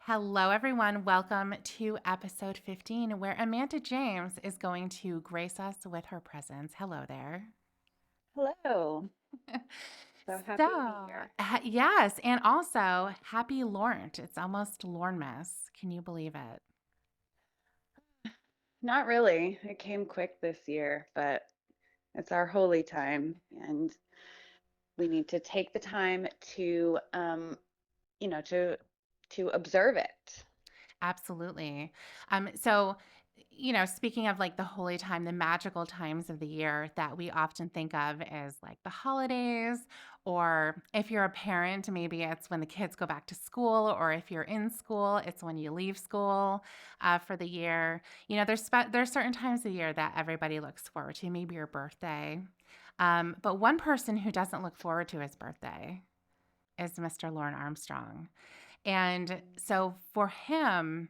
Hello, everyone. Welcome to episode 15, where Amanda James is going to grace us with her presence. Hello there. Hello. So happy to be So, here. yes, and also happy Lornt. It's almost Lornmas. Can you believe it? Not really. It came quick this year, but it's our holy time, and we need to take the time to, you know, to to observe it. Absolutely. Speaking of like the holy time, the magical times of the year that we often think of as like the holidays, or if you're a parent, maybe it's when the kids go back to school, or if you're in school, it's when you leave school for the year. There's certain times of the year that everybody looks forward to, maybe your birthday. But one person who doesn't look forward to his birthday is Mr. Lauren Armstrong. And so for him,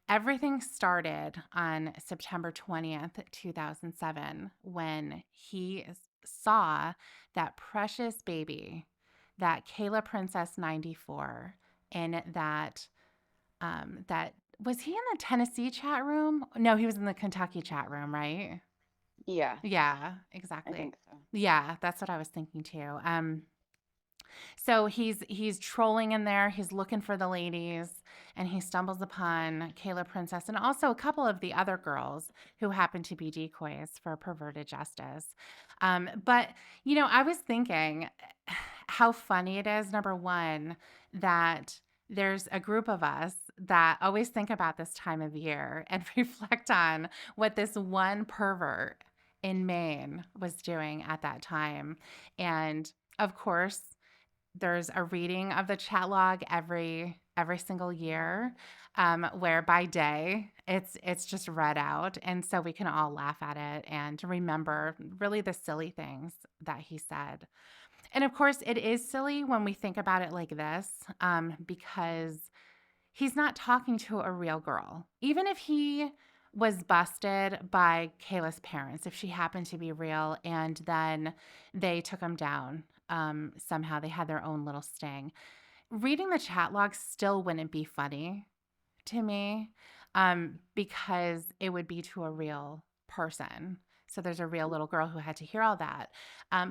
everything started on September 20th, 2007, when he saw that precious baby, that Kayla Princess 94, and that was he in the Tennessee chat room? No, he was in the Kentucky chat room, right? Yeah, Yeah, I exactly. think so. Yeah, that's what I was thinking too. So he's trolling in there. He's looking for the ladies, and he stumbles upon Kayla Princess and also a couple of the other girls who happen to be decoys for perverted justice. But I was thinking how funny it is. Number one, that there's a group of us that always think about this time of year and reflect on what this one pervert in Maine was doing at that time. And of course, there's a reading of the chat log every single year, where by day it's just read out, and so we can all laugh at it and remember really the silly things that he said. And of course, it is silly when we think about it like this, because he's not talking to a real girl. Even if he was busted by Kayla's parents, if she happened to be real and then they took him down, somehow they had their own little sting. Reading the chat logs still wouldn't be funny to me, because it would be to a real person. So there's a real little girl who had to hear all that.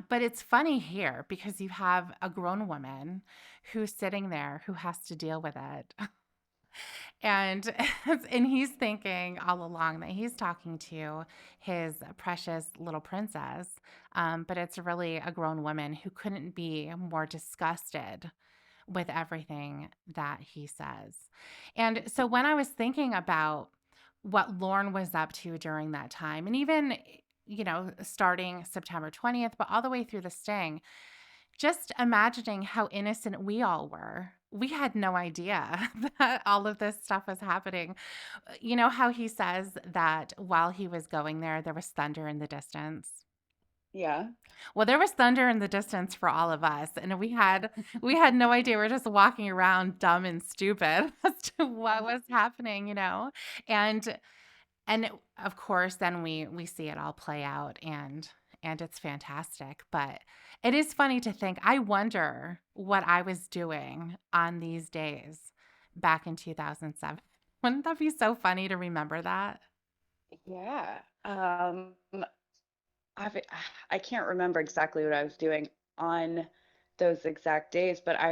But it's funny here because you have a grown woman who's sitting there who has to deal with it. And and he's thinking all along that he's talking to his precious little princess, but it's really a grown woman who couldn't be more disgusted with everything that he says. And so when I was thinking about what Lorne was up to during that time, and even starting September 20th, but all the way through the sting, just imagining how innocent we all were. We had no idea that all of this stuff was happening. You know how he says that while he was going there, there was thunder in the distance? Yeah. Well, there was thunder in the distance for all of us, and we had no idea. We're just walking around dumb and stupid as to what was happening. And and of course, then we see it all play out, and it's fantastic. But it is funny to think, I wonder what I was doing on these days back in 2007. Wouldn't that be so funny to remember that? Yeah. I've, I can't remember exactly what I was doing on those exact days, but I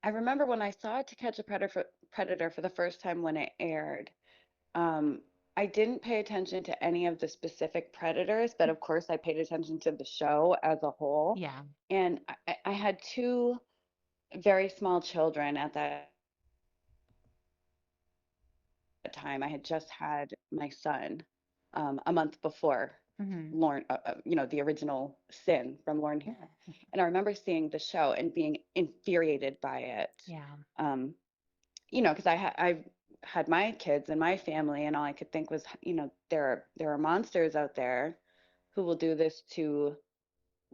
I remember when I saw To Catch a Predator for the first time when it aired. Um, I didn't pay attention to any of the specific predators, but of course I paid attention to the show as a whole. Yeah. And I had two very small children at that time. I had just had my son a month before Hmm. The original Sin from Lauren Hair. And I remember seeing the show and being infuriated by it. Yeah. Um, because I had my kids and my family, and all I could think was, there are monsters out there who will do this to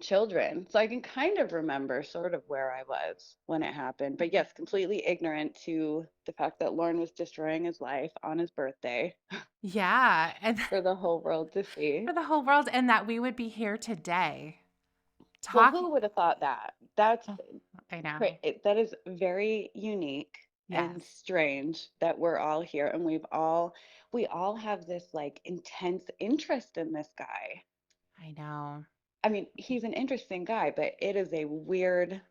children. So I can kind of remember sort of where I was when it happened. But yes, completely ignorant to the fact that Lauren was destroying his life on his birthday Yeah. And for the whole world to see. for the whole world, and that we would be here today Well, talking. who would have thought that? That's Oh, I know. that is very unique. and Yes. strange that we're all here and we all have this like intense interest in this guy. I know. I mean, he's an interesting guy, but it is a weird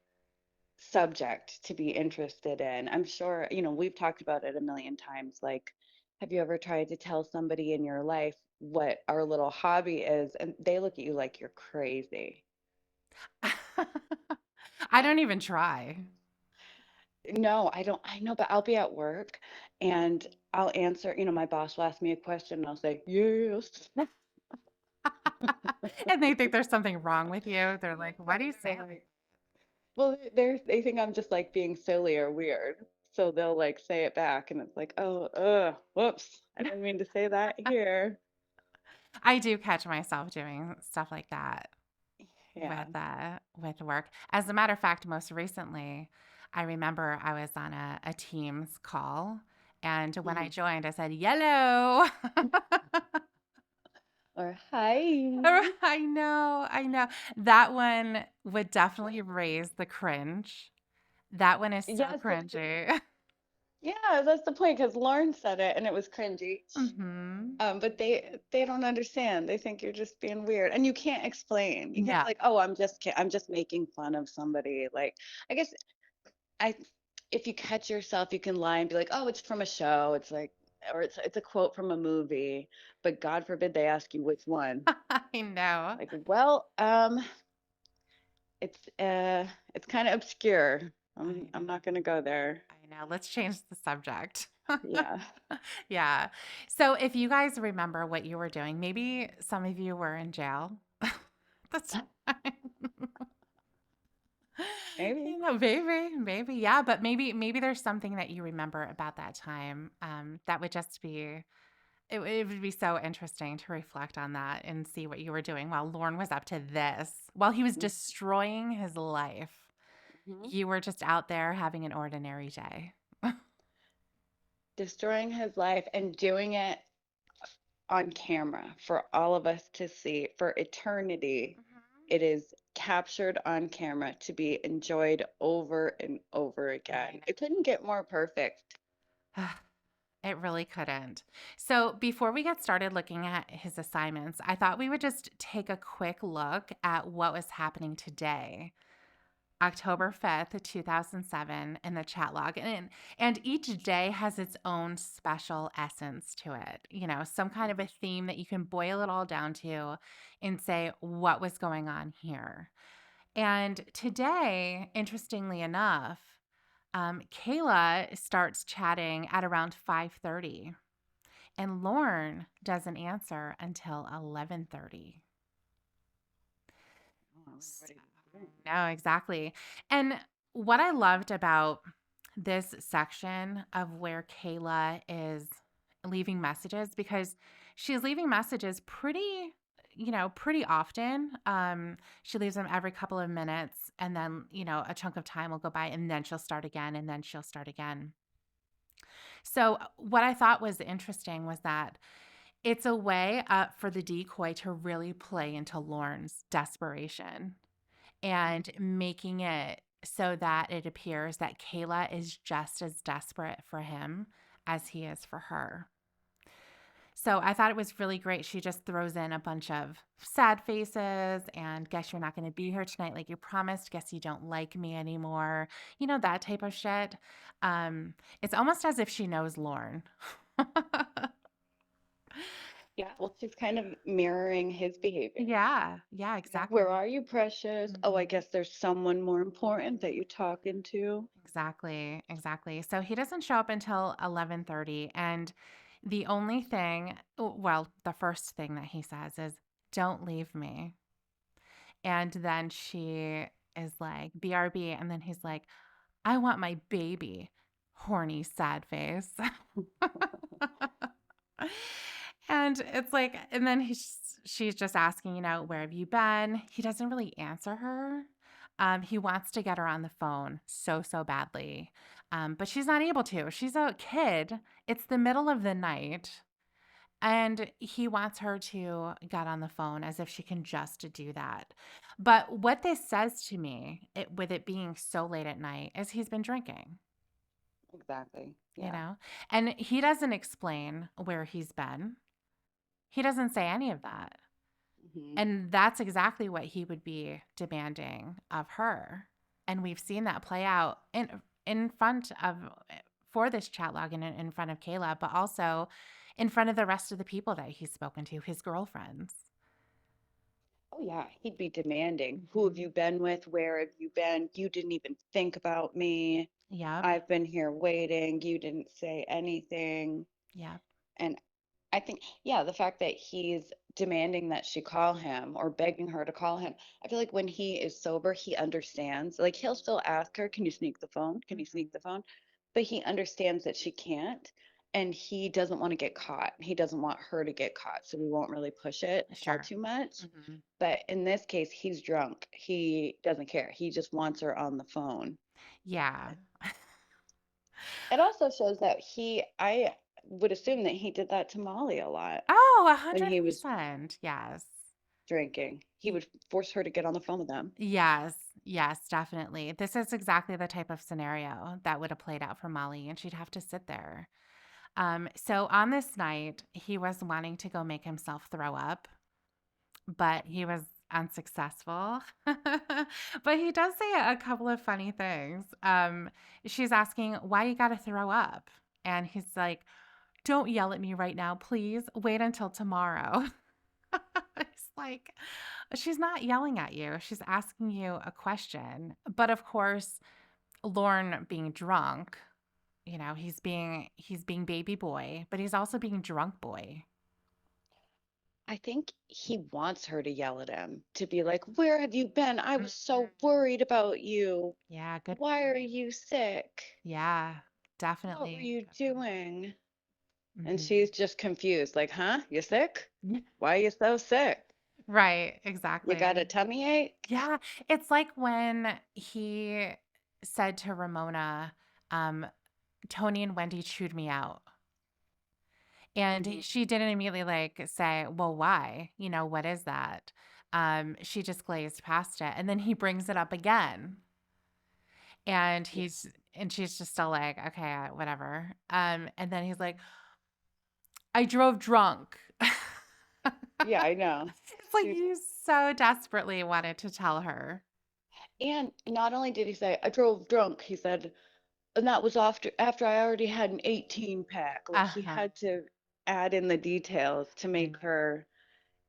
subject to be interested in. I'm sure, we've talked about it a million times. Like, have you ever tried to tell somebody in your life what our little hobby is? And they look at you like you're crazy. I don't even try. No, I don't. I know, but I'll be at work and I'll answer, my boss will ask me a question and I'll say, yes. And they think there's something wrong with you. They're like, "Why do you They're say like, well, they think I'm just like being silly or weird. So they'll like say it back and it's like, oh, whoops. I that?" didn't mean to say that here. I do catch myself doing stuff like that Yeah. with work. As a matter of fact, most recently, I remember I was on a Teams call, and when I Mhm. joined, I said, "Yellow." Or hi. I know, I know. That one would definitely raise the cringe. That one is so Yes, cringy. yeah, that's the point because Lauren said it and it was cringy. Mhm. But they don't understand. They think you're just being weird, and you can't explain. You can't No. be like, "Oh, I'm just making fun of somebody." Like, I guess I if you catch yourself, you can lie and be like, "Oh, it's from a show." It's like, or it's a quote from a movie. But God forbid they ask you which one. I know. Like, well, it's it's kind of obscure. I I'm know. not gonna go there. I know. Let's change the subject. Yeah. Yeah. So if you guys remember what you were doing, maybe some of you were in jail. That's fine. Maybe. Maybe, yeah, but maybe there's something that you remember about that time. That would just be it would be so interesting to reflect on that and see what you were doing while Lorne was up to this, while he was destroying his life. Mhm. You were just out there having an ordinary day. Destroying his life and doing it on camera for all of us to see for eternity. Mhm. It is captured on camera to be enjoyed over and over I again. It couldn't get more perfect. know. It really couldn't. So, before we get started looking at his assignments, I thought we would just take a quick look at what was happening today, October 5th, 2007, in the chat log. And each day has its own special essence to it, some kind of a theme that you can boil it all down to and say, what was going on here? And today, interestingly enough, Kayla starts chatting at around 5:30, and Lorne doesn't answer until 11:30. Oh, I wonder what he was doing. No, exactly. And what I loved about this section of where Kayla is leaving messages, because she's leaving messages pretty often. She leaves them every couple of minutes, and then, a chunk of time will go by, and then she'll start again, and then she'll start again. So, what I thought was interesting was that it's a way for the decoy to really play into Lorne's desperation and making it so that it appears that Kayla is just as desperate for him as he is for her. So I thought it was really great. She just throws in a bunch of sad faces and guess you're not going to be here tonight like you promised. Guess you don't like me anymore. That type of shit. It's almost as if she knows Lorne. Yeah, well, she's kind of mirroring his behavior. Yeah, Where exactly. are you, precious? Oh, I Mhm. guess there's someone more important that you're talking to. Exactly, exactly. So he doesn't show up until 11:30, and the only thing, well, the first thing that he says is, "Don't leave me." And then she is like, "BRB," and then he's like, "I want my baby." Horny sad face. And it's like, and then she's just asking, where have you been? He doesn't really answer her. He wants to get her on the phone so badly. But she's not able to. She's a kid. It's the middle of the night. And he wants her to get on the phone as if she can just do that. But what this says to me, with it being so late at night, is he's been drinking. exactly. you Yeah. know? And he doesn't explain where he's been. He doesn't say any of that. Hmm. And that's exactly what he would be demanding of her. And we've seen that play out in front of for this chat log and in front of Kayla, but also in front of the rest of the people that he's spoken to, his girlfriends. Oh yeah, he'd be demanding. Who have Mhm. you been with? Where have you been? You didn't even think about me. Yep. I've been here waiting. You didn't say anything. Yep. And I think, yeah, the fact that he's demanding that she call him or begging her to call him, I feel like when he is sober, he understands. Like he'll still ask her, "Can you sneak the phone? Can you sneak Hmm. the phone?" But he understands that she can't, and he doesn't want to get caught. He doesn't want her to get caught, so we won't really push it all Sure. too much. Hmm. But in this case, he's drunk. He doesn't care. He just wants her on the phone. Yeah. It also shows that I would assume that he did that to Molly a lot Oh, a when hundred he was percent. Yes. drinking. He Y- would force her to get on the phone with him. Yes. Yes, definitely. This is exactly the type of scenario that would have played out for Molly, and she'd have to sit there. So on this night, he was wanting to go make himself throw up, but he was unsuccessful. But he does say a couple of funny things. She's asking, why you got to throw up? And he's like, don't yell at me right now, please. Wait until tomorrow. It's like, she's not yelling at you. She's asking you a question. But of course, Lorne being drunk, he's being baby boy, but he's also being drunk boy. I think he wants her to yell at him, to be like, "Where have you been? I was so Mm. worried about you. Yeah, good Why are point. you sick? Yeah, What were definitely you good doing?" And point. she's just confused, like, "Huh? You sick? Mhm. Why are you so sick? Right, You got exactly. a tummy ache?" Yeah, it's like when he said to Ramona, um, Tony and Wendy chewed me out. And Hmm. she didn't immediately like say, well, why? What is that? She just glazed past it. And then he brings it up again. And Yeah. she's just still like, okay, whatever. And then he's like, I drove drunk. Yeah, I know. It's like She's he so desperately wanted to tell her. and not only did he say, "I drove drunk," he said, and that was after I already had an 18 pack. Like he Uh-huh. had to add in the details to I make know. her,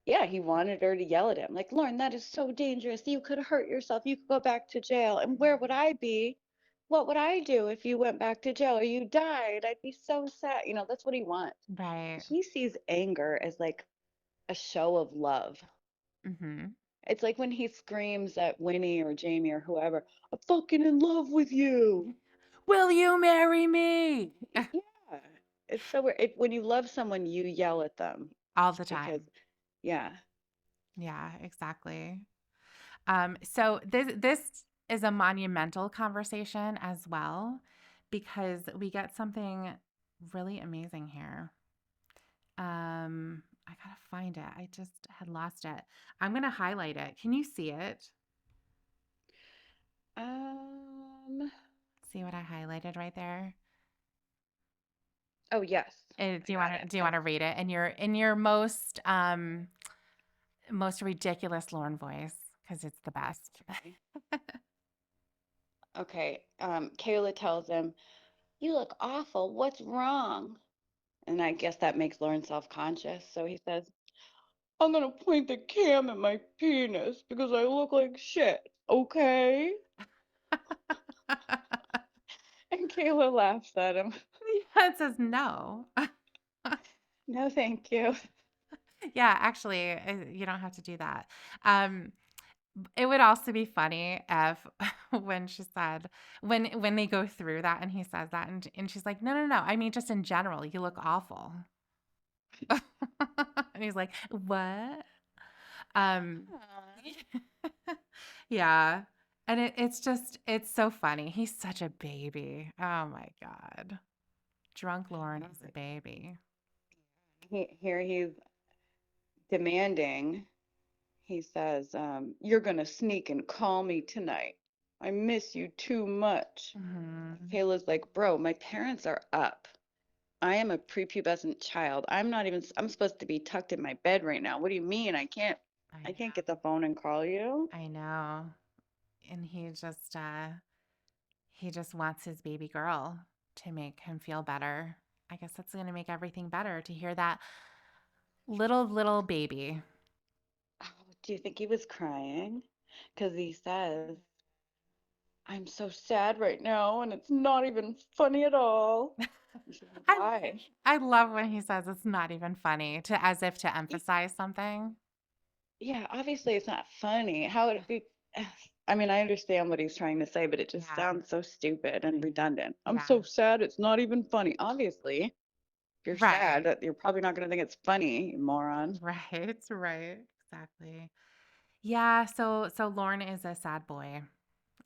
yeah, he wanted her to yell at him. Like, "Lauren, that is so dangerous. You could hurt yourself. You could go back to jail. And where would Mhm. I be? What would I do if you went back to jail or you died? I'd be so sad." That's what he wants. Right. He sees anger as like a show of love. Hmm. It's like when he screams at Winnie or Jamie or whoever, "I'm fucking in love with you." Will you marry me? Yeah, it's so weird. When you love someone, you yell at them All the because, time. yeah. Yeah, exactly. So this is a monumental conversation as well because we get something really amazing here. I gotta find it. I just had lost it. I'm gonna highlight it. Can you see it? Um, See what I highlighted right there? oh yes, Do I you got want to it. do you want to read it in your most ridiculous Lorne voice because it's the best. Okay. Okay. Kayla tells him, "You look awful. What's wrong?" And I guess that makes Lauren self-conscious. So he says, "I'm gonna point the cam at my penis because I look like shit. Okay?" And Kayla laughs at him. Yeah, it says no. "No, thank you." Yeah, actually, you don't have to do that. Um, it would also be funny if when she said when they go through that and he says that and she's like, no, no, no. I mean, just in general, you look awful. And he's like, what? Um, Aw. yeah. And it's so funny. He's such a baby. Oh my God. Drunk I Lauren know. is a baby. Here he's demanding. He says, "You're gonna sneak and call me tonight." I miss you too much. Hmm. Kayla's like, bro, my parents are up. I am a prepubescent child. I'm supposed to be tucked in my bed right now. What do you mean? I I can't know. get the phone and call you. I know. And he just wants his baby girl to make him feel better. I guess that's going to make everything better to hear that little baby. Oh, do you think he was crying? Because he says, I'm so sad right now, and it's not even funny at all. I said, I why? I love when he says it's not even funny to as if to Y- emphasize something. Yeah, obviously it's not funny. How would it be? I mean, I understand what he's trying to say, but it just Yeah. sounds so stupid I and know. redundant. I'm Yeah. so sad, it's not even funny. Obviously, if you're sad, Right. you're probably not going to think it's funny, you moron. Right. Right. Exactly. Yeah, so Lorne is a sad boy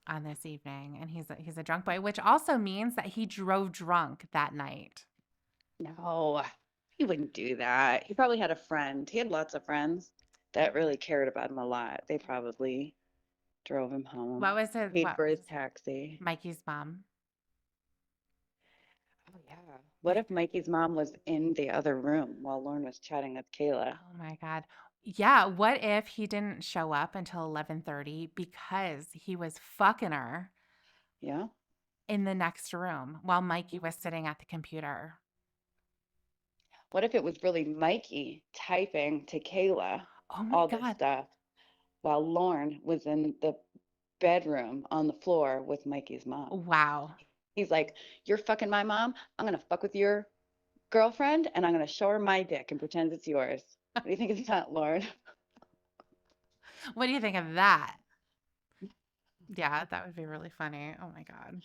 on this evening, and he's a drunk boy, which also means that he drove drunk that night. No, he wouldn't do that. He probably had a friend. He had lots of friends that really cared about him a lot. They probably drove him home, paid What for was his his taxi. Mikey's mom? Oh, yeah. What if Mikey's mom was in the other room while Lauren was chatting with Kayla? Oh my God. Yeah, what if he didn't show up until 11:30 because he was fucking her Yeah. in the next room while Mikey was sitting at the computer? What if it was really Mikey typing to Kayla Oh my all this God. stuff while Lauren was in the bedroom on the floor with Mikey's mom? Wow. He's like, you're fucking my mom. I'm gonna fuck with your girlfriend and I'm gonna show her my dick and pretend it's yours. What do you think of that, Lauren? What do you think of that? Yeah, that would be really funny. Oh my God.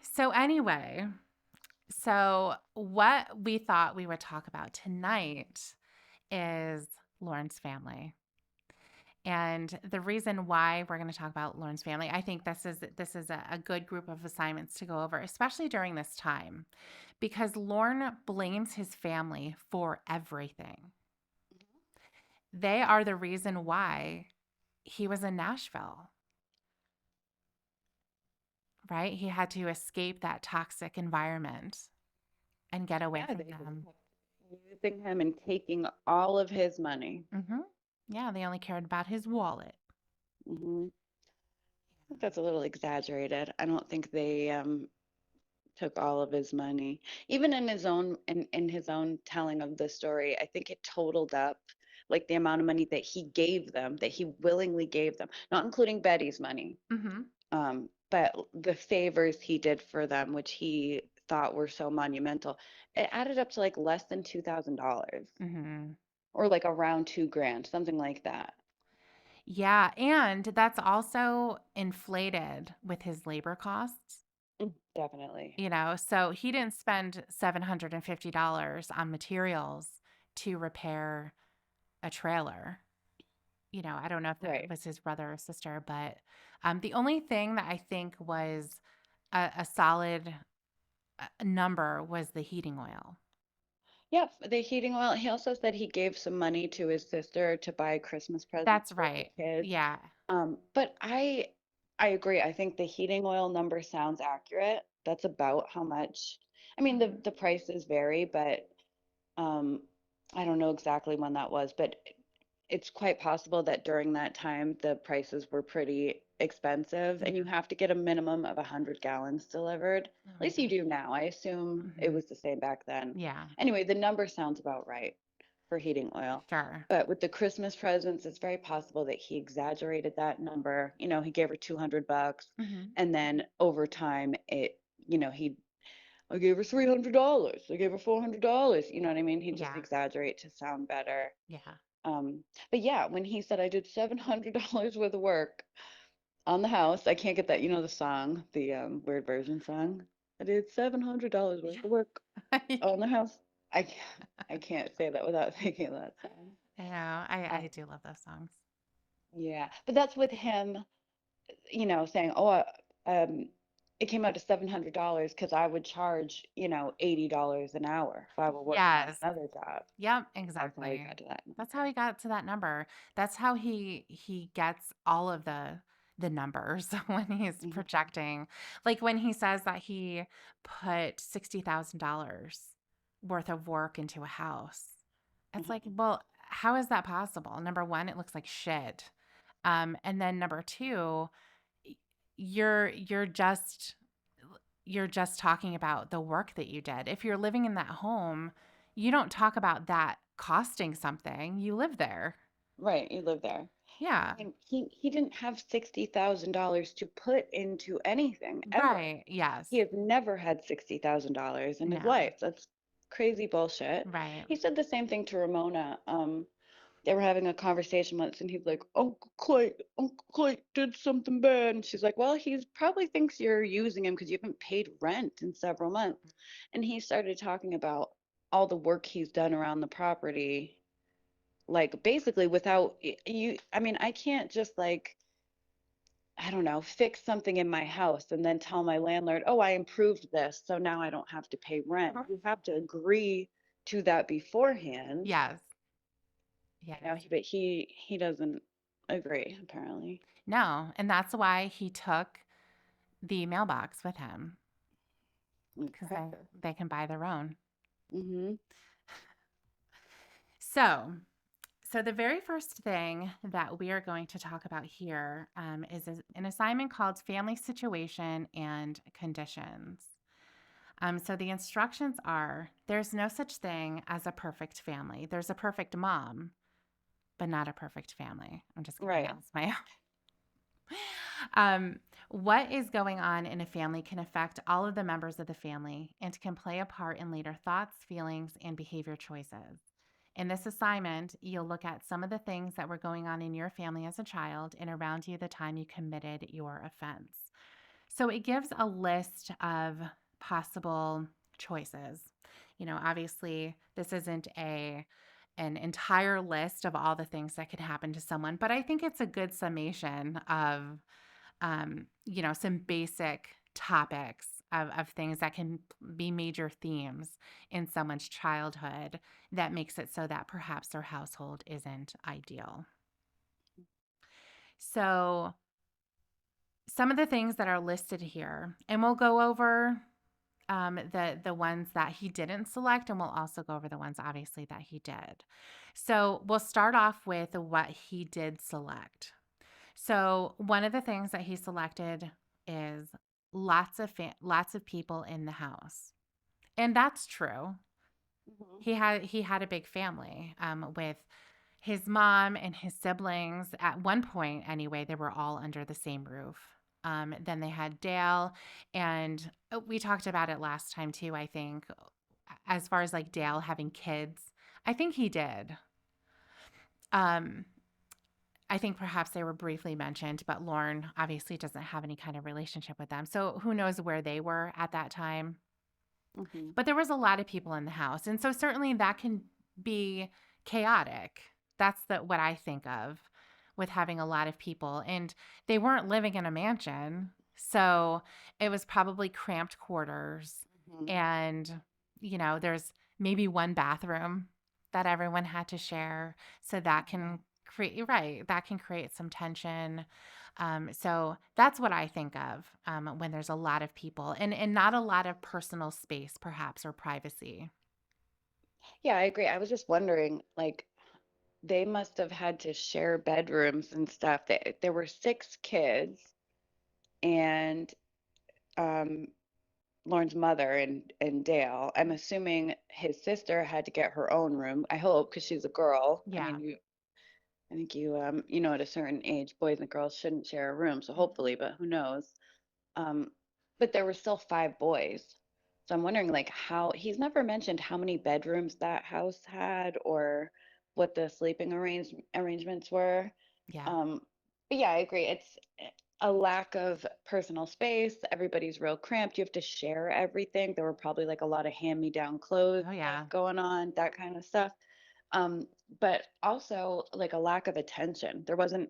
So anyway, so what we thought we would talk about tonight is Lauren's family. And the reason why we're going to talk about Lauren's family, I think this is a good group of assignments to go over, especially during this time, because Lauren blames his family for everything. They are the reason why he was in Nashville, right? He had to escape that toxic environment and get away Yeah, from they just them. kept using him and taking all of his money. Hmm. Yeah, they only cared about his wallet. Hmm. I think that's a little exaggerated. I don't think they took all of his money. Even in his own telling of the story, I think it totaled up like the amount of money that he gave them, that he willingly gave them, not including Betty's money, Hmm. but the favors he did for them, which he thought were so monumental. It added up to like less than $2,000 Hmm. or like around 2 grand, something like that. Yeah, and that's also inflated with his labor costs. Definitely. So he didn't spend $750 on materials to repair a trailer. I don't know if that Right. was his brother or sister, but the only thing that I think was a solid number was the heating oil. Yep, the heating oil. He also said he gave some money to his sister to buy Christmas presents That's for the right. kids. Yeah. But I agree. I think the heating oil number sounds accurate. That's about how much. I mean, Hmm. the prices vary, but um, I don't know exactly when that was, but it's quite possible that during that time the prices were pretty expensive and you Yeah. have to get a minimum of 100 gallons delivered. Oh At my least you gosh. do now. I assume it Hmm. was the same back then. Yeah. Anyway, the number sounds about right for heating oil. Sure. But with the Christmas presents, it's very possible that he exaggerated that number. He gave her $200 Hmm. and then over time he I gave her $300. I gave her $400. You know what I mean? He just Yeah. exaggerate to sound better. Yeah. But yeah, when he said I did $700 worth of work on the house, I can't get that. You know the song, the weird version song. I did $700 worth of work Yeah. on the house. I can't say that without thinking of that song. I know. I Um, do love those songs. yeah, but that's with him, saying, "Oh, it came out to $700 because I would charge, $80 an hour if I were working on Yes. another job." Yep, That's how he exactly. got to that That's how number. he got to that number. That's how he gets all of the the numbers when he's Mhm. projecting. Like when he says that he put $60,000 worth of work into a house. It's like, Mhm. well, how is that possible? Number one, it looks like shit. And then number two, y- you're just talking about the work that you did. If you're living in that home, you don't talk about that costing something. You live there. Right, you live there. Yeah. And he didn't have $60,000 to put into anything ever. Right. Yes. He has never had $60,000 in his No. life. That's crazy bullshit. Right. He said the same thing to Ramona. They were having a conversation once, and he's like, Uncle Clay did something bad. And she's like, well, he's probably thinks you're using him because you haven't paid rent in several months. And he started talking about all the work he's done around the property, like basically without you. I mean, I can't just like, I don't know, fix something in my house and then tell my landlord, oh, I improved this, so now I don't have to pay rent. Mhm. You have to agree to that beforehand, Yes. Yes. but he doesn't agree apparently. No. And that's why he took the mailbox with him because Cracker. they can buy their own. Mm-hmm. So, the very first thing that we are going to talk about here is an assignment called Family Situation and Conditions. So the instructions are there's no such thing as a perfect family. There's a perfect mom, but not a perfect family. I'm just kidding. Right. That was my. um, what is going on in a family can affect all of the members of the family and can play a part in later thoughts, feelings, and behavior choices. In this assignment, you'll look at some of the things that were going on in your family as a child and around you the time you committed your offense. So it gives a list of possible choices. Obviously, this isn't an entire list of all the things that could happen to someone, but I think it's a good summation of some basic topics of things that can be major themes in someone's childhood that makes it so that perhaps their household isn't ideal. So, some of the things that are listed here, and we'll go over the ones that he didn't select, and we'll also go over the ones obviously that he did. So we'll start off with what he did select. So one of the things that he selected is lots of people in the house, and that's true. Mm-hmm. He had a big family with his mom and his siblings. At one point, anyway, they were all under the same roof. Then they had Dale, and we talked about it last time too. I think, as far as like Dale having kids, I think he did. Um, I think perhaps they were briefly mentioned, but Lorne obviously doesn't have any kind of relationship with them. So who knows where they were at that time. Mm-hmm. But there was a lot of people in the house. And so certainly that can be chaotic. That's what I think of with having a lot of people. And they weren't living in a mansion. So it was probably cramped quarters. Mm-hmm. And, there's maybe one bathroom that everyone had to share. So that can Oh, create, right, that can create some tension. So that's what I think of when there's a lot of people and not a lot of personal space, perhaps, or privacy. yeah, I agree. I was just wondering, like, they must have had to share bedrooms and stuff. There were six kids, and um, Lauren's mother and Dale. I'm assuming his sister had to get her own room. I hope because she's a girl. I Yeah. mean, I think at a certain age, boys and girls shouldn't share a room. So hopefully, but who knows? Um, but there were still five boys. So I'm wondering, like, how he's never mentioned how many bedrooms that house had or what the sleeping arrangements were. Yeah. Um, but yeah, I agree. It's a lack of personal space. Everybody's real cramped. You have to share everything. There were probably like a lot of hand-me-down clothes Oh, stuff yeah. going on, that kind of stuff. Um, but also like a lack of attention. There wasn't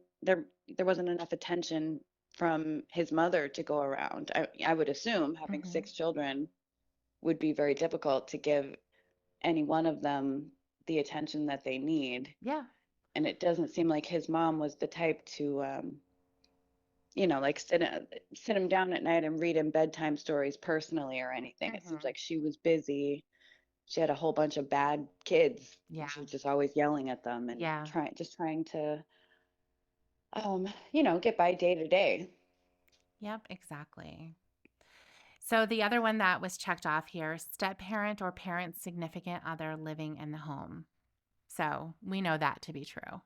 enough attention from his mother to go around. I would assume having Hmm. six children would be very difficult to give any one of them the attention that they need. Yeah. And it doesn't seem like his mom was the type to like sit him down at night and read him bedtime stories personally or anything. It seems Hmm. like she was busy. She had a whole bunch of bad kids, and she Yeah. was just always yelling at them and Yeah. trying to, get by day to day. Yep, exactly. So the other one that was checked off here, step parent or parent's significant other living in the home. So we know that to be true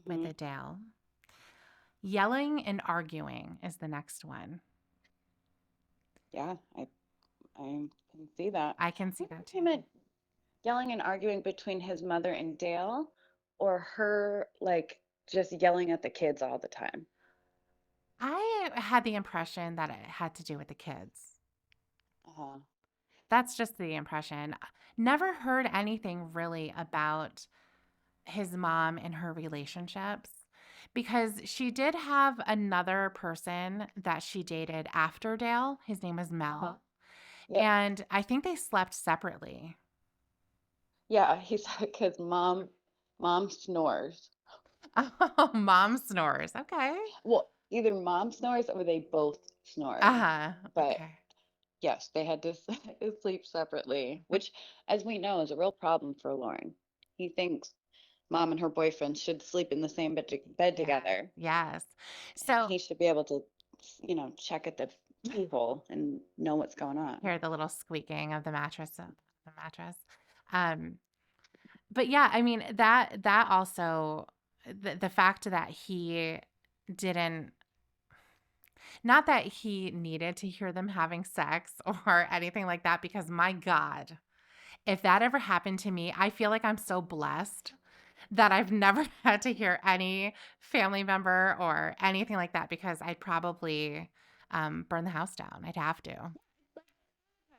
with Hmm. Adele. Yelling and arguing is the next one. Yeah, I can see that. I can I see wonder that if he too. meant yelling and arguing between his mother and Dale, or her like just yelling at the kids all the time. I had the impression that it had to do with the kids. Uh-huh. That's just the impression. Never heard anything really about his mom and her relationships because she did have another person that she dated after Dale. His name was Uh-huh. Mel. Yep. And I think they slept separately. Yeah, he said because mom snores. Oh, mom snores. Okay. Well, either mom snores or they both snore. Uh-huh. But Okay. yes, they had to sleep separately, which, as we know, is a real problem for Lauren. He thinks mom and her boyfriend should sleep in the same bed Yes. together, Yes. and So he should be able to, check at the keyhole and know what's going on. hear the little squeaking of the mattress. Um, but yeah, I mean that also the fact that he didn't, not that he needed to hear them having sex or anything like that, because my God, if that ever happened to me, I feel like I'm so blessed that I've never had to hear any family member or anything like that, because I'd probably burn the house down. I'd have to.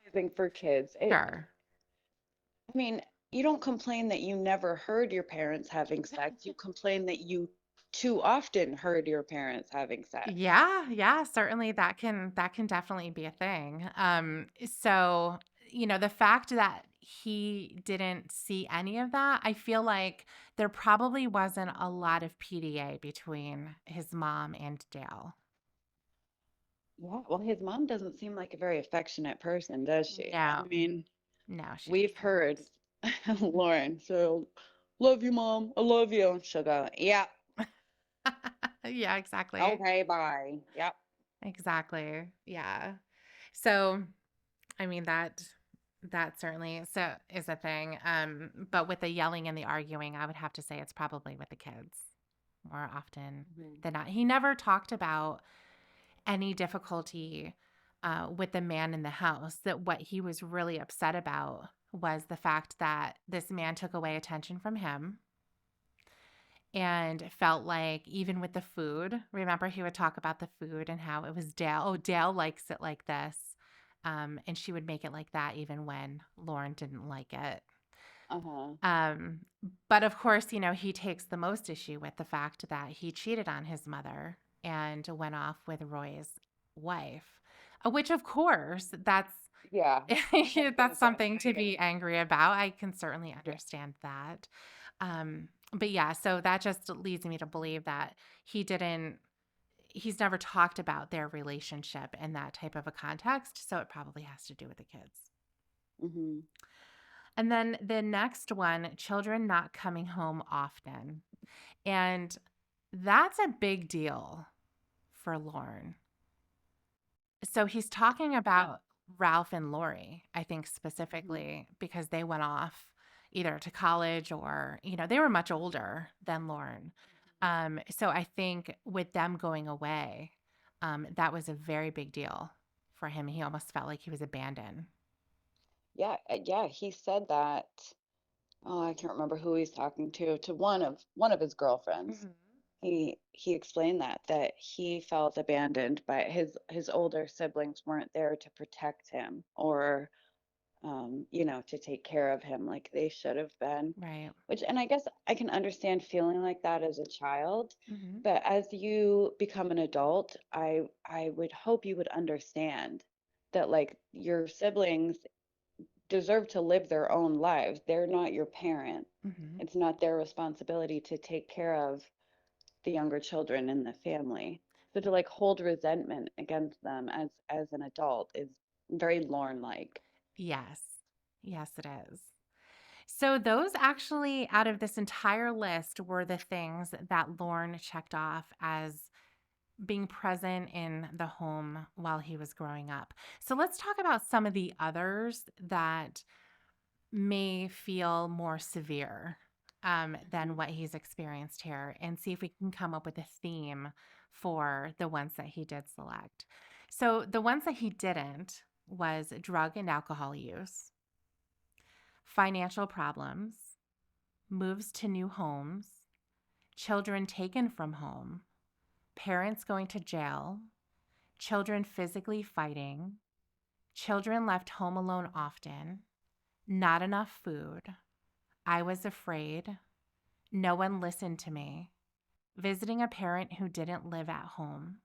I think for kids, Sure. I mean, you don't complain that you never heard your parents having sex. You complain that you too often heard your parents having sex. Yeah, yeah, certainly that can definitely be a thing. So, the fact that he didn't see any of that, I feel like there probably wasn't a lot of PDA between his mom and Dale. Yeah, well, his mom doesn't seem like a very affectionate person, does she? I No, mean, no, she we've heard doesn't. Lauren, so love you, mom. I love you. And she'll go, yeah, Yeah, exactly. okay, bye. Yep. Exactly. Yeah. So, I mean that certainly so is a thing. But with the yelling and the arguing, I would have to say it's probably with the kids more often Mhm. than not. He never talked about any difficulty with the man in the house. That what he was really upset about was the fact that this man took away attention from him and felt like even with the food, remember he would talk about the food and how it was Dale. Oh, Dale likes it like this. And she would make it like that even when Lauren didn't like it. Uh-huh. Um, but of course, he takes the most issue with the fact that he cheated on his mother and went off with Roy's wife, which of course Yeah, I was gonna that's say, something to be angry about. I can certainly yeah. understand that. But yeah, so that just leads me to believe that he's never talked about their relationship in that type of a context. So it probably has to do with the kids. Hmm. And then the next one, children not coming home often. And that's a big deal for Lauren. So he's talking Yeah. about Ralph and Lori, I think Hmm. specifically because they went off either to college or, they were much older than Lauren. So I think with them going away, that was a very big deal for him. He almost felt like he was abandoned. Yeah, yeah, he said that. Oh, I can't remember who he's talking to one of his girlfriends. Mhm. He explained that he felt abandoned by his older siblings weren't there to protect him or to take care of him like they should have been. Right. Which, and I guess I can understand feeling like that as a child, Hmm. but as you become an adult, I would hope you would understand that like your siblings deserve to live their own lives. They're not your parent. Hmm. It's not their responsibility to take care of the younger children in the family. So to like hold resentment against them as an adult is very Lorne like. Yes. Yes, it is. So, those actually, out of this entire list, were the things that Lorne checked off as being present in the home while he was growing up. So, let's talk about some of the others that may feel more severe than Mhm. what he's experienced here and see if we can come up with a theme for the ones that he did select. So, the ones that he didn't was drug and alcohol use, financial problems, moves to new homes, children taken from home, parents going to jail, children physically fighting, children left home alone often, not enough food, I was afraid, no one listened to me, visiting a parent who didn't live at home,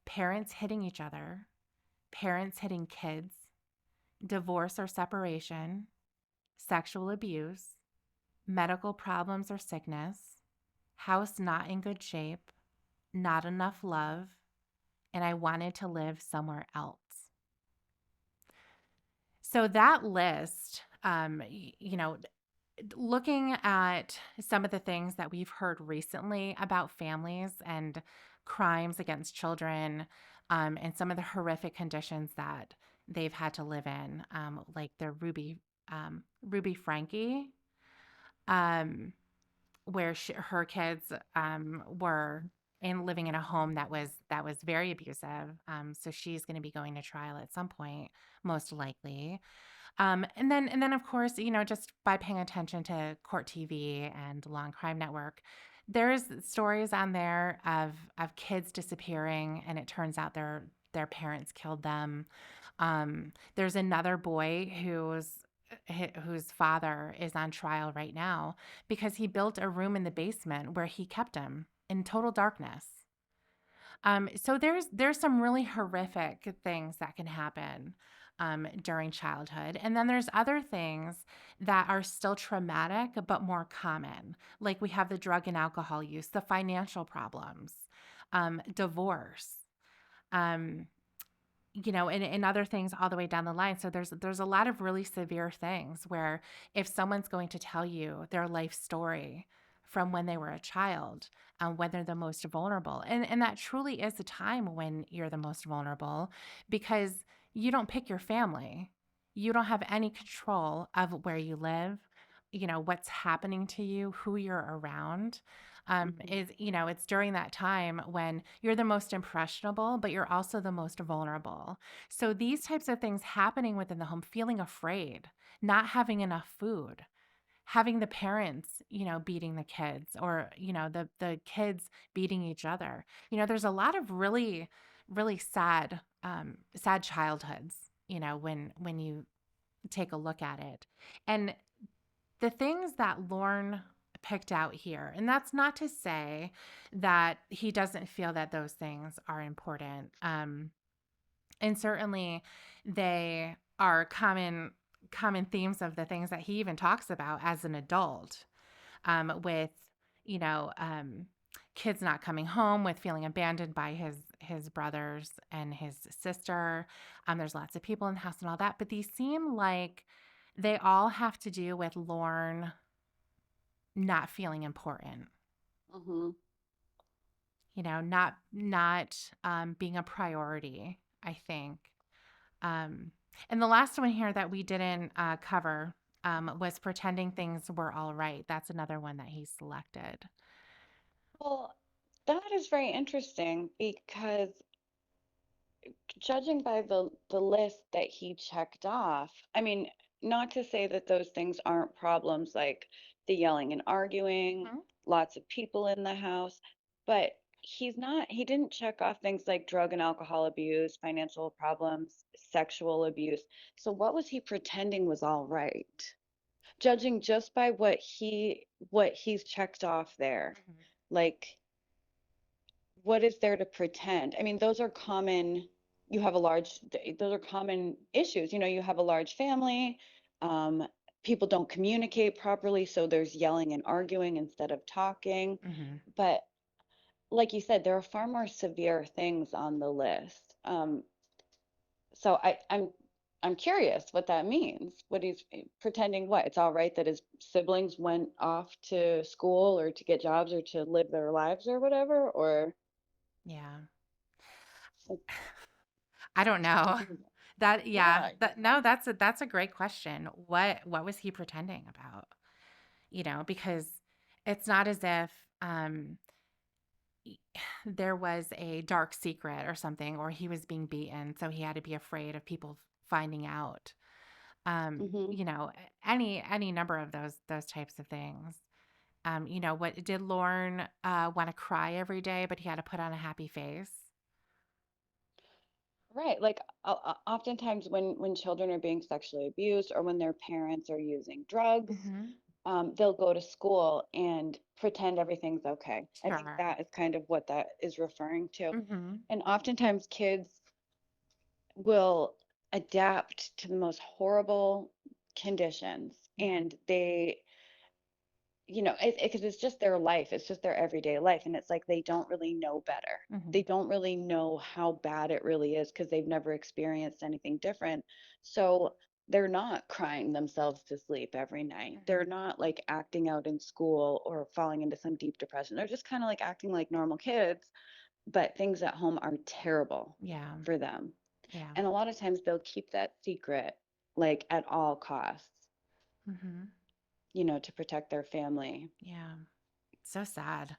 parents hitting each other, parents hitting kids, divorce or separation, sexual abuse, medical problems or sickness, house not in good shape, not enough love, and I wanted to live somewhere else. So that list, looking at some of the things that we've heard recently about families and crimes against children, and some of the horrific conditions that they've had to live in, like the Ruby Frankie, um, where her kids were living in a home that was very abusive. So she's going to be going to trial at some point, most likely. And then of course, just by paying attention to Court TV and Law and Crime Network, there's stories on there of kids disappearing, and it turns out their parents killed them. There's another boy whose father is on trial right now because he built a room in the basement where he kept him in total darkness. So there's some really horrific things that can happen during childhood, and then there's other things that are still traumatic but more common. Like we have the drug and alcohol use, the financial problems, divorce. Um, and other things all the way down the line. So there's a lot of really severe things where if someone's going to tell you their life story from when they were a child, when they're the most vulnerable, and that truly is a time when you're the most vulnerable because you don't pick your family, you don't have any control of where you live, what's happening to you, who you're around. Mhm. It's during that time when you're the most impressionable, but you're also the most vulnerable. So these types of things happening within the home, feeling afraid, not having enough food, having the parents, beating the kids, or, the kids beating each other. There's a lot of really, really sad childhoods, when you take a look at it. And the things that Lorne picked out here, and that's not to say that he doesn't feel that those things are important. And certainly they are common themes of the things that he even talks about as an adult, with you know um, kids not coming home, with feeling abandoned by his brothers and his sister. There's lots of people in the house and all that, but these seem like they all have to do with Lorne not feeling important, Mhm. not being a priority, I think. Um, and the last one here that we didn't cover was pretending things were all right. That's another one that he selected. Well, that is very interesting because judging by the list that he checked off, I mean, not to say that those things aren't problems like the yelling and arguing, Mhm. lots of people in the house, but he didn't check off things like drug and alcohol abuse, financial problems, sexual abuse. So what was he pretending was all right? Judging just by what he's checked off there. Mhm. Like what is there to pretend? I mean, those are common. You have a large, those are common issues. You know, you have a large family. Um, People don't communicate properly, so there's yelling and arguing instead of talking. Mhm. But like you said, there are far more severe things on the list. So I'm curious what that means. What he's pretending what? It's all right that his siblings went off to school or to get jobs or to live their lives or whatever, or Yeah. like, I don't know. That yeah, yeah, that no, that's a great question. What was he pretending about? Because it's not as if um y- there was a dark secret or something, or he was being beaten, so he had to be afraid of people finding out. hmm Any number of those types of things. What did Lorne want to cry every day, but he had to put on a happy face? right. Like oftentimes when children are being sexually abused or when their parents are using drugs, Mm-hmm. they'll go to school and pretend everything's okay. I think Sure. that is kind of what that is referring to. Mm-hmm. And oftentimes kids will adapt to the most horrible conditions Yeah. and they because it's just their life, it's just their everyday life, and it's like they don't really know better. Mm-hmm. They don't really know how bad it really is because they've never experienced anything different. So they're not crying themselves to sleep every night. They're Mm-hmm. not like acting out in school or falling into some deep depression. They're just kind of like acting like normal kids, but things at home are terrible Yeah. for them. Yeah. And a lot of times they'll keep that secret like at all costs, Mm-hmm. to protect their family. Yeah. So sad.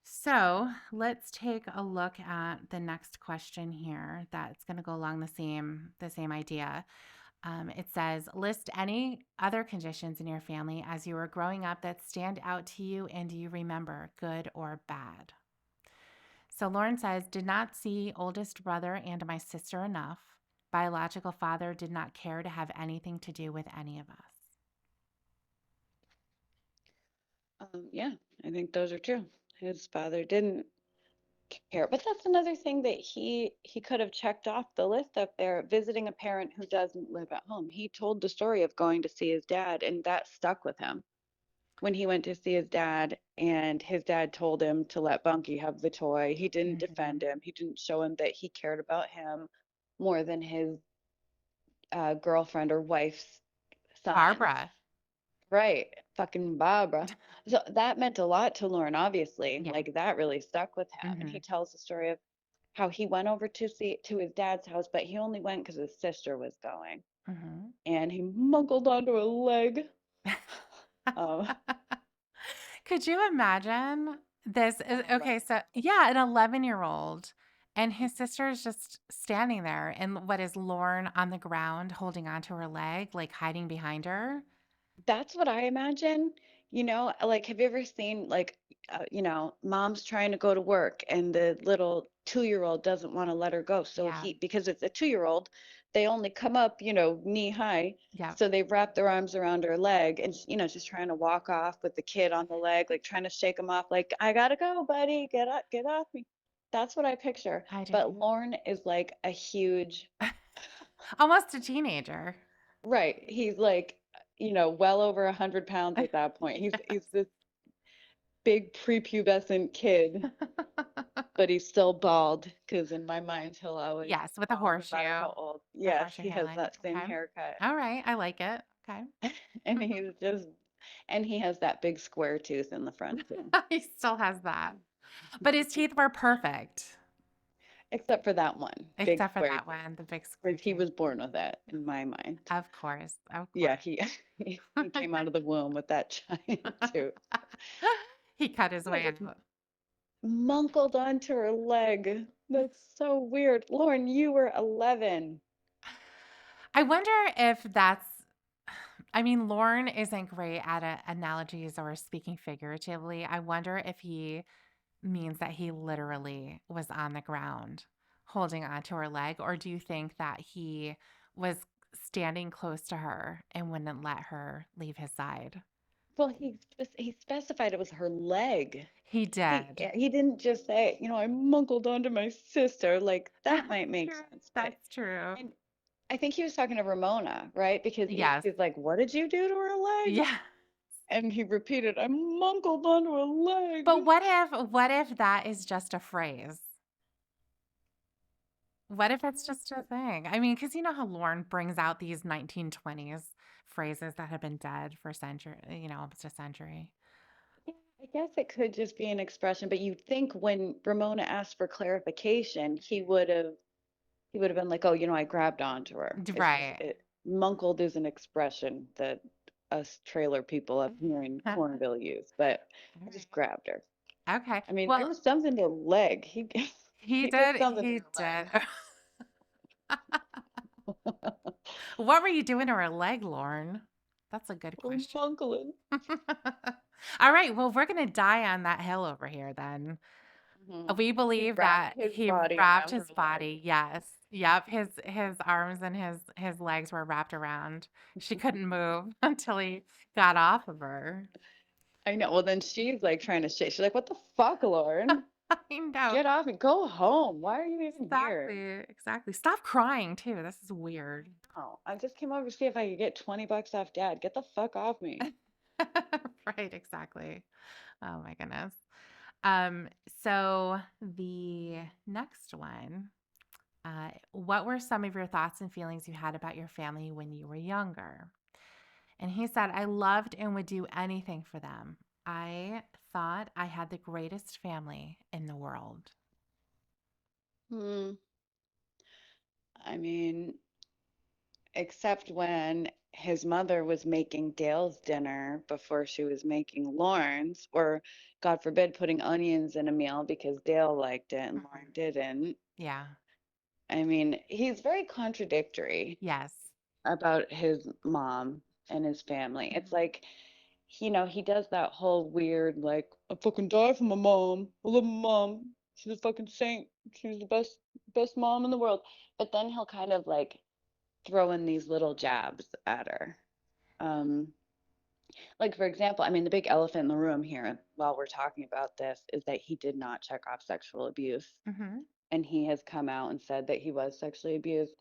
So let's take a look at the next question here. That's going to go along the same idea. It says, list any other conditions in your family as you were growing up that stand out to you and you remember, good or bad. So Lauren says, did not see oldest brother and my sister enough. Biological father did not care to have anything to do with any of us. Yeah, I think those are true. His father didn't care, but that's another thing that he could have checked off the list up there, visiting a parent who doesn't live at home. He told the story of going to see his dad, and that stuck with him. When he went to see and his dad told him to let Bunky have the toy, he didn't defend Mhm. him. He didn't show him that he cared about him more than his girlfriend or wife's son. Barbara. Right, fucking Barbara. So that meant a lot to Lauren, obviously. Yeah. Like that really stuck with him. And he Hmm. tells the story of how he went over to his dad's house, but he only went because his sister was going. Hmm. And he mungled onto a leg. Um, Could you imagine this? an Okay, 11. so yeah, an 11-year-old, and his sister is just standing there, and what is Lorne on the ground holding onto her leg, like hiding behind her? That's what I imagine. Like, have you ever seen, like, mom's trying to go to work and the little 2-year-old doesn't want to let her go. So Yeah, because it's a 2-year-old, they only come up, knee high. yeah, So they wrap their arms around her leg and, just trying to walk off with the kid on the leg, like trying to shake him off, like, I gotta go, buddy, get off me. That's what I picture. I do But too. Lorne is like a huge, Almost a teenager. right. He's like, well over 100 pounds at that point. He's this big prepubescent kid, but he's still bald because in my mind he'll always be Yes, with a bald no matter horseshoe, how old. the Yes, horseshoe he has hairline. that same Okay. haircut. All right, I like it. Okay. And he has that big square tooth in the front too. He still has that. But his teeth were perfect, Except for that one big except for square that tooth. one, the big square Whereas he tooth. was born with that in my mind. Of course, of Yeah, course. he came out of the womb with that giant tooth. He cut his Yeah, way just out. munkled onto her leg. That's so weird. Lauren, you were 11. I wonder if that's I mean, Lorne isn't great at analogies or speaking figuratively. I wonder if he means that he literally was on the ground holding onto her leg, or do you think that he was standing close to her and wouldn't let her leave his side? Well, he specified it was her leg. He He did. he didn't just say, I mungled onto my sister. Like that might make True. sense, but That's true. and I think he was talking to Ramona, right? Because Yes. he's like, "What did you do to her leg?" Yes. And he repeated, "I'm munkled onto a But leg." what if that is just a phrase? What if it's just a thing? I mean, because you know how Lauren brings out these 1920s phrases that have been dead for century, almost a century. Yeah, I guess it could just be an expression, but you'd think when Ramona asked for clarification, he would have been like, "Oh, I grabbed onto her." It's just Right. it munkled is an expression that us trailer people up here in All Cornville use, but I right. just grabbed her. Okay. I mean, it Well, was something to leg. He he he did did. something to He her did. leg. What were you doing to her leg, Lauren? That's a good Oh, question. munkling. All right. Well, we're going to die on that hill over here then. We He believe wrapped that his he body wrapped around her his leg. body. Yes. Yep. His arms and his legs were wrapped around. She couldn't move until he got off of her. I know. Well, then she's like trying to shake. She's like, "What the fuck, Lauren? I know. Get off and go home. Why are you even here?" Exactly. Exactly. Stop crying too. This is weird. Oh, I just came over to see if I could get 20 bucks off dad. Get the fuck off me. Right, exactly. Oh my goodness. Um, so the next one, what were some of your thoughts and feelings you had about your family when you were younger? And he said, I loved and would do anything for them. I thought I had the greatest family in the world. Hmm. I mean, except when his mother was making Dale's dinner before she was making Lauren's, or God forbid, putting onions in a meal because Dale liked it and Lauren Mhm. didn't. Yeah. I mean, he's very contradictory Yes. about his mom and his family. It's Mhm. like, he does that whole weird, like, "I fucking die for my mom. I love my mom. She's a fucking saint. She's the best mom in the world." But then he'll kind of like throw in these little jabs at her. Um, like for example, I mean, the big elephant in the room here while we're talking about this is that he did not check off sexual abuse, Mhm. and he has come out and said that he was sexually abused.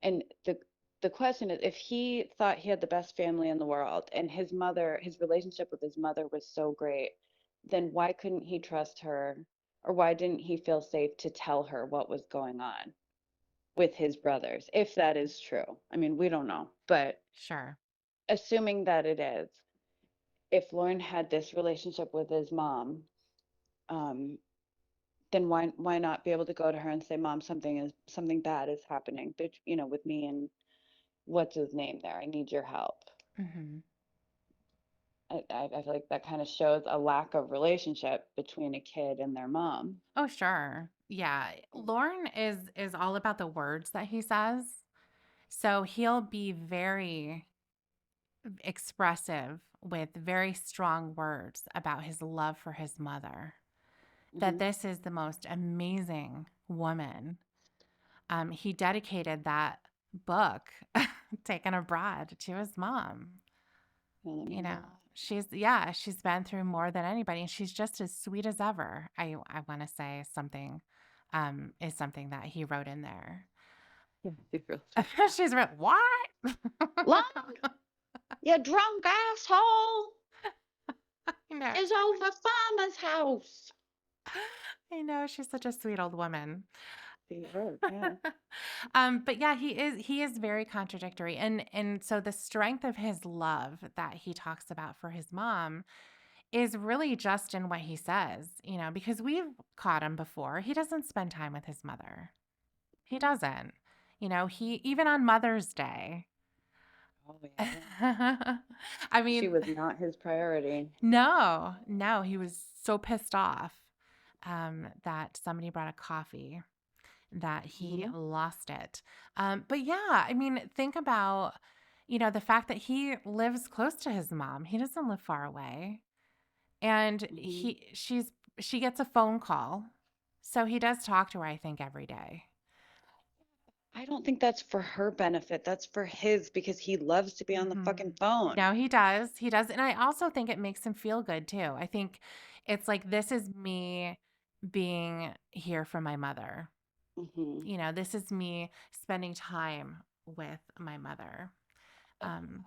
And the question is, if he thought he had the best family in the world and his relationship with his mother was so great, then why couldn't he trust her, or why didn't he feel safe to tell her what was going on with his brothers, if that is true? I mean, we don't know, but Sure. assuming that it is, if Lauren had this relationship with his mom, um, then why not be able to go to her and say, "Mom, something bad is happening, with me and what's his name there. I need your help." Mhm. I feel like that kind of shows a lack of relationship between a kid and their mom. Oh, sure. Yeah. Lauren is all about the words that he says. So he'll be very expressive with very strong words about his love for his mother. That Hmm. this is the most amazing woman. He dedicated that book, Taken Abroad, to his mom. Well, that You means a know, lot. she's been through more than anybody, and she's just as sweet as ever. I want to say something, is something that he wrote in there. Yeah, she's real sweet. She's real, what? Long, you drunk asshole, I know. is over farmer's house. I know she's such a sweet old woman. She is, yeah. But yeah, he is very contradictory, and so the strength of his love that he talks about for his mom is really just in what he says, because we've caught him before. He doesn't spend time with his mother. He doesn't. He even on Mother's Day. Oh yeah. I She mean, was not his priority. no, no, he was so pissed off that somebody brought a coffee that he Hmm. lost it. But yeah, I mean, think about, the fact that he lives close to his mom. He doesn't live far away. And Hmm. she gets a phone call. So he does talk to her, I think, every day. I don't think that's for her benefit. That's for his, because he loves to be on the Hmm. fucking phone. No, he does. He does. And I also think it makes him feel good too. I think it's like, this is me being here for my mother. Hmm. This is me spending time with my mother. Um,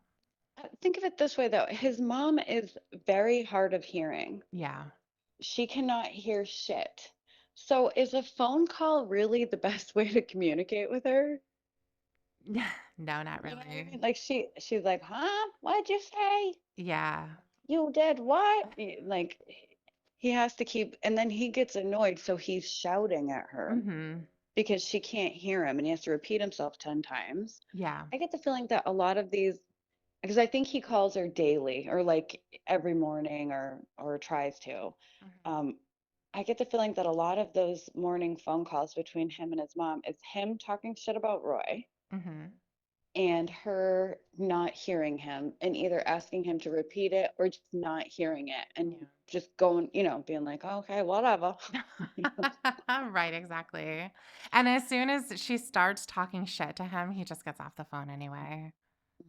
Think of it this way, though. His mom is very hard of hearing. Yeah. She cannot hear shit. So is a phone call really the best way to communicate with her? No, not You know what I really. mean? Like she's like, "Huh? What'd you say? Yeah. You did what?" Like he has to keep, and then he gets annoyed, so he's shouting at her Mhm. because she can't hear him and he has to repeat himself 10 times. Yeah. I get the feeling that a lot of these, because I think he calls her daily or like every morning or tries to. Mhm. Um, I get the feeling that a lot of those morning phone calls between him and his mom is him talking shit about Roy Mhm. and her not hearing him and either asking him to repeat it or just not hearing it and Yeah. just going, being like, okay, whatever. Right, exactly. And as soon as she starts talking shit to him, he just gets off the phone anyway,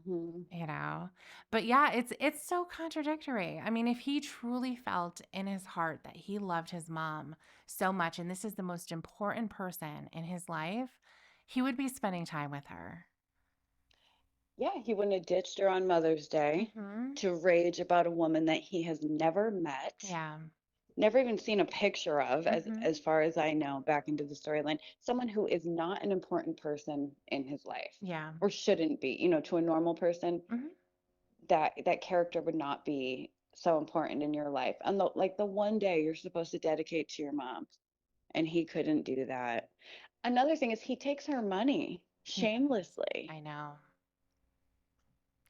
Mhm. you know. But yeah, it's so contradictory. I mean, if he truly felt in his heart that he loved his mom so much and this is the most important person in his life, he would be spending time with her. Yeah, he wouldn't have ditched her on Mother's Day Mhm. to rage about a woman that he has never met, Yeah. never even seen a picture of, as Mhm. far as I know, back into the storyline. Someone who is not an important person in his life, Yeah. or shouldn't be. To a normal person, Mhm. that character would not be so important in your life. And like the one day you're supposed to dedicate to your mom, and he couldn't do that. Another thing is he takes her money He does. shamelessly. I know.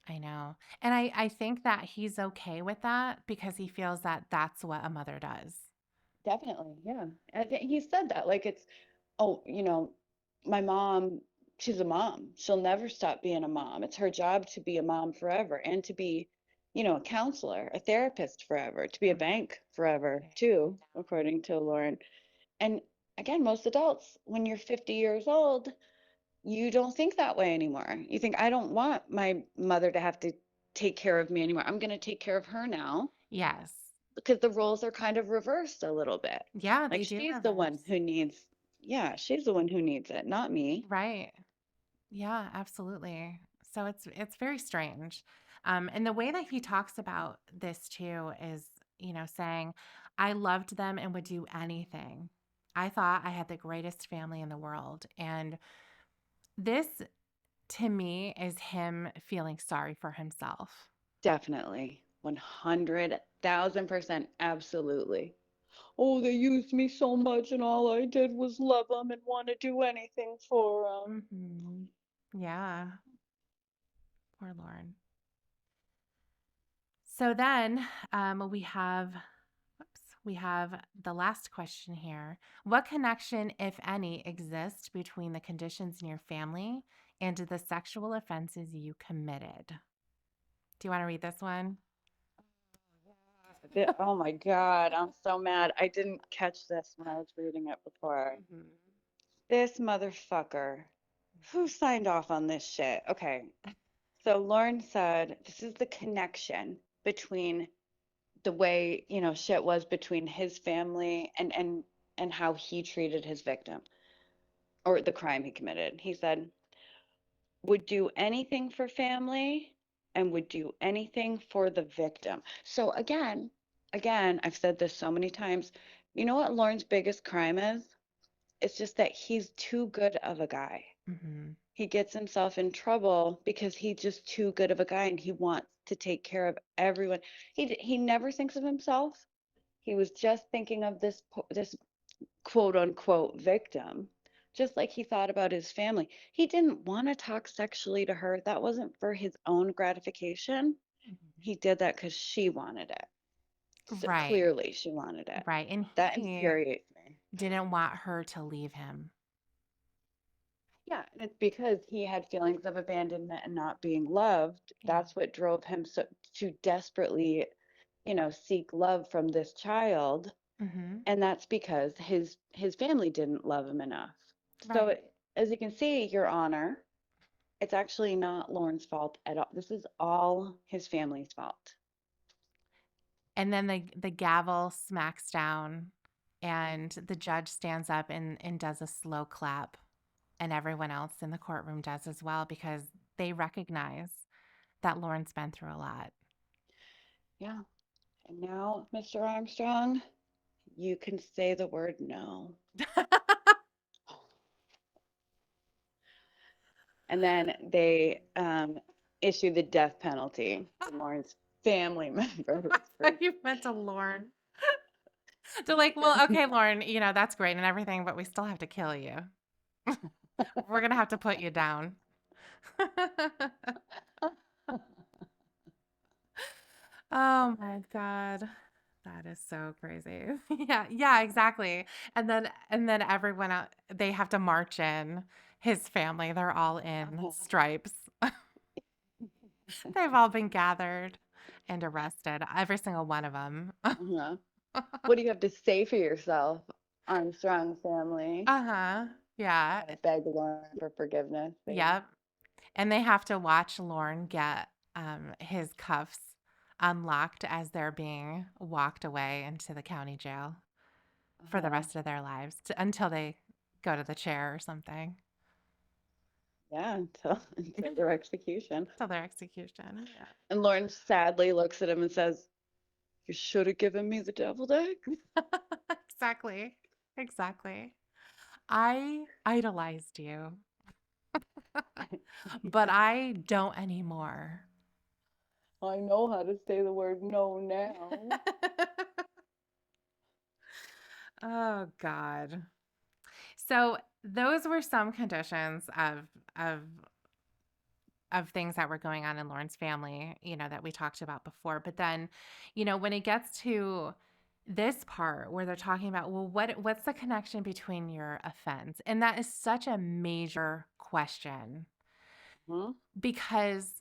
I know. And I think that he's okay with that because he feels that that's what a mother does. Definitely, yeah. And he said that, like it's, oh, my mom, she's a mom. She'll never stop being a mom. It's her job to be a mom forever and to be, a counselor, a therapist forever, to be a Mhm. bank forever, Yeah, no too, doubt. according to Lauren. And again, most adults, when you're 50 years old, you don't think that way anymore. You think, I don't want my mother to have to take care of me anymore. I'm going to take care of her now Yes. because the roles are kind of reversed a little bit. Yeah, Like they do she's the one reverse. who needs, yeah, she's the one who needs it, not me. Right. Yeah, absolutely. So it's very strange. And the way that he talks about this too is, saying, I loved them and would do anything. I thought I had the greatest family in the world. And this to me is him feeling sorry for himself. Definitely. 100,000% absolutely. Oh, they used me so much, and all I did was love them and want to do anything for them. Hmm. Yeah, poor Lauren. So then we have the last question here. What connection, if any, exists between the conditions in your family and the sexual offenses you committed? Do you want to read this one? Oh my God, I'm so mad. I didn't catch this when I was reading it before. Mhm. This motherfucker. Who signed off on this shit? Okay. So Lauren said this is the connection between the way, shit was between his family and how he treated his victim or the crime he committed. He said, would do anything for family and would do anything for the victim. So again, I've said this so many times. You know what Lauren's biggest crime is? It's just that he's too good of a guy. Mhm. He gets himself in trouble because he's just too good of a guy and he wants to take care of everyone. He never thinks of himself. He was just thinking of this quote unquote victim, just like he thought about his family. He didn't want to talk sexually to her. That wasn't for his own gratification. Mhm. He did that because she wanted it. So Right. clearly, she wanted it. Right. And That he infuriates me. didn't want her to leave him. Yeah, and it's because he had feelings of abandonment and not being loved. Yeah. That's what drove him to desperately, seek love from this child. Mhm. And that's because his family didn't love him enough. So Right. as you can see, Your Honor, it's actually not Lauren's fault at all. This is all his family's fault. And then the gavel smacks down and the judge stands up and does a slow clap and everyone else in the courtroom does as well because they recognize that Lauren's been through a lot. Yeah. And now, Mr. Armstrong, you can say the word no. And then they issue the death penalty to Lauren's family members. You meant to Lauren. They're like, well, okay, Lauren, that's great and everything, but we still have to kill you. We're going to have to put you down. Oh my God. That is so crazy. Yeah, yeah, exactly. And then everyone out, they have to march in. His family, they're all in Uh-huh. stripes. They've all been gathered and arrested, every single one of them. Uh-huh. What do you have to say for yourself, Armstrong family? Uh-huh. Yeah. Gotta beg Lauren for forgiveness, baby. Yep. And they have to watch Lorne get his cuffs unlocked as they're being walked away into the county jail for the Uh-huh. rest of their lives until they go to the chair or something. Yeah, until until their execution. Till their execution. And Lauren sadly looks at him and says, "You should have given me the deviled egg." Yeah. Exactly. Exactly. I idolized you, but I don't anymore. I know how to say the word no now. Oh God. So those were some conditions of of things that were going on in Lauren's family, that we talked about before. But then, when it gets to this part where they're talking about, well, what's the connection between your offense? And that is such a major question Huh? because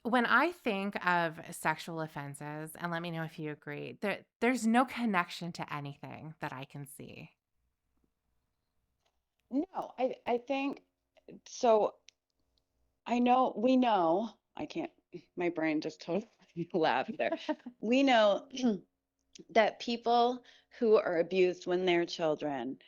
when I think of sexual offenses, and let me know if you agree, there's no connection to anything that I can see. No, I think so. I know we know. I can't. My brain just totally laughed there. We know that people who are abused when they're children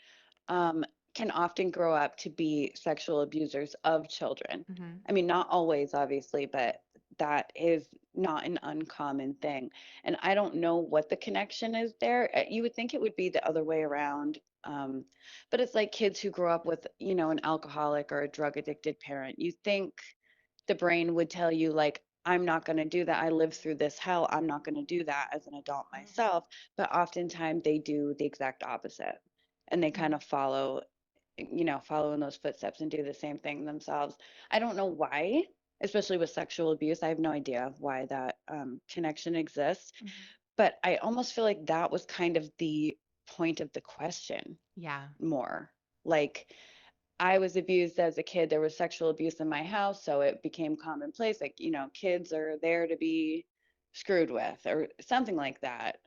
um, can often grow up to be sexual abusers of children. Hmm. I mean, not always, obviously, but that is not an uncommon thing. And I don't know what the connection is there. You would think it would be the other way around. Um, but it's like kids who grow up with, an alcoholic or a drug addicted parent. You think the brain would tell you, like, I'm not going to do that. I lived through this hell. I'm not going to do that as an adult myself. But oftentimes they do the exact opposite and they kind of follow in those footsteps and do the same thing themselves. I don't know why, especially with sexual abuse. I have no idea why that connection exists, Hmm. but I almost feel like that was kind of the point of the question Yeah. more. Like, I was abused as a kid. There was sexual abuse in my house, so it became commonplace. Like, kids are there to be screwed with or something like that.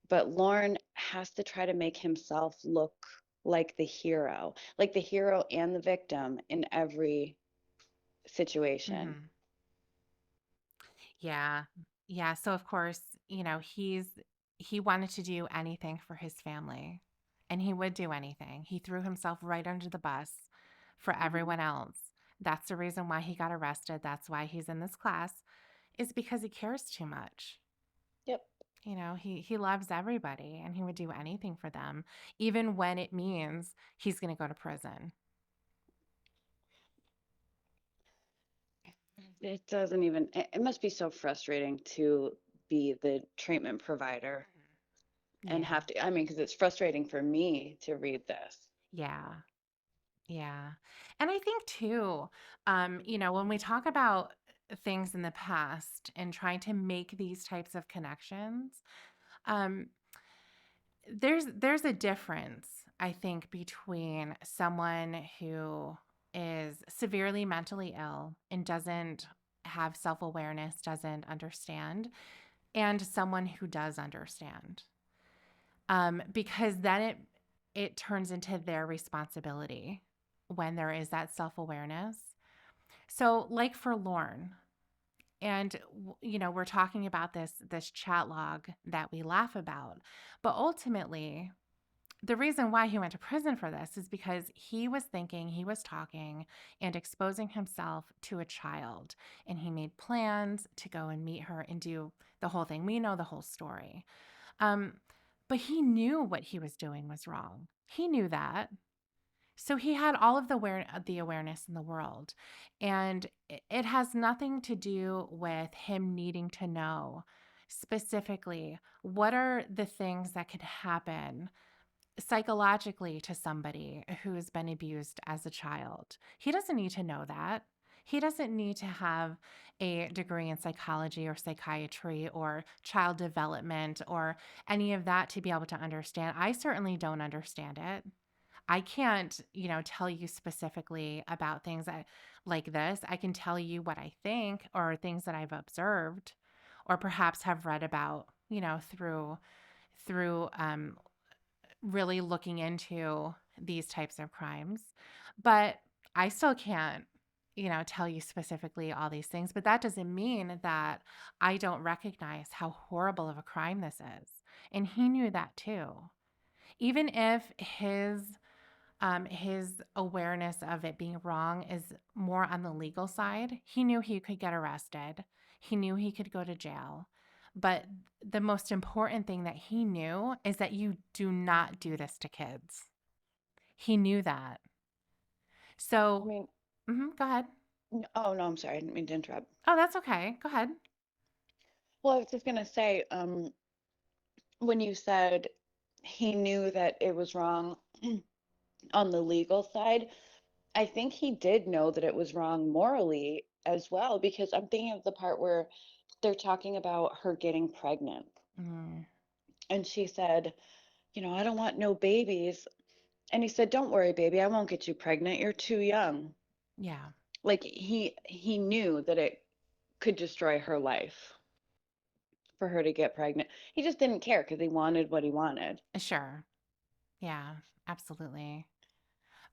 But Lorne has to try to make himself look like the hero and the victim in every situation. Hmm. Yeah. Yeah. So of course, he wanted to do anything for his family and he would do anything. He threw himself right under the bus for Hmm. everyone else. That's the reason why he got arrested. That's why he's in this class is because he cares too much. Yep. He loves everybody and he would do anything for them, even when it means he's going to go to prison. It doesn't even, it must be so frustrating to be the treatment provider and Yeah. have to, I mean, because it's frustrating for me to read this. Yeah. Yeah. And I think too, when we talk about things in the past and trying to make these types of connections, um, there's a difference, I think, between someone who is severely mentally ill and doesn't have self-awareness, doesn't understand, and someone who does understand. Because then it turns into their responsibility when there is that self-awareness. So like for Lorne, and we're talking about this chat log that we laugh about, but ultimately the reason why he went to prison for this is because he was thinking, he was talking and exposing himself to a child. And he made plans to go and meet her and do the whole thing. We know the whole story. Um, but he knew what he was doing was wrong. He knew that. So he had all of the awareness in the world. And it has nothing to do with him needing to know specifically what are the things that could happen psychologically to somebody who's been abused as a child. He doesn't need to know that. He doesn't need to have a degree in psychology or psychiatry or child development or any of that to be able to understand. I certainly don't understand it. I can't, tell you specifically about things like this. I can tell you what I think or things that I've observed or perhaps have read about, through really looking into these types of crimes. But I still can't, tell you specifically all these things. But that doesn't mean that I don't recognize how horrible of a crime this is. And he knew that too. Even if his awareness of it being wrong is more on the legal side, he knew he could get arrested. He knew he could go to jail. But the most important thing that he knew is that you do not do this to kids. He knew that. I So, mean, go ahead. oh no, I'm sorry, I didn't mean to interrupt. Oh, that's okay. Go ahead. Well, I was just gonna say, when you said he knew that it was wrong on the legal side, I think he did know that it was wrong morally as well, because I'm thinking of the part where they're talking about her getting pregnant. Mm, And she said, I don't want no babies. And he said, don't worry, baby, I won't get you pregnant. You're too young. yeah, Like he knew that it could destroy her life for her to get pregnant. He just didn't care because he wanted what he wanted. sure. Yeah, absolutely.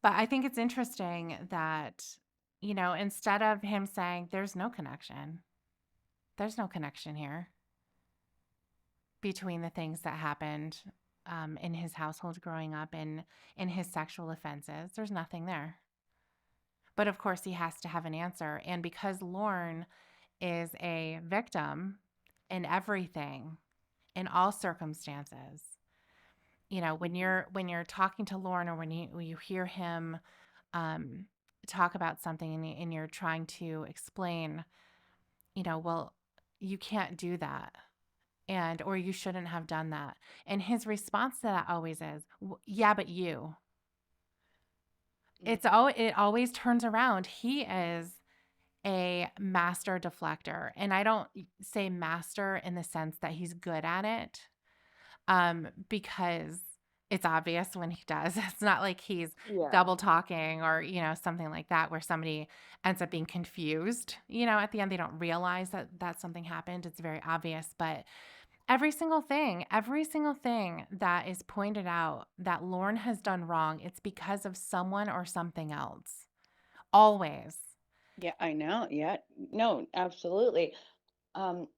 But I think it's interesting that, instead of him saying, there's no connection here between the things that happened in his household growing up and in his sexual offenses. There's nothing there. But of course, he has to have an answer. And because Lorne is a victim in everything, in all circumstances, when you're talking to Lorne or when you hear him um, talk about something and you're trying to explain, well, you can't do that and or you shouldn't have done that. And his response to that always is, "Yeah, but you." Hmm. It always turns around. He is a master deflector, and I don't say master in the sense that he's good at it, because it's obvious when he does. It's not like he's Yeah. double talking or something like that, where somebody ends up being confused. At the end they don't realize that something happened. It's very obvious, but every single thing that is pointed out that Lorne has done wrong, it's because of someone or something else. Always. Yeah, I know. Yeah. No, absolutely.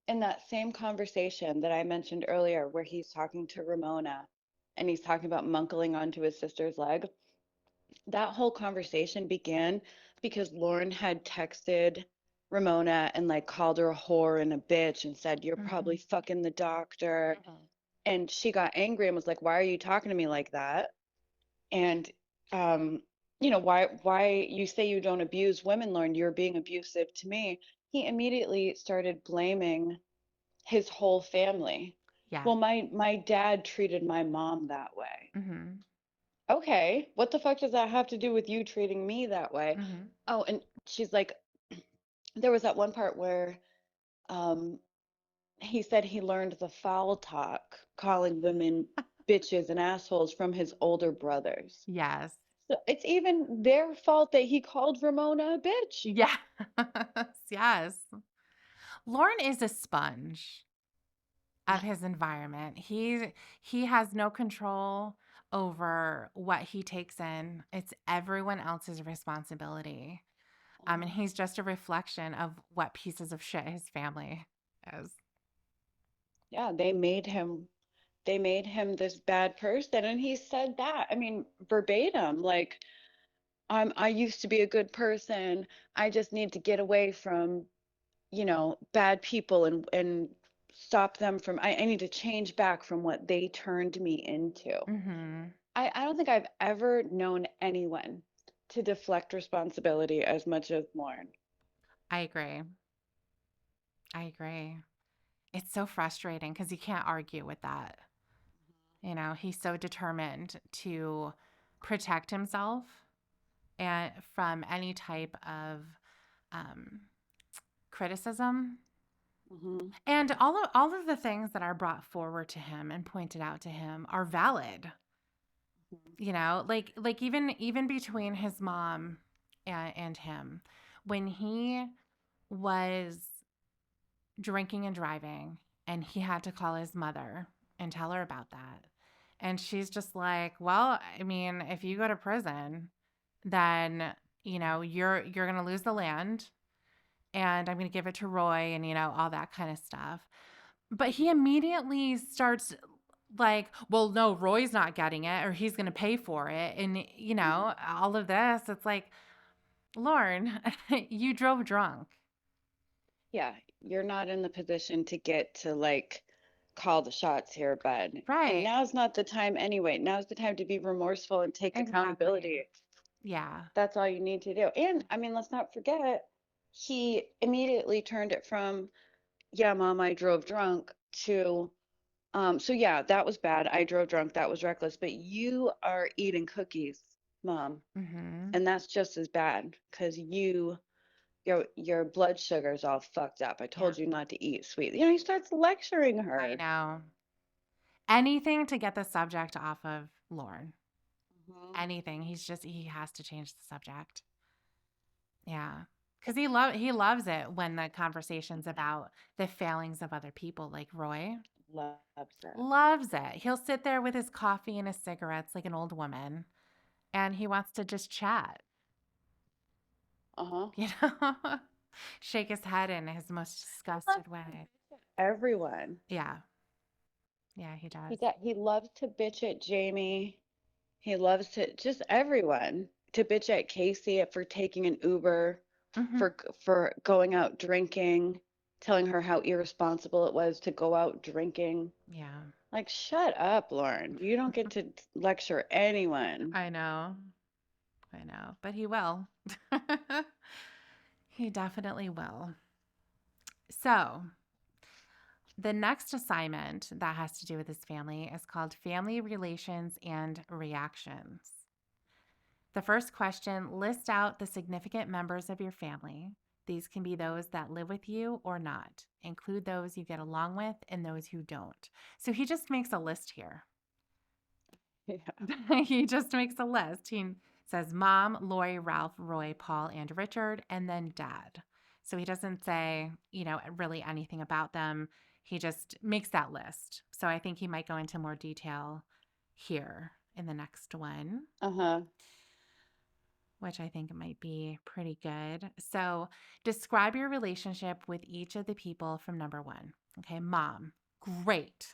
In that same conversation that I mentioned earlier, where he's talking to Ramona and he's talking about munkling onto his sister's leg, that whole conversation began because Lauren had texted Ramona and like called her a whore and a bitch and said, "You're probably Mhm. fucking the doctor." Mhm. And she got angry and was like, "Why are you talking to me like that?" And um, why you say you don't abuse women, Lauren, you're being abusive to me. He immediately started blaming his whole family. Yeah. Well, my dad treated my mom that way. Mhm. Okay, what the fuck does that have to do with you treating me that way? Mhm. Oh, and she's like, there was that one part where um he said he learned the foul talk, calling women bitches and assholes from his older brothers. Yes. So it's even their fault that he called Ramona a bitch. Yes. Yes. Lorne is a sponge of his environment. He has no control over what he takes in. It's everyone else's responsibility. And Mhm. he's just a reflection of what pieces of shit his family is. Yeah, they made him this bad person. And he said that, I mean, verbatim, like, I used to be a good person. I just need to get away from, bad people and stop them from, I need to change back from what they turned me into. Mm-hmm. I don't think I've ever known anyone to deflect responsibility as much as Lauren. I agree. I agree. It's so frustrating because you can't argue with that. He's so determined to protect himself and from any type of um, criticism. Hmm. And all of the things that are brought forward to him and pointed out to him are valid. Like even between his mom and him, when he was drinking and driving, and he had to call his mother and tell her about that. And she's just like, "Well, I mean, if you go to prison, then, you're going to lose the land, and I'm going to give it to Roy, and all that kind of stuff." But he immediately starts like, "Well, no, Roy's not getting it, or he's going to pay for it." And Hmm. all of this, it's like, Lauren, you drove drunk. Yeah, you're not in the position to get to like call the shots here, bud. And Right. now's not the time anyway. Now's the time to be remorseful and take Exactly. accountability. Yeah. That's all you need to do. And I mean, let's not forget, he immediately turned it from, yeah, mom, I drove drunk to, so yeah, that was bad. I drove drunk. That was reckless. But you are eating cookies, mom. Mhm. And that's just as bad because your blood sugar's all fucked up. I Yeah. told you not to eat sweet. He starts lecturing I her. know. Anything to get the subject off of Lauren. Mhm. Anything. He has to change the subject. Yeah. Cuz he loves it when the conversation's about the failings of other people, like Roy. Loves it. Loves it. He'll sit there with his coffee and his cigarettes like an old woman, and he wants to just chat, Uh-huh. you know? Shake his head in his most He loves disgusted to way. bitch at everyone. Yeah. Yeah, he does. He loves to bitch at Jamie. He loves to just everyone to bitch at Casey for taking an Uber, Mhm. for going out drinking, telling her how irresponsible it was to go out drinking. Yeah. Like, shut up, Lauren. You don't get to lecture anyone. I know. I know, but he will. He definitely will. So, the next assignment that has to do with his family is called Family Relations and Reactions. The first question: list out the significant members of your family. These can be those that live with you or not. Include those you get along with and those who don't. So he just makes a list here. Yeah. He just makes a list. He says mom, Lori, Ralph, Roy, Paul, and Richard, and then dad. So he doesn't say, really anything about them. He just makes that list. So I think he might go into more detail here in the next one, Uh-huh. which I think might be pretty good. So describe your relationship with each of the people from number one. Okay, mom, great,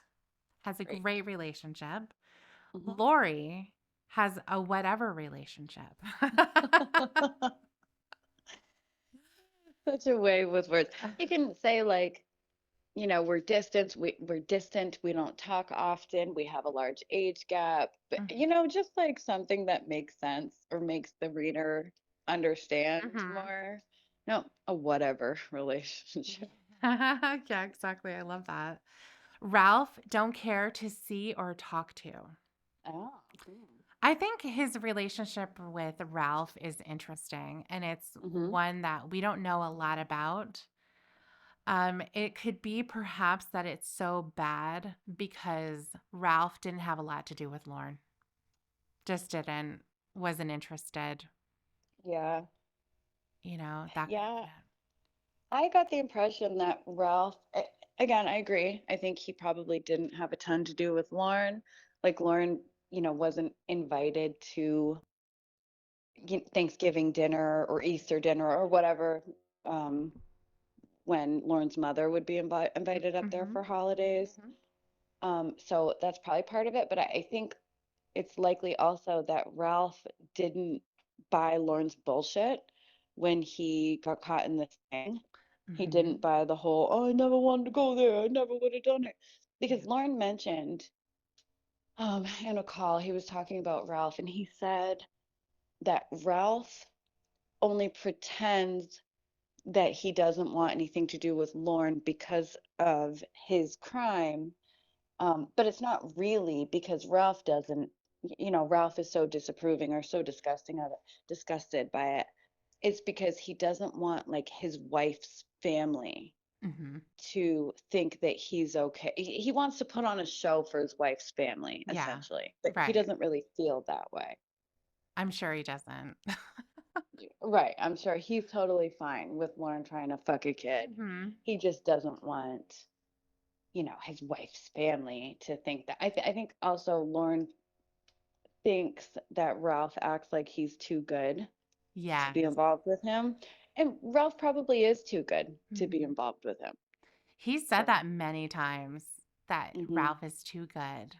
has a Great. great relationship. Mhm. Lori has a whatever relationship. Such a way with words. You can say like, we're distant, we don't talk often, we have a large age gap, but Mhm. just like something that makes sense or makes the reader understand Mhm. more. No, a whatever relationship. Yeah, exactly. I love that. Ralph, don't care to see or talk to. Oh. Hmm. I think his relationship with Ralph is interesting, and it's Mm-hmm. one that we don't know a lot about. It could be perhaps that it's so bad because Ralph didn't have a lot to do with Lauren. Just didn't, wasn't interested, Yeah. that could have Yeah. been it. I got the impression that Ralph, again, I agree. I think he probably didn't have a ton to do with Lauren. Like Lauren, wasn't invited to Thanksgiving dinner or Easter dinner or whatever, um, when Lauren's mother would be invited up there Mhm. for holidays. Mhm. So that's probably part of it, but I think it's likely also that Ralph didn't buy Lauren's bullshit when he got caught in this thing. He didn't Hmm. buy the whole, oh, I never wanted to go there. I never would have done it. Yeah. Because Lauren mentioned in a call, he was talking about Ralph, and he said that Ralph only pretends that he doesn't want anything to do with Lauren because of his crime. But it's not really because Ralph doesn't, Ralph is so disapproving or so disgusting of it, disgusted by it. It's because he doesn't want like his wife's family Hmm. to think that he's okay. He wants to put on a show for his wife's family, Yeah. essentially, but he Right. doesn't really feel that way. I'm sure he doesn't. Right. I'm sure he's totally fine with Lauren trying to fuck a kid. Hmm. He just doesn't want, his wife's family to think that. I think also Lauren thinks that Ralph acts like he's too good to be Yes. involved with him. And Ralph probably is too good to be Hmm. involved with him. He said So, that many times that hmm Ralph is too good.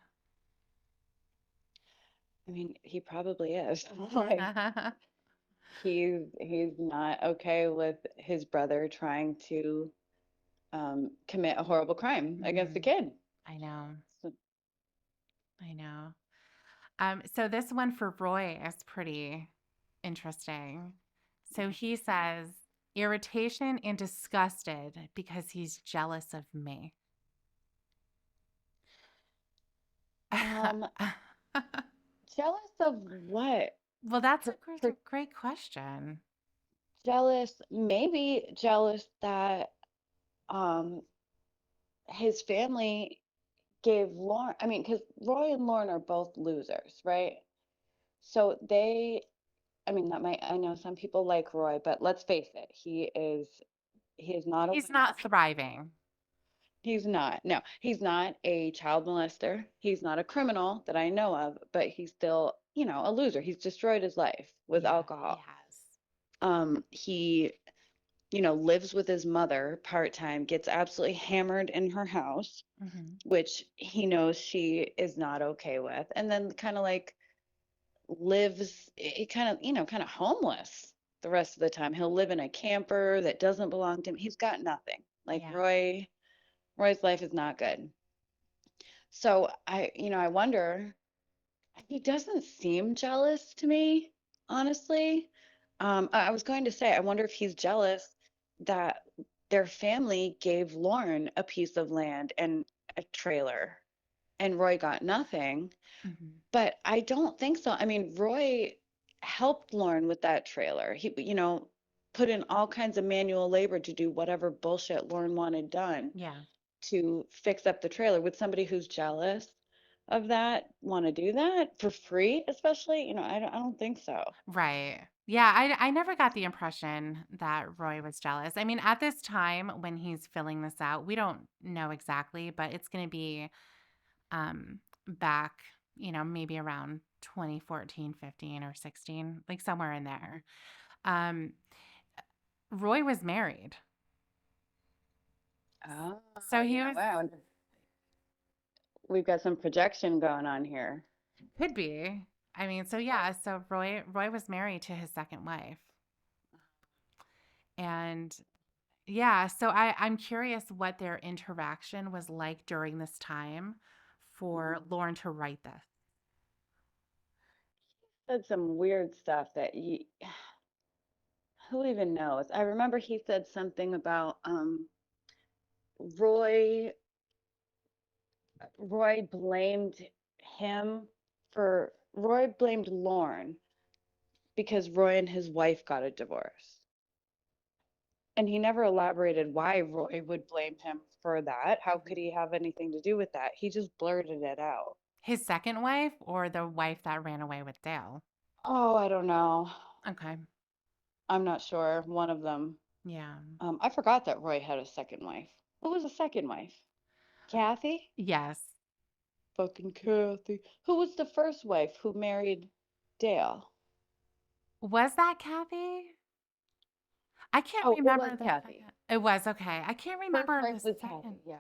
I mean, he probably is. Like, he's not okay with his brother trying to commit a horrible crime against a Hmm. kid. I know. So, I know. So this one for Roy is pretty interesting. So he says, irritation and disgusted because he's jealous of me. um, jealous of what? Well, that's a Per, per, great question. jealous, maybe jealous that um his family gave Lauren, I mean, because Roy and Lauren are both losers, right? So I mean, that might, I know some people like Roy, but let's face it, he is not a He's winner. not thriving. He's not. No, he's not a child molester. He's not a criminal that I know of, but he's still, a loser. He's destroyed his life with Yeah, he alcohol. has. He, lives with his mother part-time, gets absolutely hammered in her house, Hmm. which he knows she is not okay with, and then kind of like lives it kind of, kind of homeless the rest of the time. He'll live in a camper that doesn't belong to him. He's got nothing. Like Yeah. Roy's life is not good. So I wonder, he doesn't seem jealous to me, honestly. I was going to say, I wonder if he's jealous that their family gave Lauren a piece of land and a trailer, and Roy got nothing. Hmm. But I don't think so. I mean, Roy helped Lauren with that trailer. He, put in all kinds of manual labor to do whatever bullshit Lauren wanted done Yeah. to fix up the trailer. Would somebody who's jealous of that want to do that for free, especially? I don't think so. Right. Yeah, I never got the impression that Roy was jealous. I mean, at this time when he's filling this out, we don't know exactly, but it's going to be back, maybe around 2014, 15 or 16, like somewhere in there. Um Roy was married. Oh, So he was wow. We've got some projection going on here. could be. I mean, so yeah, so Roy was married to his second wife. And yeah, so I'm curious what their interaction was like during this time for Mhm. Lauren to write this. Said some weird stuff that who even knows? I remember he said something about Roy Roy blamed Roy blamed Lauren because Roy and his wife got a divorce. And he never elaborated why Roy would blame him for that. How could Mhm. he have anything to do with that? He just blurted it out. His second wife or the wife that ran away with Dale? Oh, I don't know. Okay. I'm not sure. One of them. Yeah. I forgot that Roy had a second wife. Who was the second wife? Kathy? Yes. Fucking Kathy. Who was the first wife who married Dale? Was that Kathy? I can't Oh, it was remember the Kathy. second. It was okay. I can't First remember wife the was second. Kathy, yeah.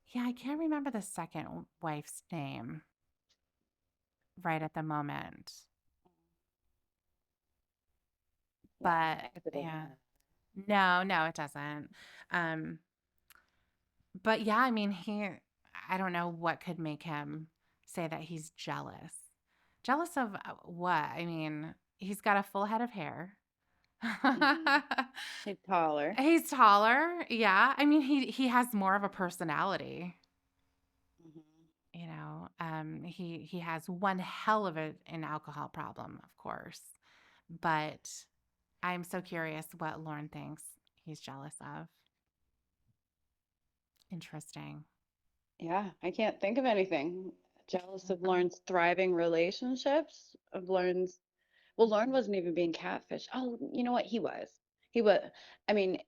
Yeah, I can't remember the second wife's name right at the moment. Yeah, But I guess it doesn't yeah. matter. No, no, it doesn't. Um, but yeah, I mean, I don't know what could make him say that he's jealous. Jealous of what? I mean, he's got a full head of hair. Hmm. He's taller. He's taller. Yeah. I mean, he has more of a personality. Hmm. He has one hell of an alcohol problem, of course. But I'm so curious what Lauren thinks he's jealous of. Interesting. Yeah, I can't think of anything. Jealous of Lauren's thriving relationships, of Lauren's, well, Lauren wasn't even being catfished. Oh, you know what? He was. He was. I mean,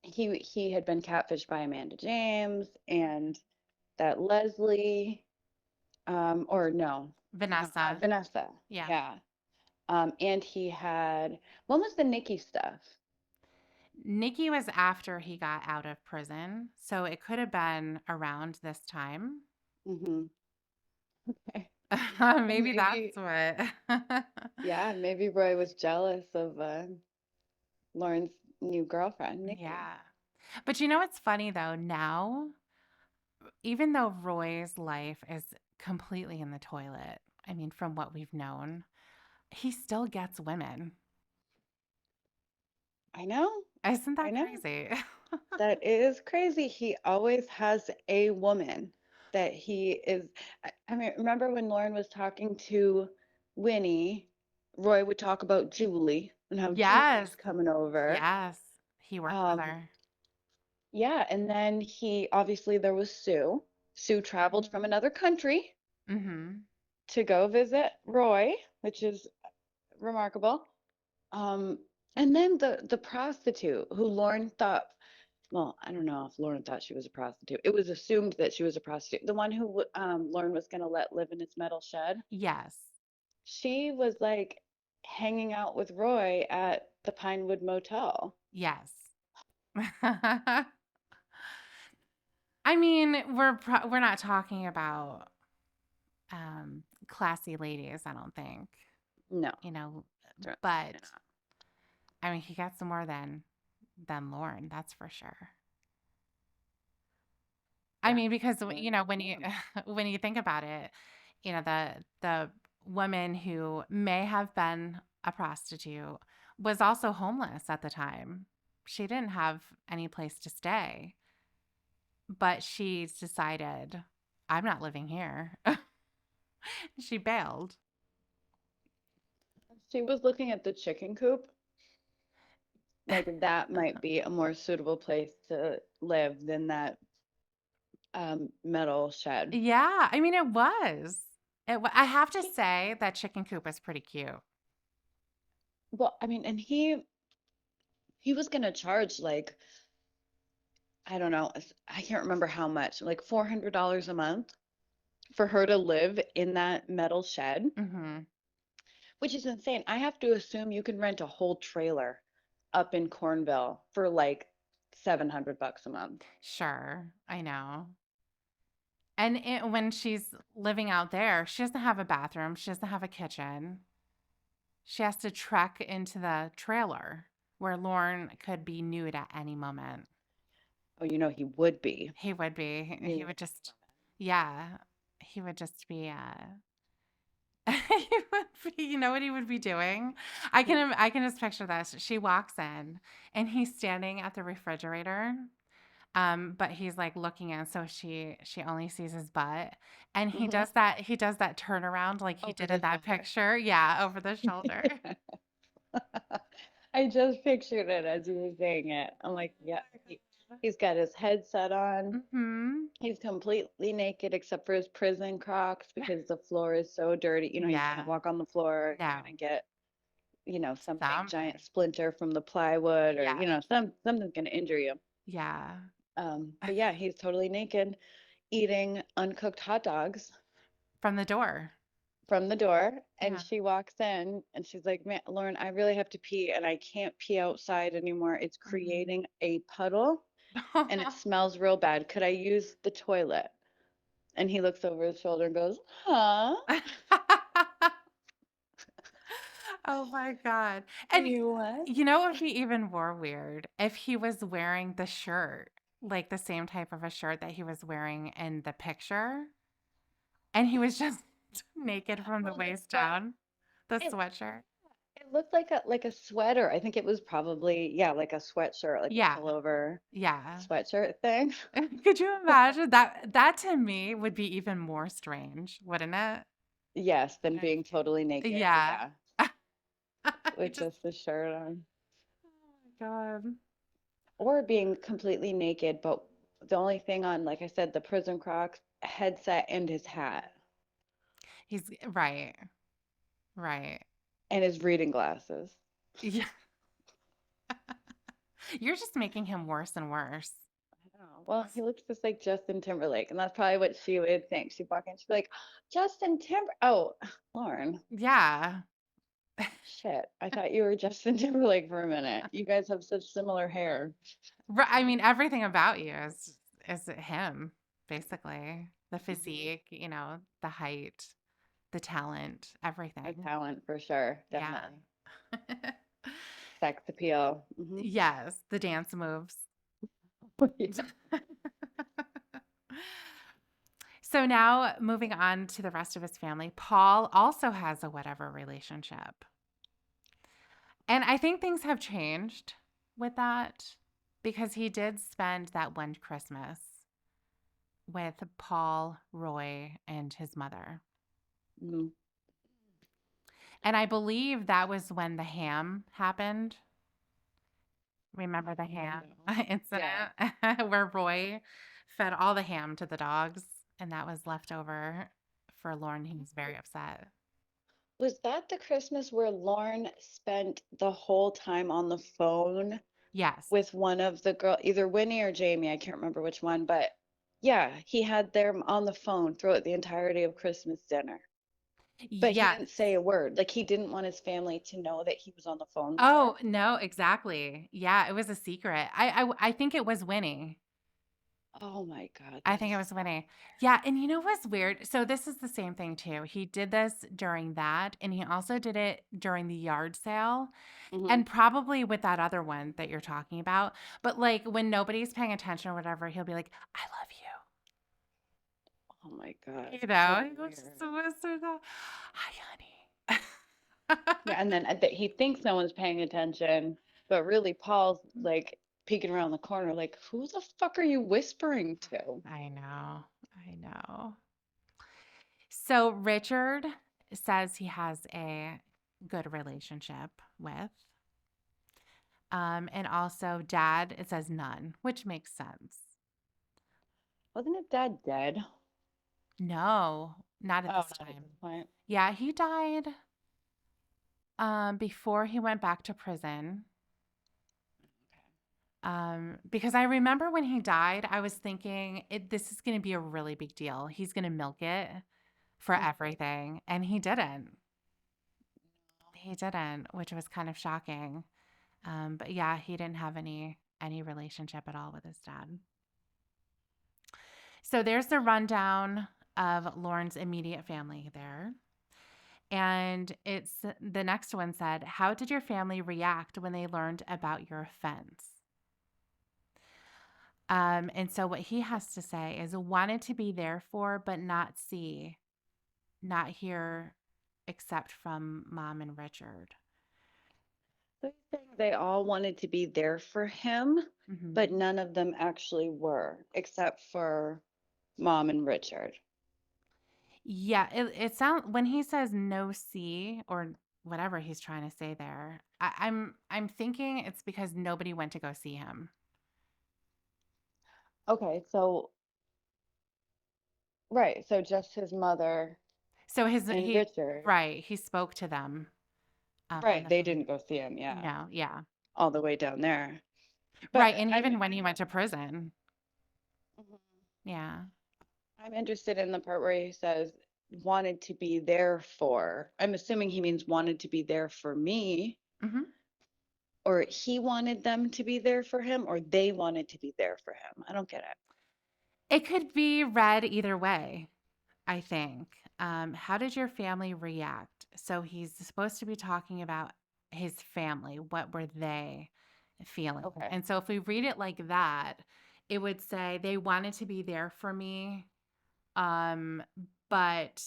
he had been catfished by Amanda James and that Leslie, or no, Vanessa. Vanessa. Yeah. Yeah. And he had, when was the Nikki stuff? Nikki was after he got out of prison. So it could have been around this time. Hmm. Okay. Well, Maybe that's maybe, what. yeah, maybe Roy was jealous of Lauren's new girlfriend, Nikki. Yeah. But you know what's funny though? Now, even though Roy's life is completely in the toilet, I mean, from what we've known, he still gets women. I know, Isn't I that know. crazy? That is crazy. He always has a woman that he is. I mean, remember when Lauren was talking to Winnie, Roy would talk about Julie and how Julie Yes. was coming over. Yes. He worked with Um, her. yeah, and then he obviously there was Sue. Sue traveled from another country Mm-hmm. to go visit Roy, which is remarkable. Um, and then the prostitute who Lauren thought, well, I don't know if Lauren thought she was a prostitute. It was assumed that she was a prostitute. The one who Lauren was going to let live in his metal shed. Yes. She was like hanging out with Roy at the Pinewood Motel. Yes. I mean, we're not talking about classy ladies, I don't think. No, You know, certainly but not. I mean, he got some more than Lauren, that's for sure. I Yeah, mean, because Lauren got when you more. when you think about it, the woman who may have been a prostitute was also homeless at the time. She didn't have any place to stay, but she decided, I'm not living here. She bailed. She was looking at the chicken coop. Like that might be a more suitable place to live than that metal shed. Yeah, I mean, it was. I have to He, say that chicken coop is pretty cute. well, I mean, and he was gonna charge like I don't know, I can't remember how much, like $400 a month for her to live in that metal shed, Hmm. which is insane. I have to assume you can rent a whole trailer up in Cornville for like $700 a month. Sure, I know. And when she's living out there, she doesn't have a bathroom. She doesn't have a kitchen. She has to trek into the trailer where Lauren could be nude at any moment. Oh, you know he would be He would be. He nude would at any just, yeah, he would just be. He would be, you know what he would be doing? moment. I can just picture this. She walks in and he's standing at the refrigerator. But he's like looking in, so she only sees his butt. And Hmm. he does that turnaround like he Over did in the that shoulder. picture. Yeah, over the shoulder. I just pictured it as you were saying it. I'm like, yeah, he's got his headset on. Mm-hmm. He's completely naked except for his prison Crocs because the floor is so dirty. You know, you can't Yeah. walk on the floor. You're No. gonna get, some big giant Something. splinter from the plywood or, Yeah. something's gonna injure you. Yeah. But yeah, he's totally naked, eating uncooked hot dogs From the door. from the door. And Yeah. she walks in and she's like, Man, Lauren, I really have to pee and I can't pee outside anymore. It's Hmm. creating a puddle. and it smells real bad. Could I use the toilet? And he looks over his shoulder and goes, huh? Oh my God. And You what? you know what would be even more weird if he was wearing the shirt, like the same type of a shirt that he was wearing in the picture, and he was just naked from the Well, the waist sweat, down, the it sweatshirt. it looked like a sweater. I think it was probably, yeah, like a sweatshirt, like a Yeah. pullover Yeah. sweatshirt thing. Could you imagine that? That to me would be even more strange, wouldn't it? Yes, than If being totally naked. yeah. Yeah, He with just just the shirt on. oh my God. Or being completely naked, but the only thing on, like I said, the prison Crocs, headset, and his hat, He's right. Right. and his reading glasses. Yeah. You're just making him worse and worse. Oh, well, he looks just like Justin Timberlake, and that's probably what she would think. She'd walk in, she'd be like, Justin Timber. Oh, Lauren, Yeah. shit. I thought you were Justin Timberlake for a minute. You guys have such similar hair. I mean, everything about you is him, basically. The Hmm. physique, the height, the talent, A everything. talent for sure, Yeah. definitely. Sex appeal. Hmm. Yes, the dance moves. Yeah. So now moving on to the rest of his family, Paul also has a whatever relationship. And I think things have changed with that because he did spend that one Christmas with Paul, Roy, and his mother. Mhm. And I believe that was when the ham happened. Remember the I ham know. Yeah. incident where Roy fed all the ham to the dogs and that was left over for Lauren. He was very upset. Was that the Christmas where Lauren spent the whole time on the phone Yes. with one of the girl, either Winnie or Jamie, I can't remember which one, but yeah, he had them on the phone throughout the entirety of Christmas dinner. But he didn't Yes. say a word. Like he didn't want his family to know that he was on the phone with Oh, her. no, exactly. Yeah, it was a secret. I think it was Winnie. Oh my God, I that think is it was Winnie. Yeah, and you know what's weird? So this is the same thing too. He did this during that, and he also did it during the yard sale, so. Hmm. and probably with that other one that you're talking about. But like when nobody's paying attention or whatever, he'll be like, "I love Oh my God, you." You so know, he goes just weird. to whisper that, "Hi, honey." Yeah, and then that he thinks no one's paying attention, but really Paul's like peeking around the corner, like, who the fuck are you whispering to? I know. I know. So Richard says he has a good relationship with. And also dad, it says none, which makes sense. Wasn't his dad dead? No, not at Oh, this not at time. this point. Yeah, he died before he went back to prison. Because I remember when he died, I was thinking this is going to be a really big deal. He's going to milk it for Okay. everything, and he didn't. He didn't, which was kind of shocking. But yeah, he didn't have any relationship at all with his dad. So there's the rundown of Lauren's immediate family there. And it's the next one said, "How did your family react when they learned about your offense?" And so what he has to say is wanted to be there for, but not see, not hear, except from mom and Richard. So he's saying they all wanted to be there for him, but Hmm. none of them actually were, except for Mom and Richard. Yeah, it sounds when he says no see or whatever he's trying to say there. I'm thinking it's because nobody went to go see him. Okay, so right, so just his mother So his and he Richard. right, he spoke to them on Right, the they phone. didn't go see him, yeah, No, yeah. all the way down there. Right, But and even when he went to prison. Mhm. Yeah. I'm interested in the part where he says wanted to be there for. I'm assuming he means wanted to be there for me, Mhm. or he wanted them to be there for him, or they wanted to be there for him. I don't get it. It could be read either way, I think. How did your family react? So he's supposed to be talking about his family. What were they feeling? Okay. And so if we read it like that, it would say they wanted to be there for me, um, but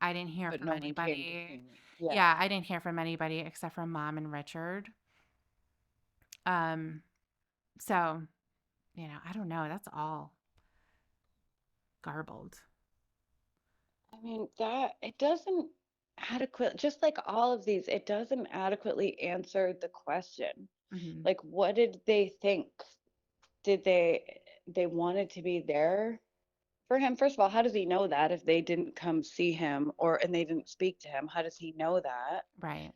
I didn't hear But from no one came to see anybody. me. Yeah. Yeah, I didn't hear from anybody except for mom and Richard. Um, so, I don't know. That's all garbled. I mean, that it doesn't adequate, just like all of these, it doesn't adequately answer the question. Hmm. Like, what did they think? Did they wanted to be there for him? First of all, how does he know that if they didn't come see him or and they didn't speak to him? How does he know that? Right.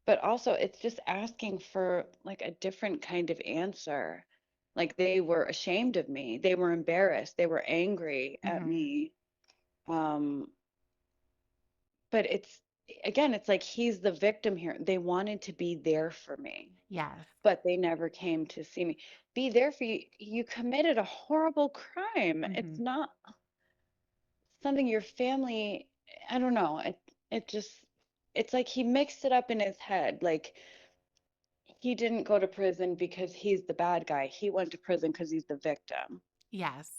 But also, it's just asking for like a different kind of answer. Like they were ashamed of me. They were embarrassed. They were angry at Hmm. me. Um, but it's again, it's like he's the victim here. They wanted to be there for me, Yes. but they never came to see me. Be there for you. You committed a horrible crime. It's Hmm. not something your family, I don't know. It just it's like he mixed it up in his head. Like he didn't go to prison because he's the bad guy. He went to prison because he's the victim. Yes.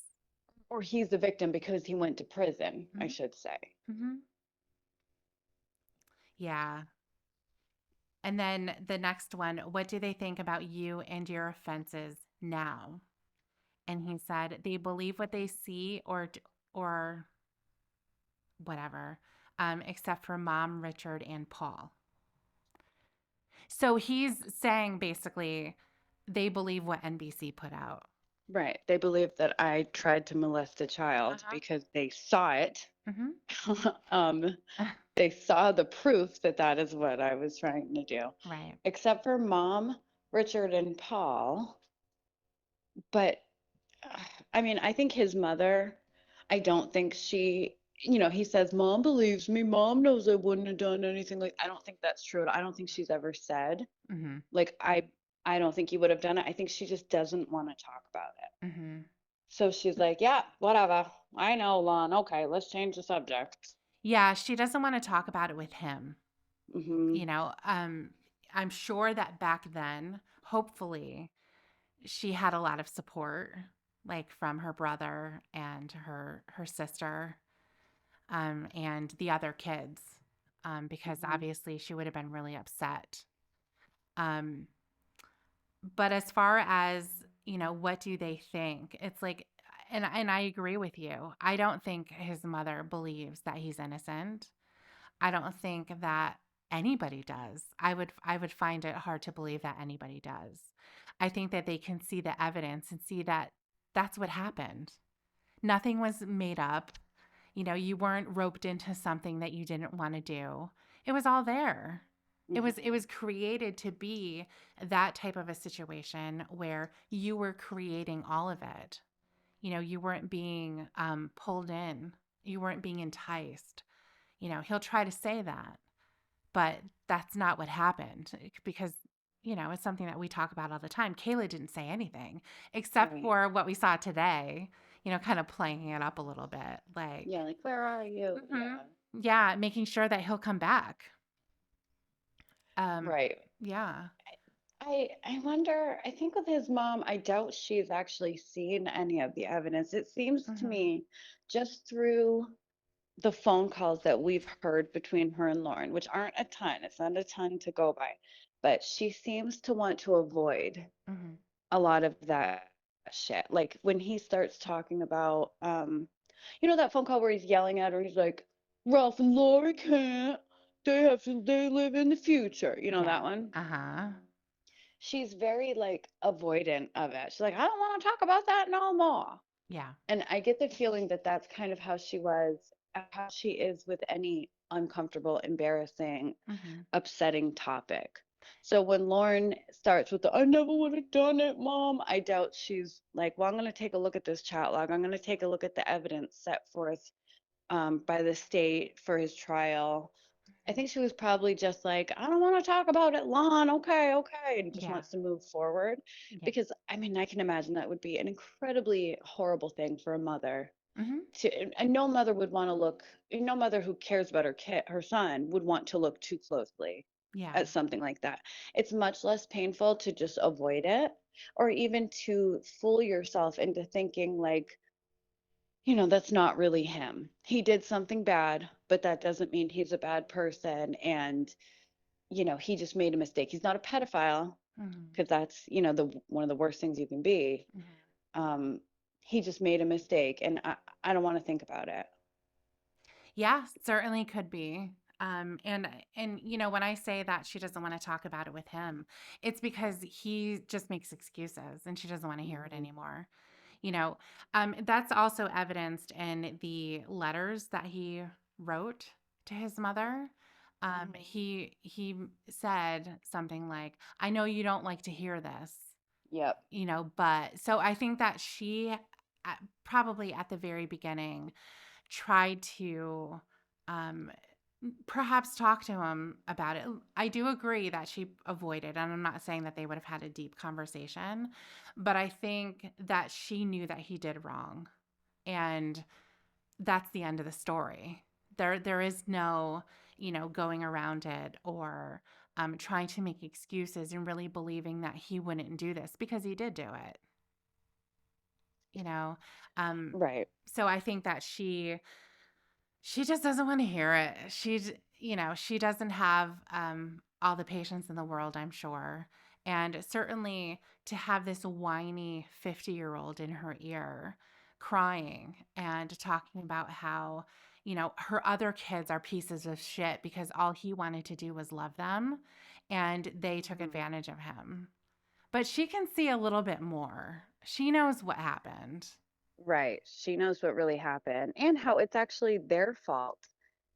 Or he's the victim because he went to prison, I Hmm. should say. Hmm. Yeah. And then the next one, what do they think about you and your offenses now? And he said they believe what they see or whatever, except for mom, Richard, and Paul. So he's saying basically they believe what NBC put out. Right. They believe that I tried to molest a child Uh-huh. because they saw it. Hmm. um, they saw the proof that that is what I was trying to do. Right. Except for mom, Richard, and Paul. But uh, I mean, I think his mother, I don't think she, he says, Mom believes me. Mom knows I wouldn't have done anything. Like, I don't think that's true. I don't think she's ever said, Hmm. like, I don't think you would have done it. I think she just doesn't want to talk about it. Hmm. So she's like, yeah, whatever. I know, Lon. Okay, let's change the subject. Yeah, she doesn't want to talk about it with him. Hmm. You know, um, I'm sure that back then, hopefully, she had a lot of support, like from her brother and her sister, and the other kids, because Hmm. obviously she would have been really upset. Um, but as far as what do they think? It's like, and I agree with you. I don't think his mother believes that he's innocent. I don't think that anybody does. I would find it hard to believe that anybody does. I think that they can see the evidence and see that that's what happened. Nothing was made up. You weren't roped into something that you didn't want to do. It was all there. It was Hmm. created to be that type of a situation where you were creating all of it. You weren't being pulled in. You weren't being enticed. He'll try to say that, but that's not what happened because, it's something that we talk about all the time. Kayla didn't say anything except Right. for what we saw today, kind of playing it up a little bit. Like, Yeah, like, where are you? mhm, Yeah. yeah, making sure that he'll come back. Um, Right. yeah. I wonder, I think with his mom, I doubt she's actually seen any of the evidence. It seems to Hmm. me just through the phone calls that we've heard between her and Lauren, which aren't a ton, it's not a ton to go by, but she seems to want to avoid Hmm. a lot of that shit. Like when he starts talking about, that phone call where he's yelling at her and he's like, Ralph and Lori can't. They live in the future. You know that Yeah. one? Uh-huh. She's very like avoidant of it. She's like, I don't want to talk about that no more. Yeah. And I get the feeling that that's kind of how she was, how she is with any uncomfortable, embarrassing, Hmm. upsetting topic. So when Lauren starts with the I never would have done it, Mom, I doubt she's like, well, I'm going to take a look at this chat log. I'm going to take a look at the evidence set forth by the state for his trial. I think she was probably just like, I don't want to talk about it, Lon. Okay, okay. And just Yeah. wants to move forward. Yeah. Because I mean, I can imagine that would be an incredibly horrible thing for a mother Hmm. to, and no mother would want to look, no mother who cares about her son would want to look too closely Yeah. at something like that. It's much less painful to just avoid it, or even to fool yourself into thinking like, that's not really him. He did something bad, but that doesn't mean he's a bad person. And, he just made a mistake. He's not a pedophile, Hmm. because that's, the one of the worst things you can be. Hmm. Um, he just made a mistake, and I don't want to think about it. Yeah, certainly could be. And when I say that she doesn't want to talk about it with him, it's because he just makes excuses and she doesn't want to hear it Mhm. anymore. You know, that's also evidenced in the letters that he wrote to his mother. He said something like, "I know you don't like to hear this, Yep. but," so I think that she, probably at the very beginning, tried to, um, perhaps talk to him about it. I do agree that she avoided, and I'm not saying that they would have had a deep conversation, but I think that she knew that he did wrong, and that's the end of the story. There is no, going around it or trying to make excuses and really believing that he wouldn't do this because he did do it. You know, um, Right. so I think that she just doesn't want to hear it. She doesn't have all the patience in the world, I'm sure. And certainly to have this whiny 50-year-old in her ear crying and talking about how, her other kids are pieces of shit because all he wanted to do was love them and they took Mhm. advantage of him. But she can see a little bit more. She knows what happened. Right. She knows what really happened and how it's actually their fault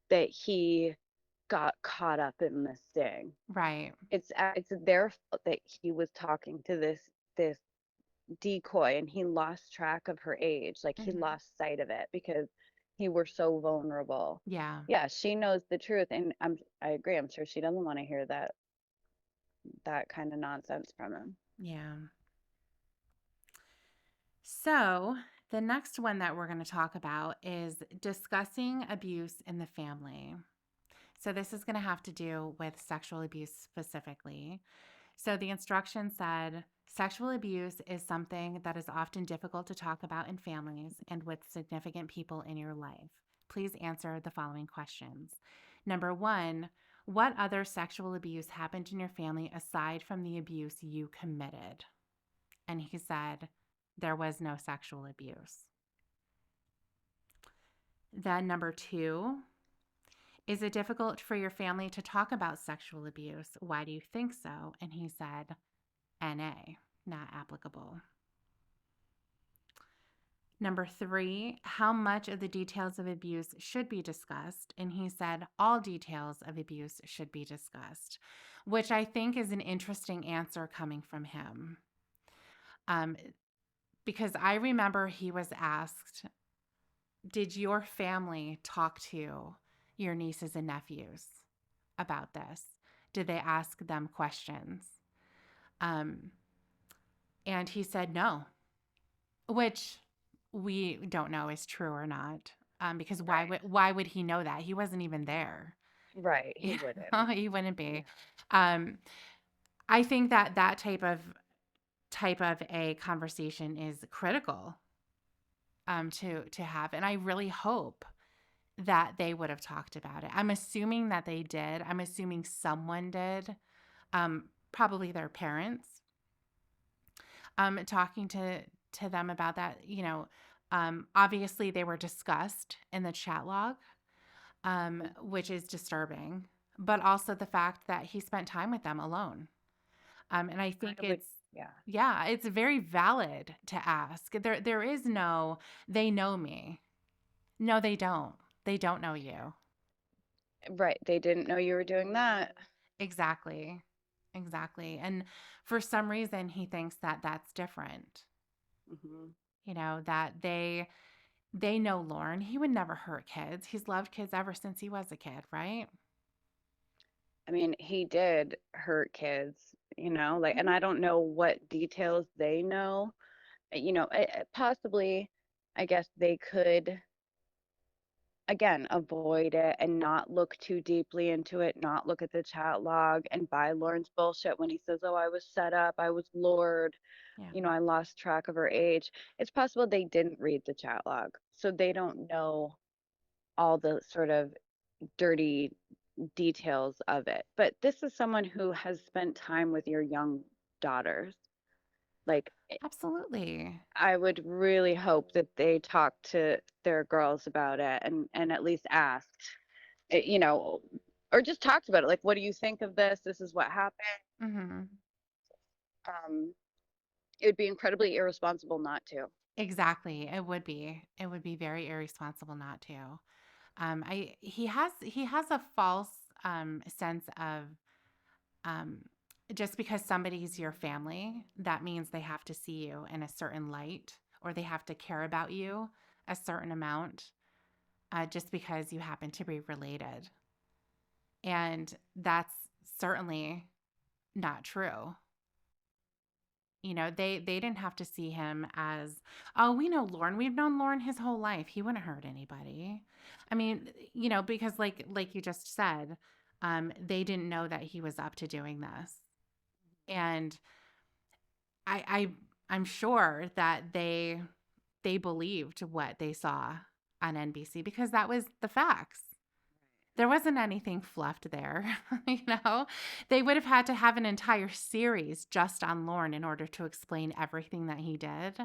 that he got caught up in this thing. Right. It's their fault that he was talking to this decoy, and he lost track of her age. Like, he Hmm. lost sight of it because he were so vulnerable. Yeah. Yeah, she knows the truth, and I agree. I'm sure she doesn't want to hear that kind of nonsense from him. Yeah. So, the next one that we're going to talk about is discussing abuse in the family. So, this is going to have to do with sexual abuse specifically. So, the instruction said sexual abuse is something that is often difficult to talk about in families and with significant people in your life. Please answer the following questions. Number one, what other sexual abuse happened in your family aside from the abuse you committed? And he said, there was no sexual abuse. Then, number two, is it difficult for your family to talk about sexual abuse? Why do you think so? And he said, NA, not applicable. Number three, how much of the details of abuse should be discussed? And he said, all details of abuse should be discussed, which I think is an interesting answer coming from him. Um, because I remember he was asked, did your family talk to your nieces and nephews about this? Did they ask them questions? Um, and he said no, which we don't know is true or not. Because why Right. would why would he know that? He wasn't even there. Right. He wouldn't. He wouldn't Yeah. be. Um, I think that that type of a conversation is critical to have, and I really hope that they would have talked about it. I'm assuming that they did. I'm assuming someone did, probably their parents, talking to them about that. Obviously they were discussed in the chat log, which is disturbing, but also the fact that he spent time with them alone. And I think I would, yeah. yeah, it's very valid to ask. There is no, they know me. No, they don't. They don't know you. Right. They didn't know you were doing that. Exactly. Exactly. And for some reason, he thinks that that's different. Hmm. That they know Lauren. He would never hurt kids. He's loved kids ever since he was a kid, right? I mean, he did hurt kids, like, and Mhm. I don't know what details they know. Possibly, I guess they could, again, avoid it and not look too deeply into it, not look at the chat log and buy Lauren's bullshit when he says, "Oh, I was set up, I was lured, Yeah, I lost track of her age." It's possible they didn't read the chat log, so they don't know all the sort of dirty details of it. But this is someone who has spent time with your young daughters. Like, absolutely. I would really hope that they talked to their girls about it and at least asked, eh, you know, or just talked about it. Like, what do you think of this? This is what happened. Hmm. Um, it would be incredibly irresponsible not to. Exactly. It would be. It would be very irresponsible not to. I he has a false sense of um, just because somebody's your family, that means they have to see you in a certain light or they have to care about you a certain amount just because you happen to be related. And that's certainly not true. You know, they didn't have to see him as, oh, we know Lauren. We've known Lauren his whole life. He wouldn't hurt anybody. I mean, you know, because like you just said, they didn't know that he was up to doing this. And I, I I'm sure that they believed what they saw on NBC because that was the facts. There wasn't anything fluffed there, you know? They would have had to have an entire series just on Lorne in order to explain everything that he did.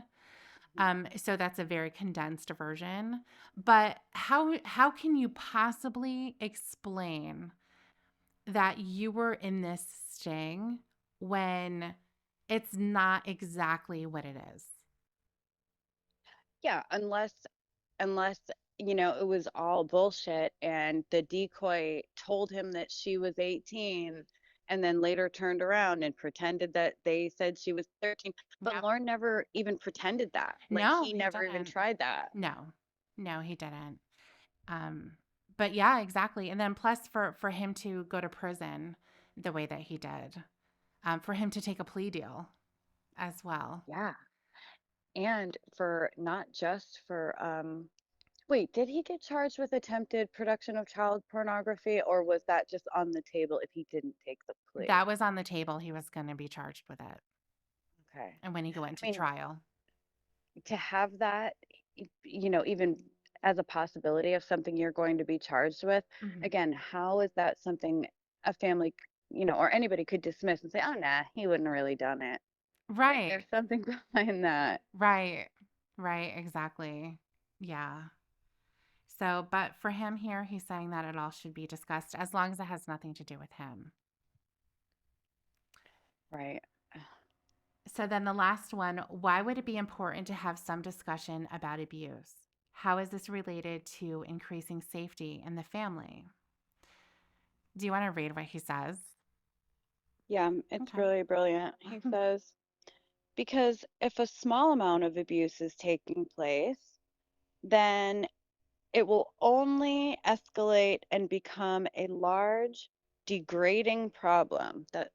Mhm. So that's a very condensed version. But how can you possibly explain that you were in this sting when it's not exactly what it is? Yeah, unless it was all bullshit and the decoy told him that she was 18 and then later turned around and pretended that they said she was 13. But Yep. Lauren never even pretended that. Like, No, he he never even didn't. tried that. No. No, he didn't. Um, but yeah, exactly. And then plus for him to go to prison the way that he did, for him to take a plea deal as well. Yeah. And for not just for wait, did he get charged with attempted production of child pornography, or was that just on the table if he didn't take the plea? That was on the table. He was going to be charged with it. Okay. And when he went I to mean, trial, to have that, even as a possibility of something you're going to be charged with, mhm. again, how is that something a family, or anybody could dismiss and say, "Oh, nah, he wouldn't have really done it." Like, Right, there's something behind that. right, right, exactly. Yeah. So, but for him here, he's saying that it all should be discussed as long as it has nothing to do with him. Right. So then the last one, why would it be important to have some discussion about abuse? How is this related to increasing safety in the family? Do you want to read what he says? Yeah, it's Okay. really brilliant. He says, because if a small amount of abuse is taking place, then it will only escalate and become a large, degrading problem. I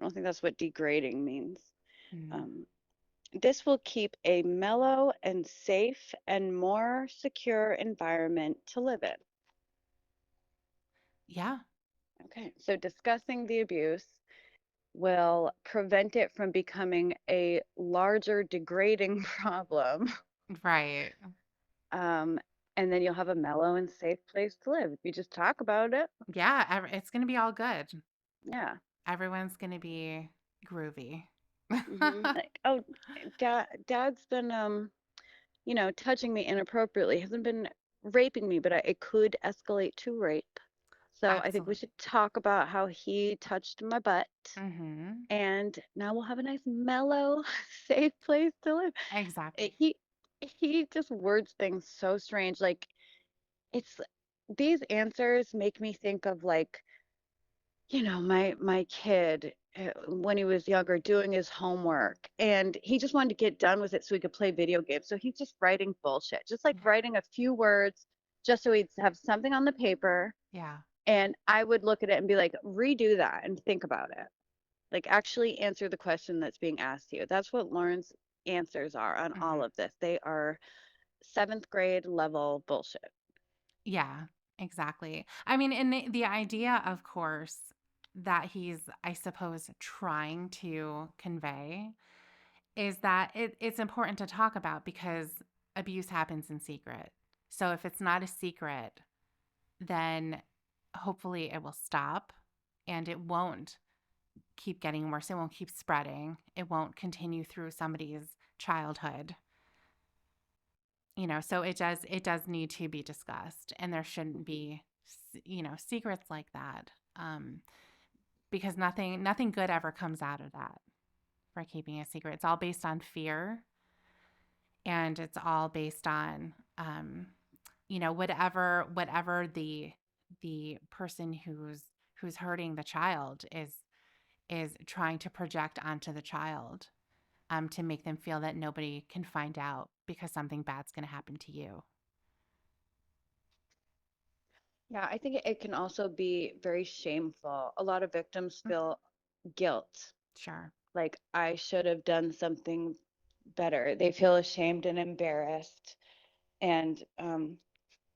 don't think that's what degrading means. Mm, Um, this will keep a mellow and safe and more secure environment to live in. yeah, Okay, so discussing the abuse will prevent it from becoming a larger, degrading problem. right. Um, and then you'll have a mellow and safe place to live if you just talk about it. Yeah, it's going to be all good. Yeah. Everyone's going to be groovy. Like, oh, dad's been touching me inappropriately. Hasn't been raping me, but it could escalate to rape. So I think we Absolutely. should talk about how he touched my butt. Mhm. And now we'll have a nice, mellow, safe place to live. Eh, Exactly. He he just words things so strange. Like, it's these answers make me think of, like, my kid, when he was younger, doing his homework, and he just wanted to get done with it so he could play video games. So he's just writing bullshit, just like Yeah. writing a few words just so he'd have something on the paper Yeah. And I would look at it and be like, redo that and think about it. Like, actually answer the question that's being asked you. That's what Lauren's answers are on all Mhm. of this. They are seventh grade level bullshit. Yeah, exactly. I mean, and the idea, of course, that he's, I suppose, trying to convey is that it's important to talk about because abuse happens in secret. So if it's not a secret, then hopefully it will stop and it won't keep getting worse. It won't keep spreading. It won't continue through somebody's childhood. So it does need to be discussed and there shouldn't be secrets like that. Because nothing good ever comes out of that for keeping a secret. It's all based on fear and it's all based on whatever the person who's hurting the child is trying to project onto the child, to make them feel that nobody can find out because something bad's going to happen to you. Yeah, I think it can also be very shameful. A lot of victims feel guilt, Sure. like I should have done something better. They feel ashamed and embarrassed. And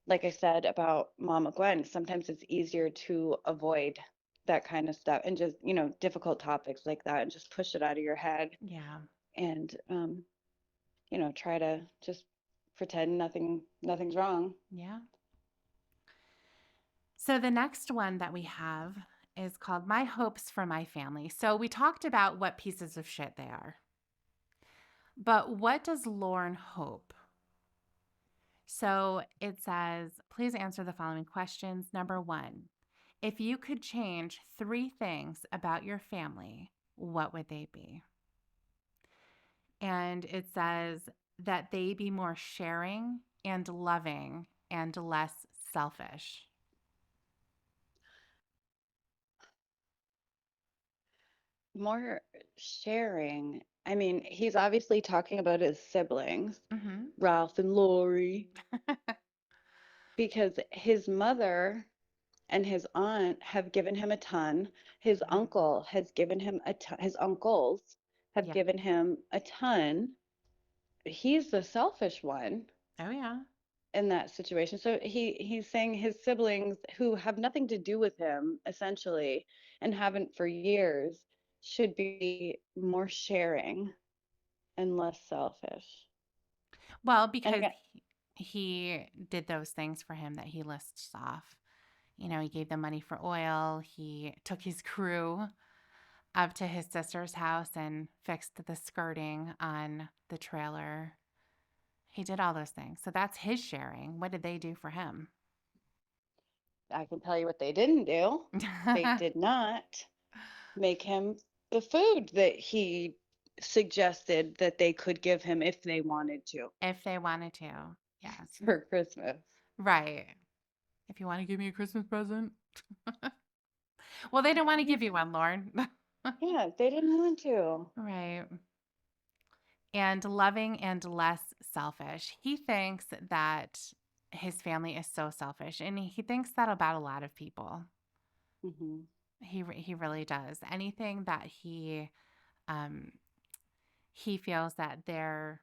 like I said about Mama Gwen, sometimes it's easier to avoid that kind of stuff and just, difficult topics like that and just push it out of your head Yeah. and try to just pretend nothing's wrong. Yeah. So the next one that we have is called My Hopes for My Family. So we talked about what pieces of shit they are. But what does Lauren hope? So it says, please answer the following questions. Number one, if you could change three things about your family, what would they be? And it says that they be more sharing and loving and less selfish. More sharing. I mean, he's obviously talking about his siblings, Mm-hmm. Ralph and Lori, because his mother and his aunt have given him a ton. His Mm-hmm. uncle has given him a ton. His uncles have Yeah. given him a ton. He's the selfish one Oh, yeah. in that situation. So he's saying his siblings who have nothing to do with him essentially and haven't for years should be more sharing and less selfish. Well, And because again, he did those things for him that he lists off. He gave them money for oil. He took his crew up to his sister's house and fixed the skirting on the trailer. He did all those things. So that's his sharing. What did they do for him? I can tell you what they didn't do. They did not make him the food that he suggested that they could give him if they wanted to If they wanted to. Yes. for Christmas. Right. If you want to give me a Christmas present. Well, they Like didn't want to give you obviously, one, Lauren. yeah, they didn't want to. Right. And loving and less selfish. He thinks that his family is so selfish, and he thinks that about a lot of people. Hmm. He really does. Anything that um he feels that they're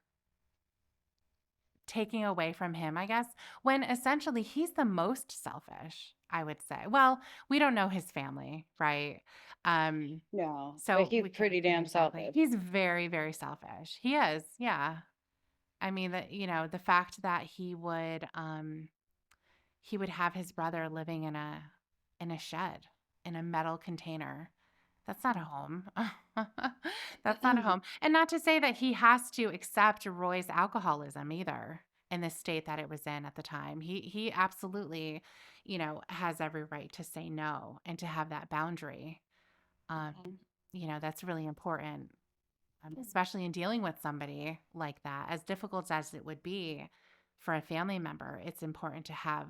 taking away from him, I guess, when essentially he's the most selfish, I would say. Well, we don't know his family, right? Um, No, but so he's we can't pretty say damn exactly. selfish. He's very, very selfish. He is, yeah. I mean that the fact that he would have his brother living in a shed in a metal container. That's not a home. That's not a home. And not to say that he has to accept Roy's alcoholism either in the state that it was in at the time. He absolutely, has every right to say no and to have that boundary. Um, Mhm. that's really important, especially in dealing with somebody like that. As difficult as it would be for a family member, it's important to have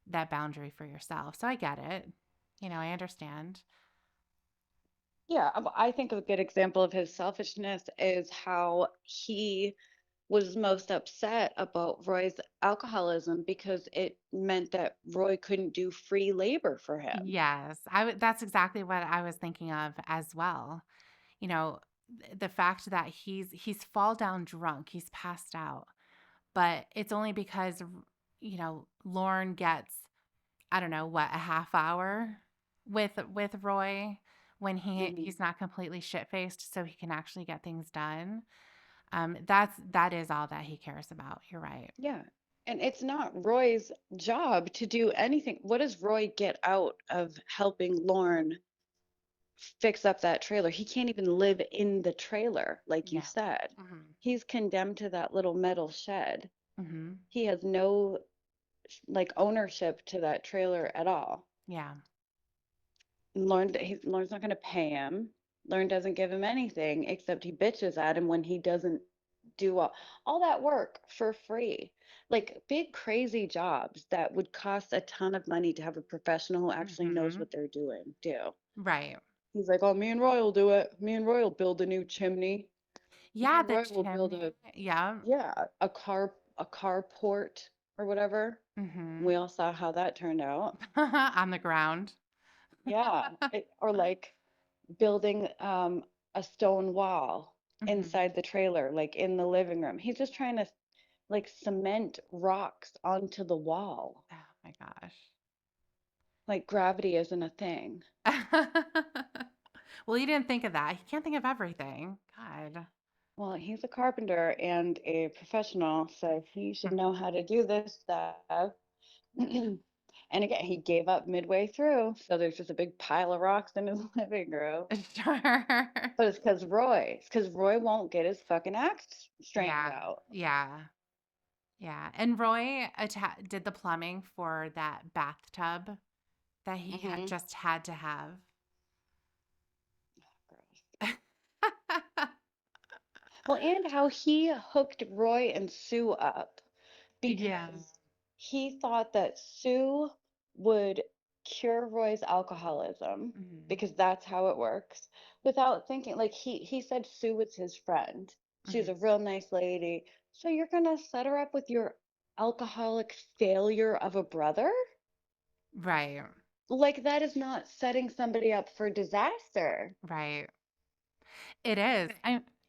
that boundary for yourself. So I get it. I understand. Yeah, I think a good example of his selfishness is how he was most upset about Roy's alcoholism because it meant that Roy couldn't do free labor for him. Yes, that's exactly what I was thinking of as well. You know, the fact that he's fall down drunk, he's passed out, but it's only because Lauren gets, I don't know, what, a half hour with Roy when Hmm. he's not completely shit-faced so he can actually get things done. That is all that he cares about. You're right. Yeah. And it's not Roy's job to do anything. What does Roy get out of helping Lorne fix up that trailer? He can't even live in the trailer, like you Yeah. said. Mhm. He's condemned to that little metal shed. Mhm. He has no like ownership to that trailer at all. Yeah. Lorne's not going to pay him. Lorne doesn't give him anything except he bitches at him when he doesn't do all that work for free. Like big crazy jobs that would cost a ton of money to have a professional who actually knows Mhm. what they're doing do. Right. He's like, oh, me and Roy will do it. Me and Roy will build a new chimney. Me Yeah, and the Roy will build chimney. a, Yeah. yeah, a carport or whatever. Mhm. We all saw how that turned out. On the ground. Yeah. Or like building a stone wall Mhm. inside the trailer, like in the living room. He's just trying to like cement rocks onto the wall. Oh my gosh. Like gravity isn't a thing. Well, he didn't think of that. He can't think of everything. God. Well, he's a carpenter and a professional, so he should know how to do this stuff. And again, he gave up midway through, so there's just a big pile of rocks in his living room. Sure. But it's because Roy won't get his fucking act straightened Yeah. out. Yeah. Yeah. And Roy did the plumbing for that bathtub that he Hmm. just had to have. Well, and how he hooked Roy and Sue up Yeah. because he thought that Sue would cure Roy's alcoholism Mhm. because that's how it works without thinking like he said Sue was his friend. She's Mhm. a real nice lady. So you're gonna set her up with your alcoholic failure of a brother? Right. Like that is not setting somebody up for disaster. Right. It is.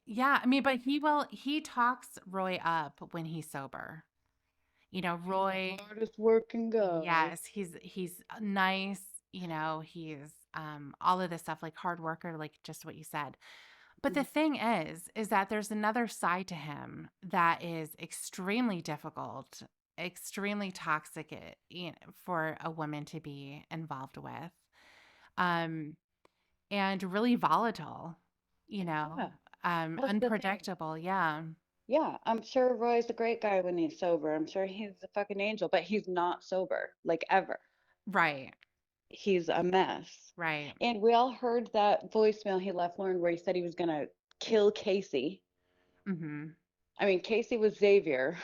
Yeah, I mean, but he talks Roy up when he's sober. He's the Roy, hardest working guy. yes, he's nice, he's all of this stuff, like hard worker, like just what you said. But the Mhm. thing is that there's another side to him that is extremely difficult, extremely toxic, for a woman to be involved with. Um and really volatile, Yeah, that's the thing. unpredictable. Yeah. Yeah, I'm sure Roy's a great guy when he's sober. I'm sure he's a fucking angel, but he's not sober, like ever. Right. He's a mess. Right. And we all heard that voicemail he left Lauren where he said he was gonna kill Casey. Mhm. I mean, Casey was Xavier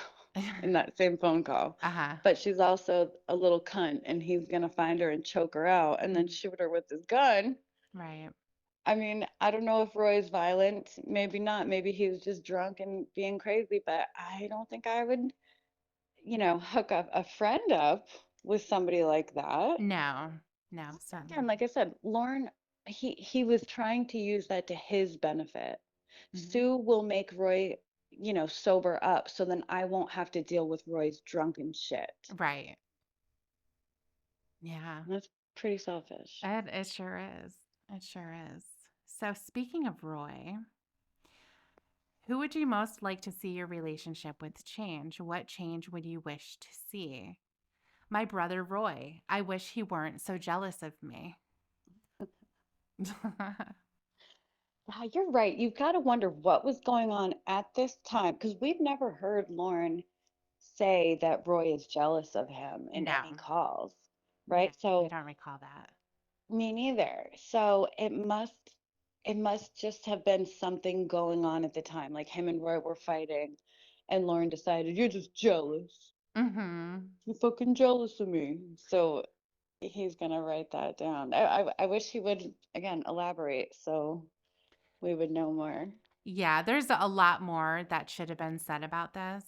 in that same phone call, Uh-huh. but she's also a little cunt, and he's gonna find her and choke her out and then Mhm. shoot her with his gun. Right. I mean, I don't know if Roy's violent. Maybe not. Maybe he was just drunk and being crazy, but I don't think I would hook up a friend up with somebody like that. No. No, Also, certainly again, like I said, Lauren, he was trying to use that to his benefit. not. Mhm. Sue will make Roy, sober up, so then I won't have to deal with Roy's drunken shit. Right. Yeah. That's pretty selfish. It sure is. It sure is. So speaking of Roy, who would you most like to see your relationship with change? What change would you wish to see? My brother Roy. I wish he weren't so jealous of me. Yeah, you're right. You've got to wonder what was going on at this time because we've never heard Lauren say that Roy is jealous of him in any No. calls, Yeah, right? I So don't recall that. me neither. So it must just have been something going on at the time. Like him and Roy were fighting, and Lauren decided, you're just jealous. Mhm. You're fucking jealous of me. So he's gonna write that down. I wish he would again elaborate so we would know more. Yeah, there's a lot more that should have been said about this.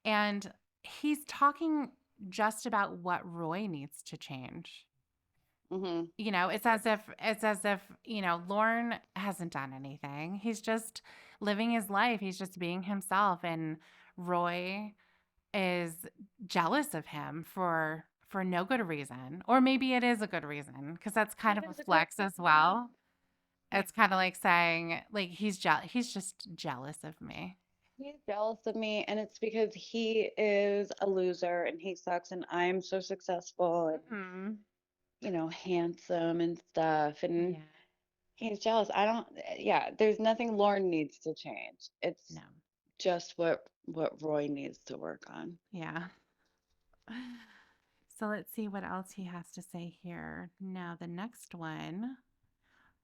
And he's talking just about what Roy needs to change. Hmm. It's as if Lorne hasn't done anything. He's just living his life. He's just being himself, and Roy is jealous of him for no good reason. Or maybe it is a good reason, because that's kind It of a is a good flex as reason. well. It's kind of like saying, like, he's just jealous of me. He's jealous of me, and it's because he is a loser and he sucks, and I'm so successful and, Mhm. handsome and stuff. And Yeah. he's jealous. I don't, yeah, there's nothing Lauren needs to change. It's No. just what Roy needs to work on. Yeah. So let's see what else he has to say here. Now, the next one.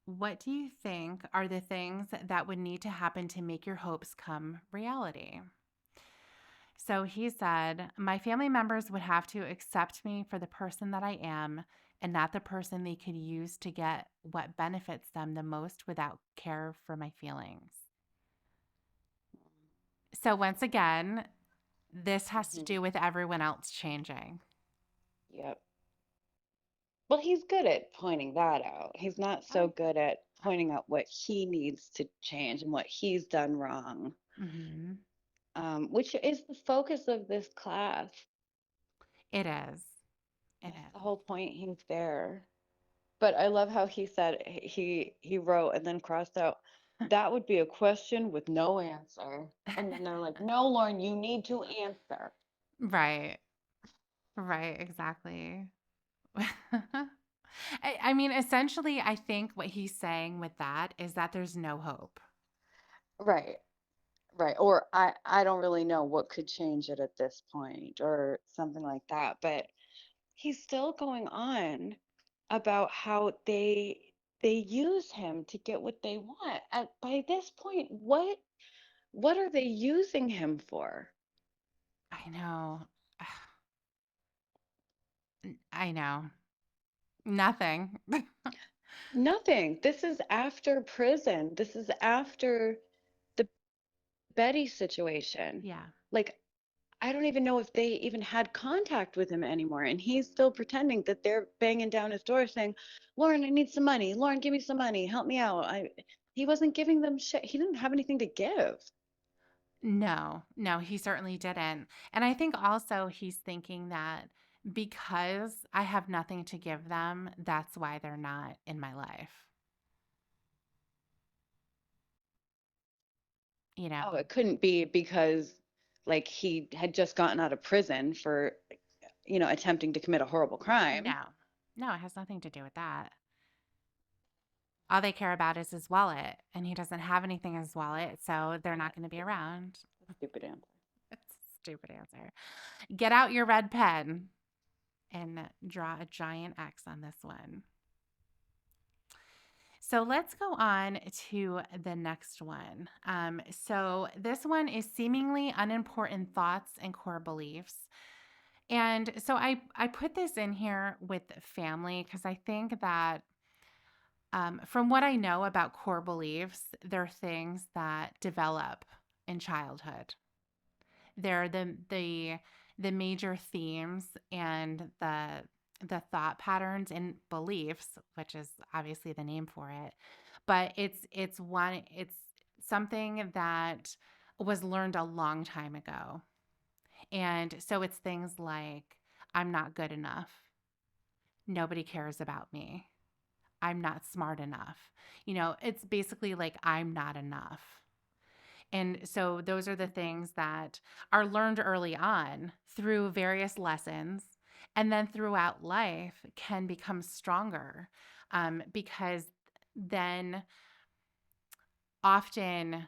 What do you think are the things that would need to happen to make your hopes come reality? So he said, my family members would have to accept me for the person that I am and not the person they could use to get what benefits them the most without care for my feelings. So once again, this has to Hmm. do with everyone else changing. Yep. Well, he's good at pointing that out. He's not Oh, so good at pointing out what he needs to change and what he's done wrong, mm-hmm. which is the focus of this class. It is. It That's the is. whole point. He's there. But I love how he said he wrote and then crossed out, that would be a question with no answer. And then they're like, no, Lauren, you need to answer. Right. Right. Exactly. I mean, essentially, I think what he's saying with that is that there's no hope. Right, right. Or I don't really know what could change it at this point or something like that. But he's still going on about how they use him to get what they want. By this point, what are they using him for? I know. I know. Nothing. Nothing. This is after prison. This is after the Betty situation. Yeah. Like, I don't even know if they even had contact with him anymore. And he's still pretending that they're banging down his door saying, Lauren, I need some money. Lauren, give me some money. Help me out. He wasn't giving them shit. He didn't have anything to give. No, no, he certainly didn't. And I think also he's thinking that because I have nothing to give them, that's why they're not in my life. You know? Oh, it couldn't be because like he had just gotten out of prison for, attempting to commit a horrible crime. No, no, it has nothing to do with that. All they care about is his wallet, and he doesn't have anything in his wallet, so they're not That's going to be stupid. around. That's a stupid answer. It's a stupid answer. Get out your red pen and draw a giant X on this one. So let's go on to the next one. So this one is seemingly unimportant thoughts and core beliefs. And so I put this in here with family because I think that from what I know about core beliefs, they're things that develop in childhood. They're the major themes and the thought patterns and beliefs, which is obviously the name for it. But it's something that was learned a long time ago. And so it's things like I'm not good enough. Nobody cares about me. I'm not smart enough. It's basically like I'm not enough. And so those are the things that are learned early on through various lessons and then throughout life can become stronger because then often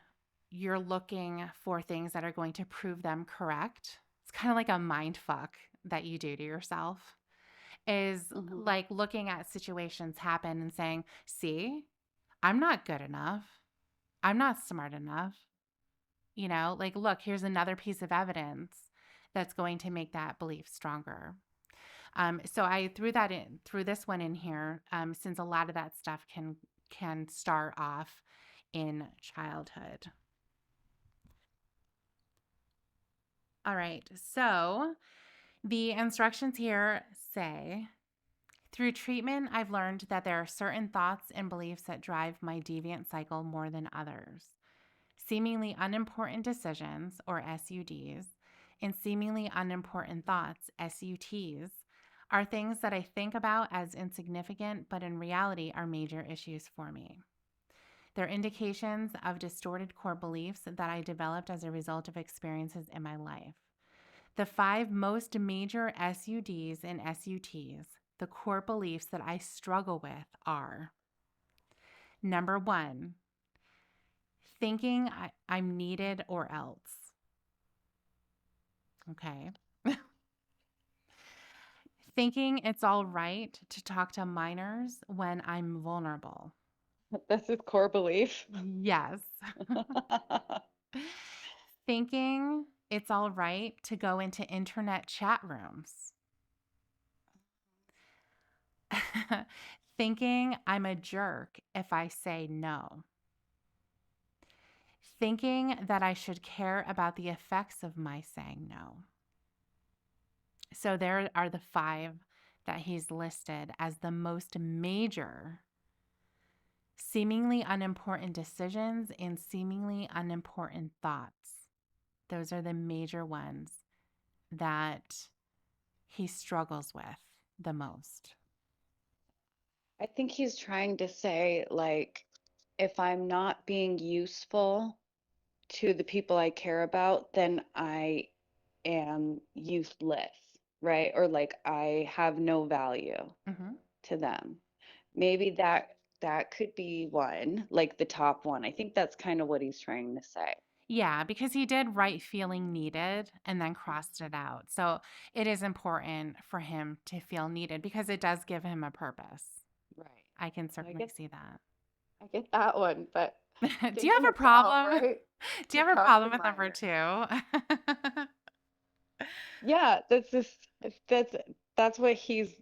you're looking for things that are going to prove them correct. It's kind of like a mind fuck that you do to yourself is Hmm. like looking at situations happen and saying, see, I'm not good enough. I'm not smart enough. Like, look, here's another piece of evidence that's going to make that belief stronger. So I threw this one in here, since a lot of that stuff can start off in childhood. All right. So the instructions here say, through treatment, I've learned that there are certain thoughts and beliefs that drive my deviant cycle more than others. Seemingly unimportant decisions, or SUDs, and seemingly unimportant thoughts, SUTs, are things that I think about as insignificant, but in reality are major issues for me. They're indications of distorted core beliefs that I developed as a result of experiences in my life. The five most major SUDs and SUTs, the core beliefs that I struggle with, are: number one, thinking I'm needed or else. Okay. Thinking it's all right to talk to minors when I'm vulnerable. That's his core belief. Yes. Thinking it's all right to go into internet chat rooms. Thinking I'm a jerk if I say no. Thinking that I should care about the effects of my saying no. So there are the five that he's listed as the most major, seemingly unimportant decisions and seemingly unimportant thoughts. Those are the major ones that he struggles with the most. I think he's trying to say, like, if I'm not being useful to the people I care about, then I am useless, right? Or like I have no value Mm-hmm. to them. Maybe that could be one, like the top one. I think that's kind of what he's trying to say. Yeah, because he did write feeling needed and then crossed it Mhm. out. So it is important for him to feel needed because it does give him a purpose. Right. I can So certainly see that. I get that one, but Do you thinking have a it's all problem? right Do you to have a talk to problem with number minors. two? Yeah, that's just that's that's what he's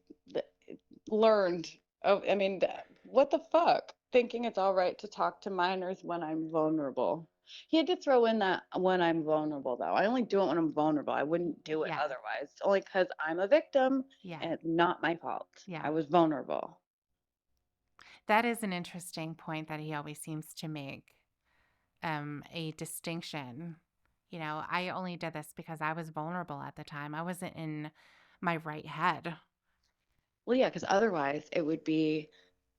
learned. Oh, I mean, what the fuck? Thinking it's all right to talk to minors when I'm vulnerable. He had to throw in that when I'm vulnerable, though. I only do it when I'm vulnerable. I wouldn't do it Yes. otherwise. Only because I'm a victim Yeah. and it's not my fault. I Yeah. was vulnerable. That is an interesting point that he always seems to make, a distinction. You know, I only did this because I was vulnerable at the time. I wasn't in my right head. Well, yeah, because otherwise it would be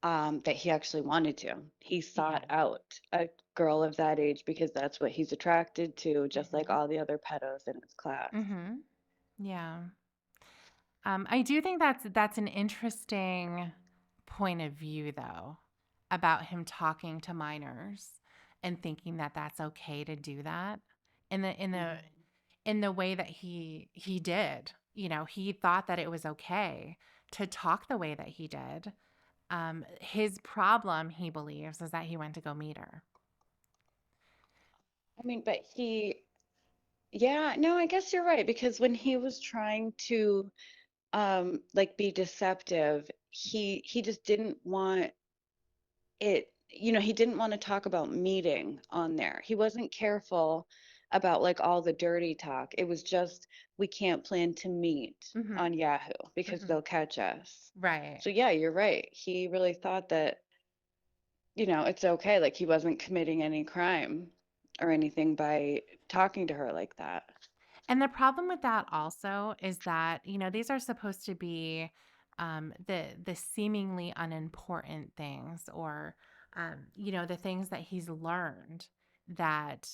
that he actually wanted to. He Yeah. sought out a girl of that age because that's what he's attracted to, just like Mm-hmm. all the other pedos in his class. Mm-hmm. Yeah. I do think that's an interesting point of view, though, about him talking to minors and thinking that that's okay to do that in the in the Mhm. in the way that he did. You know, he thought that it was okay to talk the way that he did. His problem, he believes, is that he went to go meet her. I mean, but yeah, no, I guess you're right because when he was trying to like be deceptive, he just didn't want it, he didn't want to talk about meeting on there. He wasn't careful about like all the dirty talk. It was just we can't plan to meet Mm-hmm. on Yahoo because Mm-hmm. they'll catch us. Right. So yeah, you're right. He really thought that, it's okay, like he wasn't committing any crime or anything by talking to her like that. And the problem with that also is that, you know, these are supposed to be, the seemingly unimportant things, or, you know, the things that he's learned that,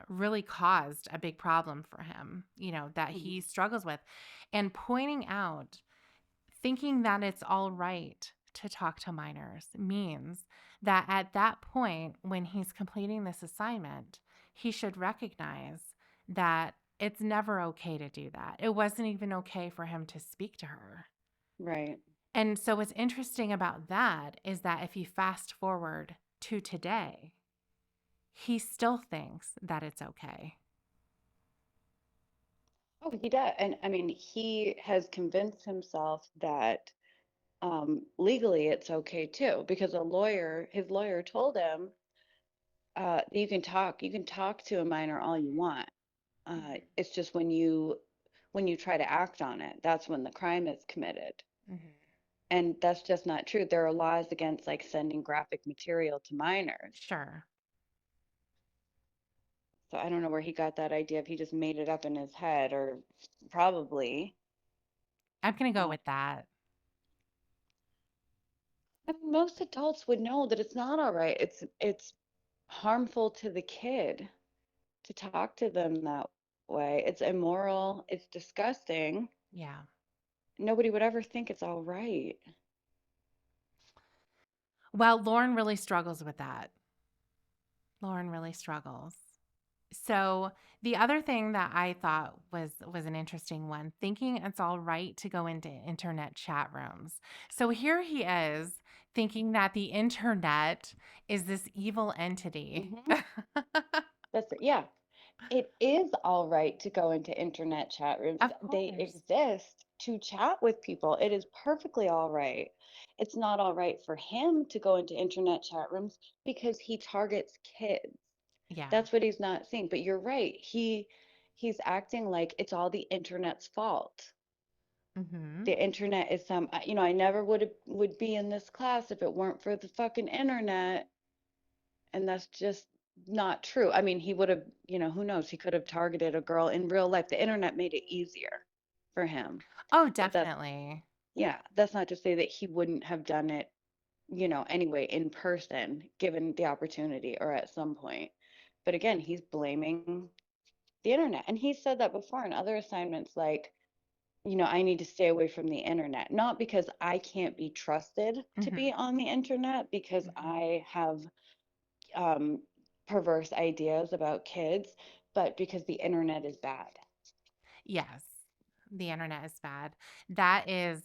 really caused a big problem for him, you know, that he Mhm. struggles with. And pointing out, thinking that it's all right to talk to minors means that at that point, when he's completing this assignment, he should recognize that it's never okay to do that. It wasn't even okay for him to speak to her. Right. And so, what's interesting about that is that if you fast forward to today, he still thinks that it's okay. Oh, he does. And I mean, he has convinced himself that legally it's okay too, because his lawyer told him, you can talk to a minor all you want. It's just when you try to act on it, that's when the crime is committed. Hmm. And that's just not true. There are laws against like sending graphic material to minors. Sure. So I don't know where he got that idea if he just made it up in his head or probably. I'm going to go Uh, with that. I mean, most adults would know that it's not all right. It's harmful to the kid to talk to them that way. It's immoral. It's disgusting. Yeah. Nobody would ever think it's all right. Well, Lauren really struggles with that. Lauren really struggles. So, the other thing that I thought was an interesting one, thinking it's all right to go into internet chat rooms. So here he is thinking that the internet is this evil entity. Hmm. That's it. Yeah. It is all right to go into internet chat rooms. Of They course. exist to chat with people. It is perfectly all right. It's not all right for him to go into internet chat rooms because he targets kids. Yeah. That's what he's not seeing. But you're right. He's acting like it's all the internet's fault. Mhm. The internet is some, I never would be in this class if it weren't for the fucking internet. And that's just not true. I mean, he would have, who knows? He could have targeted a girl in real life. The internet made it easier for him. Oh, But definitely. yeah, that's not to say that he wouldn't have done it, anyway, in person, given the opportunity or at some point. But again, he's blaming the internet. And he said that before in other assignments, like, I need to stay away from the internet, not because I can't be trusted to Mhm. be on the internet, because Mhm. I have um, perverse ideas about kids, but because the internet is bad. Yes. The internet is bad. That is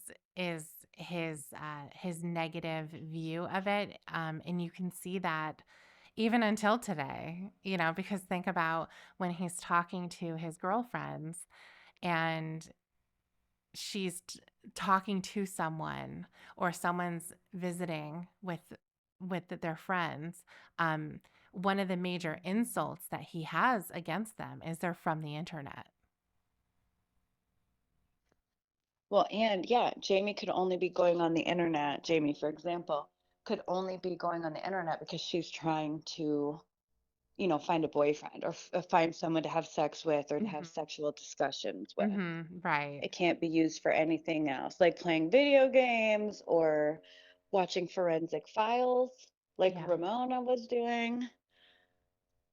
his negative view of it, and you can see that even until today, because think about when he's talking to his girlfriends and she's talking to someone or someone's visiting with their friends. One of the major insults that he has against them is they're from the internet. Well, and yeah, Jamie could only be going on the internet. Jamie, for example, could only be going on the internet because she's trying to, find a boyfriend or find someone to have sex with or to have Hmm. sexual discussions with. Right. It can't be used for anything else, like playing video games or watching forensic files, like Yeah. Ramona was doing.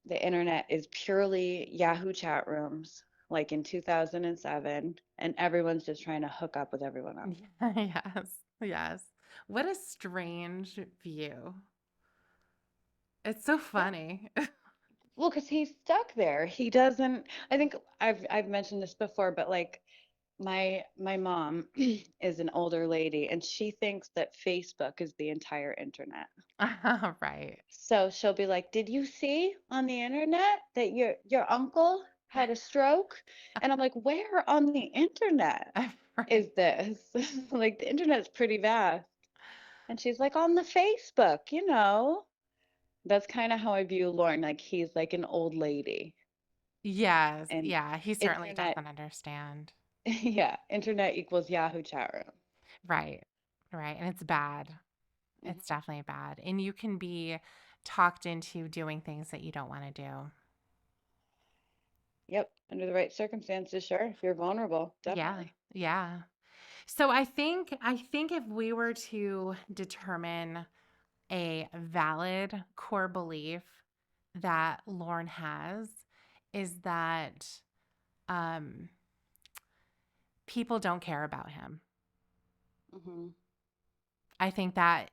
The internet is purely Yahoo chat rooms, like in 2007, and everyone's just trying to hook up with everyone else. Yes. Yes. What a strange view. It's so Yeah. funny. Well, because he's stuck there. He doesn't, I think I've mentioned this before, but like my mom is an older lady and she thinks that Facebook is the entire internet. Right. So she'll be like, "Did you see on the internet that your uncle had a stroke?" And I'm like, "Where on the internet Right. is this?" Like the internet's pretty vast. And she's like, "On the Facebook." That's kind of how I view Lauren. Like he's like an old lady. Yes. And Yeah. He certainly internet, doesn't understand. yeah, internet equals Yahoo chat room. Right. Right. And it's bad. It's Hmm. definitely bad. And you can be talked into doing things that you don't want to do. Yep, under the right circumstances, sure. If you're vulnerable, Yeah. definitely. Yeah. So I think if we were to determine a valid core belief that Lauren has is that um, people don't care about him. Hmm. I think that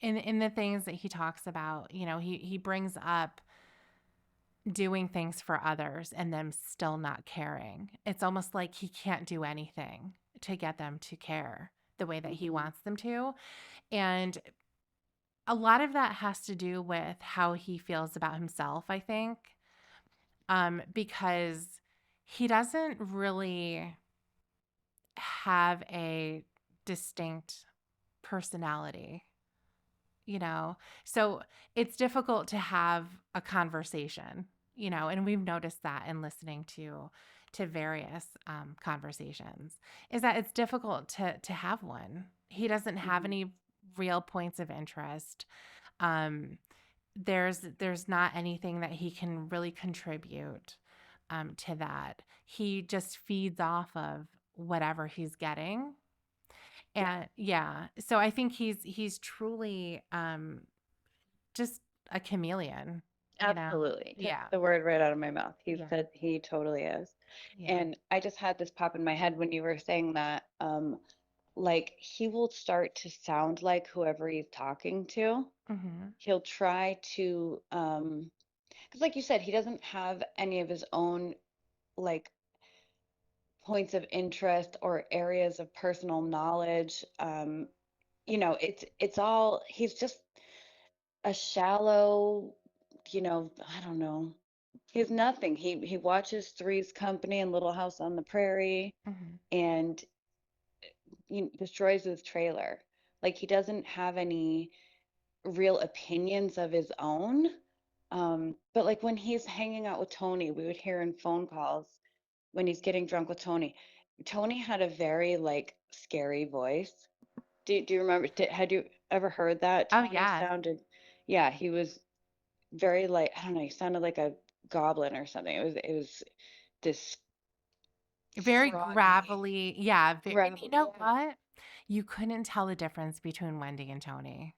in the things that he talks about, he brings up doing things for others and them still not caring. It's almost like he can't do anything to get them to care the way that he Hmm. wants them to. And a lot of that has to do with how he feels about himself, I think, because he doesn't really have a distinct personality, you know? So it's difficult to have a conversation, and we've noticed that in listening to various conversations, is that it's difficult to have one. He doesn't have Mhm. any real points of interest. Um, there's not anything that he can really contribute to that. He just feeds off of whatever he's getting. Yeah, And yeah, so I think he's truly just a chameleon, you know? absolutely. Took Yeah. the word right out of my mouth. He Yeah. said he totally is. Yeah. And I just had this pop in my head when you were saying that, like he will start to sound like whoever he's talking to. Mhm. He'll try to, because like you said, he doesn't have any of his own like points of interest or areas of personal knowledge. It's all he's just a shallow, I don't know. He's nothing. He watches Three's Company and Little House on the Prairie Mhm. and destroys his trailer. Like he doesn't have any real opinions of his own. But like when he's hanging out with Tony, we would hear in phone calls when he's getting drunk with Tony. Tony had a very like scary voice. Do you remember? Had you ever heard that? Oh, Tony yes. sounded, yeah, he was very like, I don't know, he sounded like a goblin or something. It was this Very froggy, gravelly. Yeah, and you gravel, know yeah. what? You couldn't tell the difference between Wendy and Tony.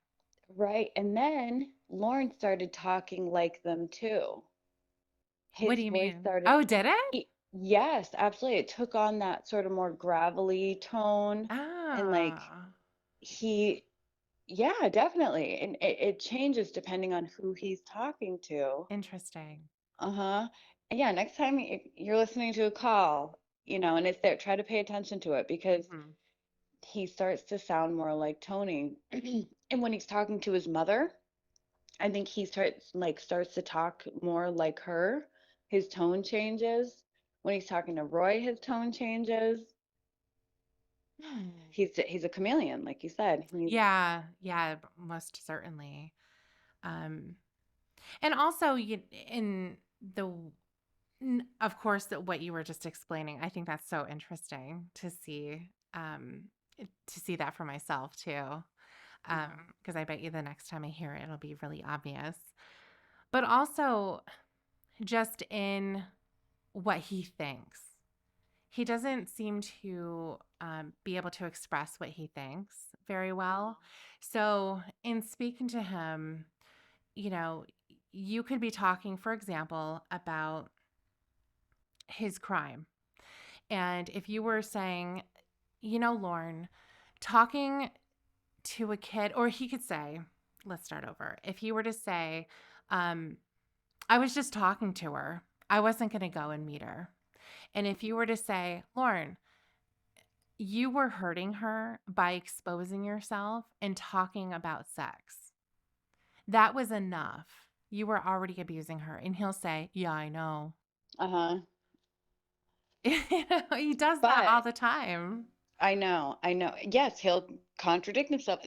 Right. And then Lauren started talking like them too. What do His you voice mean? started, Oh, did it? yes, absolutely. It took on that sort of more gravelly tone. And like Ah, he, yeah, definitely. And it changes depending on who he's talking to. interesting. Uh-huh. And yeah, next time you're listening to a call, and it's there, try to pay attention to it because Mhm. he starts to sound more like Tony. And when he's talking to his mother, I think he starts to talk more like her. His tone changes. When he's talking to Roy, his tone changes. Hmm. He's a chameleon, like you said. Yeah, yeah, most certainly. Um, and also, in the of course, that what you were just explaining, I think that's so interesting to see that for myself too. Mhm. Because I bet you the next time I hear it, it'll be really obvious. But also, just in what he thinks, he doesn't seem to be able to express what he thinks very well. So, in speaking to him, you know, you could be talking, for example, about his crime. And if you were saying, Lauren, talking to a kid, or he could say, let's start over. If you were to say, um, I was just talking to her, I wasn't going to go and meet her. And if you were to say, Lauren, you were hurting her by exposing yourself and talking about sex, that was enough. You were already abusing her. And he'll say, yeah, I know. Uh-huh. He does that all But the time. I know. Yes, he'll contradict himself.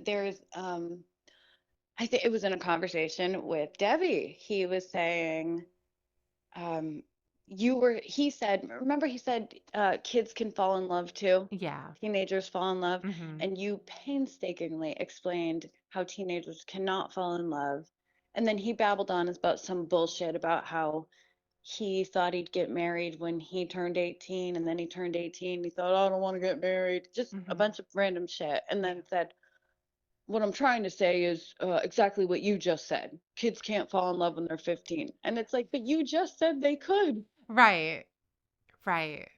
I think it was in a conversation with Debbie. He was saying, um, he said, remember he said, kids can fall in love too. Yeah. Teenagers fall in love. Hmm. And you painstakingly explained how teenagers cannot fall in love. And then he babbled on about some bullshit about how he thought he'd get married when he turned 18 and then he turned 18. He thought, oh, I don't want to get married. Just a Hmm. bunch of random shit. And Yeah. then said, what I'm trying to say is exactly what you just said. Kids can't fall in love when they're 15. And it's like, but you just said they could. Right. Right.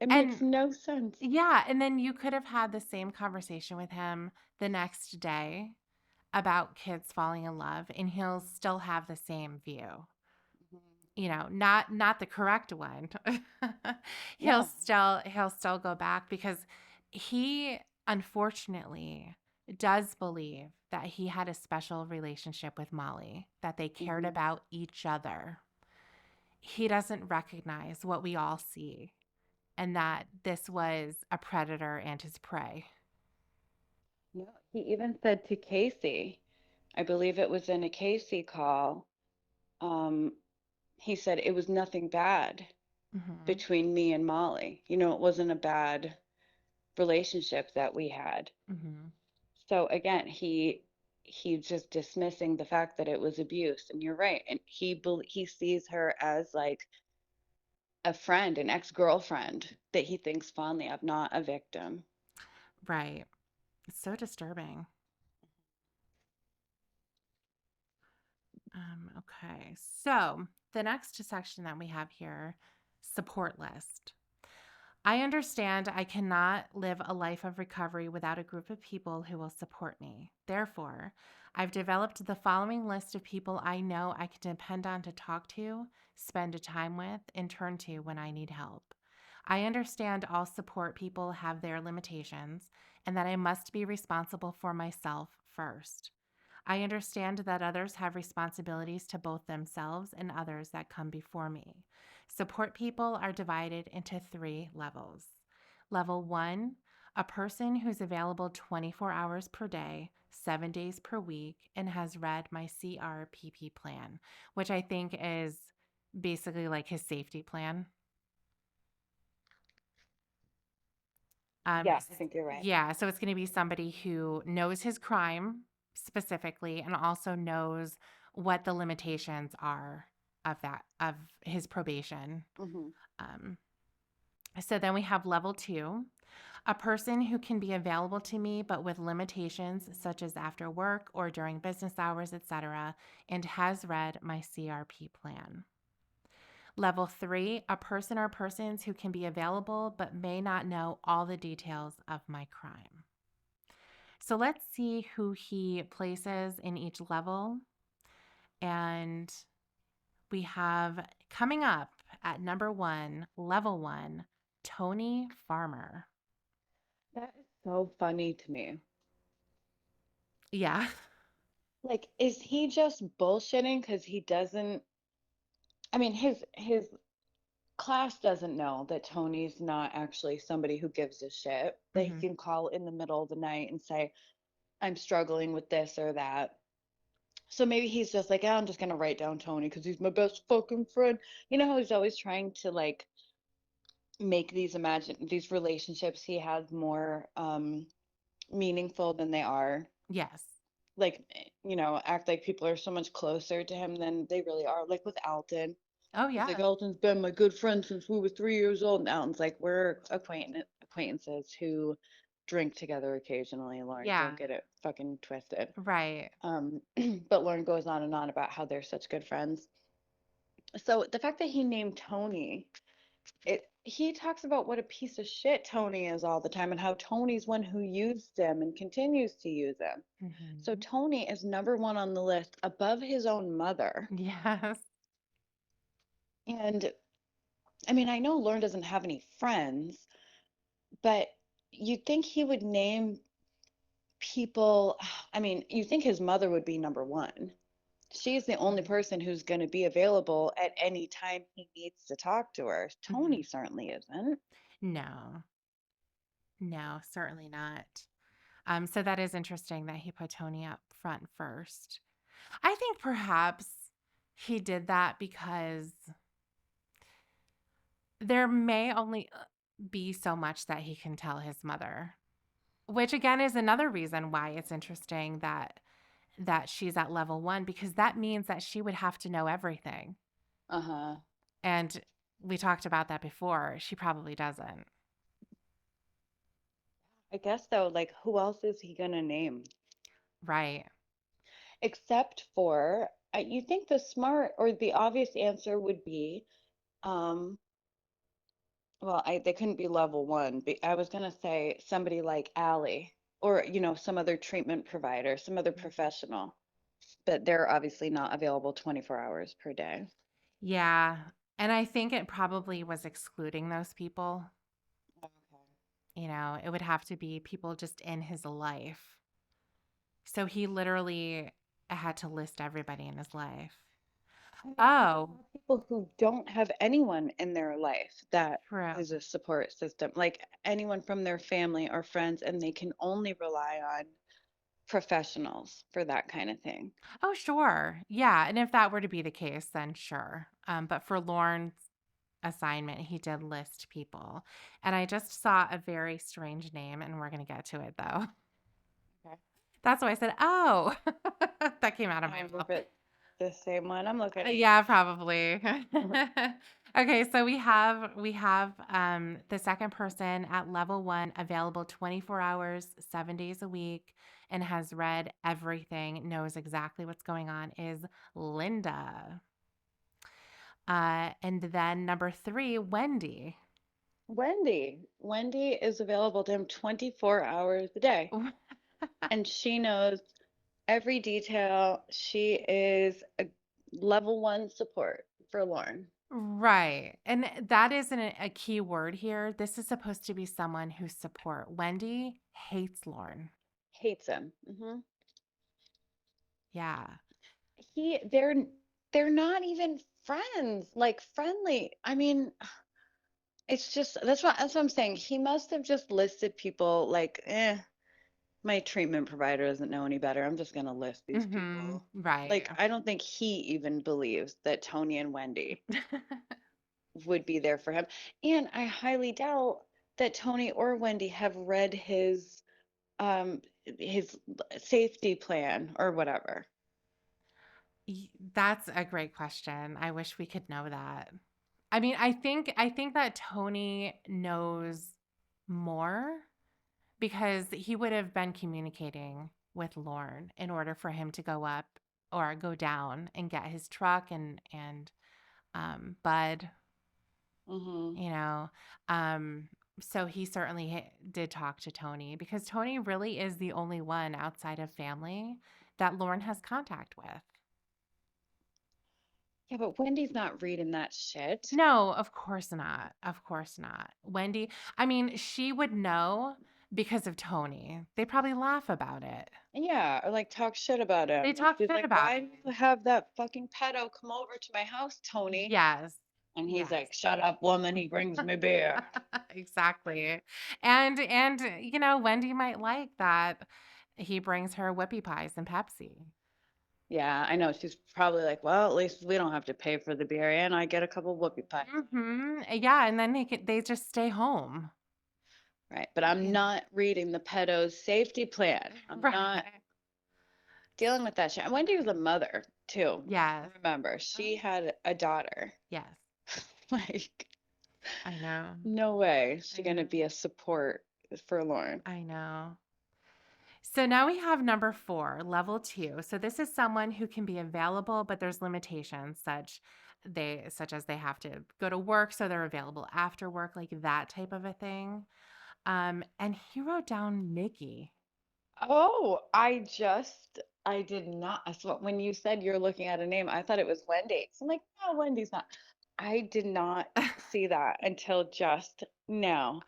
It makes And no sense. yeah, and then you could have had the same conversation with him the next day about kids falling in love, and he'll still have the same view. Not the correct one. he'll Yeah. still he'll still go back because he unfortunately does believe that he had a special relationship with Molly, that they cared Hmm. about each other. He doesn't recognize what we all see, and that this was a predator and his prey. No, he even said to Casey, I believe it was in a Casey call, um, he said it was nothing bad Hmm. between me and Molly. It wasn't a bad relationship that we had. Hmm. So again, he's just dismissing the fact that it was abuse. And you're right. And he sees her as like a friend, an ex-girlfriend that he thinks fondly of, not a victim. Right. It's so disturbing. Okay. So the next section that we have here, support list. I understand I cannot live a life of recovery without a group of people who will support me. Therefore, I've developed the following list of people I know I can depend on to talk to, spend time with, and turn to when I need help. I understand all support people have their limitations and that I must be responsible for myself first. I understand that others have responsibilities to both themselves and others that come before me. Support people are divided into 3 levels. Level 1, a person who's available 24 hours per day, 7 days per week, and has read my CRPP plan, which I think is basically like his safety plan. Um, Yeah, I think you're right. yeah, so it's going to be somebody who knows his crime specifically and also knows what the limitations are of his probation. Hmm. Um, so then we have level 2, a person who can be available to me but with limitations such as after work or during business hours, etc., and has read my CRP plan. Level 3, a person or persons who can be available but may not know all the details of my crime. So let's see who he places in each level. And we have coming up at number 1, level 1, Tony Farmer. That is so funny to me. Yeah. Like, is he just bullshitting because he doesn't? I mean, his class doesn't know that Tony's not actually somebody who gives a shit, that he Hmm. can call in the middle of the night and say, I'm struggling with this or that. So maybe he's just like, I'm just gonna write down Tony because he's my best fucking friend. You know how he's always trying to like make these relationships he has more meaningful than they are. Yes. Like, act like people are so much closer to him than they really are. Like with Alton. Oh, He's like, yeah. Alton's been my good friend since we were 3 years old. And Alton's like, we're acquaintances who drink together occasionally. Lauren, Yeah. don't get it fucking twisted. Right. Um, but Lauren goes on and on about how they're such good friends. So the fact that he named Tony, he talks about what a piece of shit Tony is all the time and how Tony's one who used him and continues to use him. So Hmm. Tony is number one on the list above his own mother. Yes. And I mean, I know Lauren doesn't have any friends, but you'd think he would name people. I mean, you think his mother would be number one. She's the only Right. person who's going to be available at any time he needs to talk to her. Tony Hmm. certainly isn't. No, no, certainly not. So that is interesting that he put Tony up front first. I think perhaps he did that because there may only be so much that he can tell his mother, which again is another reason why it's interesting that she's at level 1 because that means that she would have to know everything. Uh-huh. And we talked about that before. She probably doesn't. I guess though, like who else is he gonna name? Right. Except for, you think the smart or the obvious answer would be, um, well, they couldn't be level one. I was gonna say somebody like Allie or, some other treatment provider, some other professional, but they're obviously not available 24 hours per day. Yeah. And I think it probably was excluding those people. Okay. It would have to be people just in his life. So he literally had to list everybody in his life. I mean, there's a Oh, lot of people who don't have anyone in their life that true. is a support system, like anyone from their family or friends, and they can only rely on professionals for that kind of thing. Oh, sure. Yeah. And if that were to be the case, then sure. But for Lorne's assignment, he did list people. And I just saw a very strange name, and we're going to get to it though. Okay. That's why I said, oh, that came out of I my wonder if mouth. it's the same one I'm looking Yeah, probably. Okay, so we have the second person at level 1 available 24 hours, 7 days a week, and has read everything, knows exactly what's going on is Linda. And then number 3, Wendy. Wendy. Wendy is available to him 24 hours a day, and she knows every detail. She is a level 1 support for Lauren. Right. And that isn't a key word here. This is supposed to be someone who support. Wendy hates Lauren. Hates him. Yeah. He they're not even friends, like friendly. I mean, it's just that's what I'm saying. He must have just listed people like, my treatment provider doesn't know any better. I'm just gonna list these Mhm. people. Right. Like, I don't think he even believes that Tony and Wendy would be there for him. And I highly doubt that Tony or Wendy have read his safety plan or whatever. That's a great question. I wish we could know that. I mean, I think that Tony knows more because he would have been communicating with Lorne in order for him to go up or go down and get his truck and Bud, Hmm. you know. Um so he certainly did talk to Tony because Tony really is the only one outside of family that Lorne has contact with. Yeah, but Wendy's not reading that shit. No, of course not. Of course not. Wendy, I mean, she would know because of Tony. They probably laugh about it. Yeah, or like talk shit about They him. Like talk she's shit like, about why do it. you have that fucking pedo come over to my house, Tony? Yes. And he's Yes. like, shut up, woman. He brings me beer. Exactly. And Wendy might like that he brings her whippy pies and Pepsi. Yeah, I know. She's probably like, well, at least we don't have to pay for the beer, and I get a couple whoopie pies. Yeah, and then they just stay home. Right. But I'm Yeah. not reading the pedo's safety plan. I'm not Right. dealing with that shit. And Wendy was a mother too. Yes. Remember, she had a daughter. Yes. Like, I know. no way is I she gonna know. be a support for Lauren. I know. So now we have number 4, level 2. So this is someone who can be available, but there's limitations such as they have to go to work, so they're available after work, like that type of a thing. And he wrote down Nikki. Oh, I did not. So when you said you're looking at a name, I thought it was Wendy. So I'm like, no, Wendy's not. I did not see that until just now.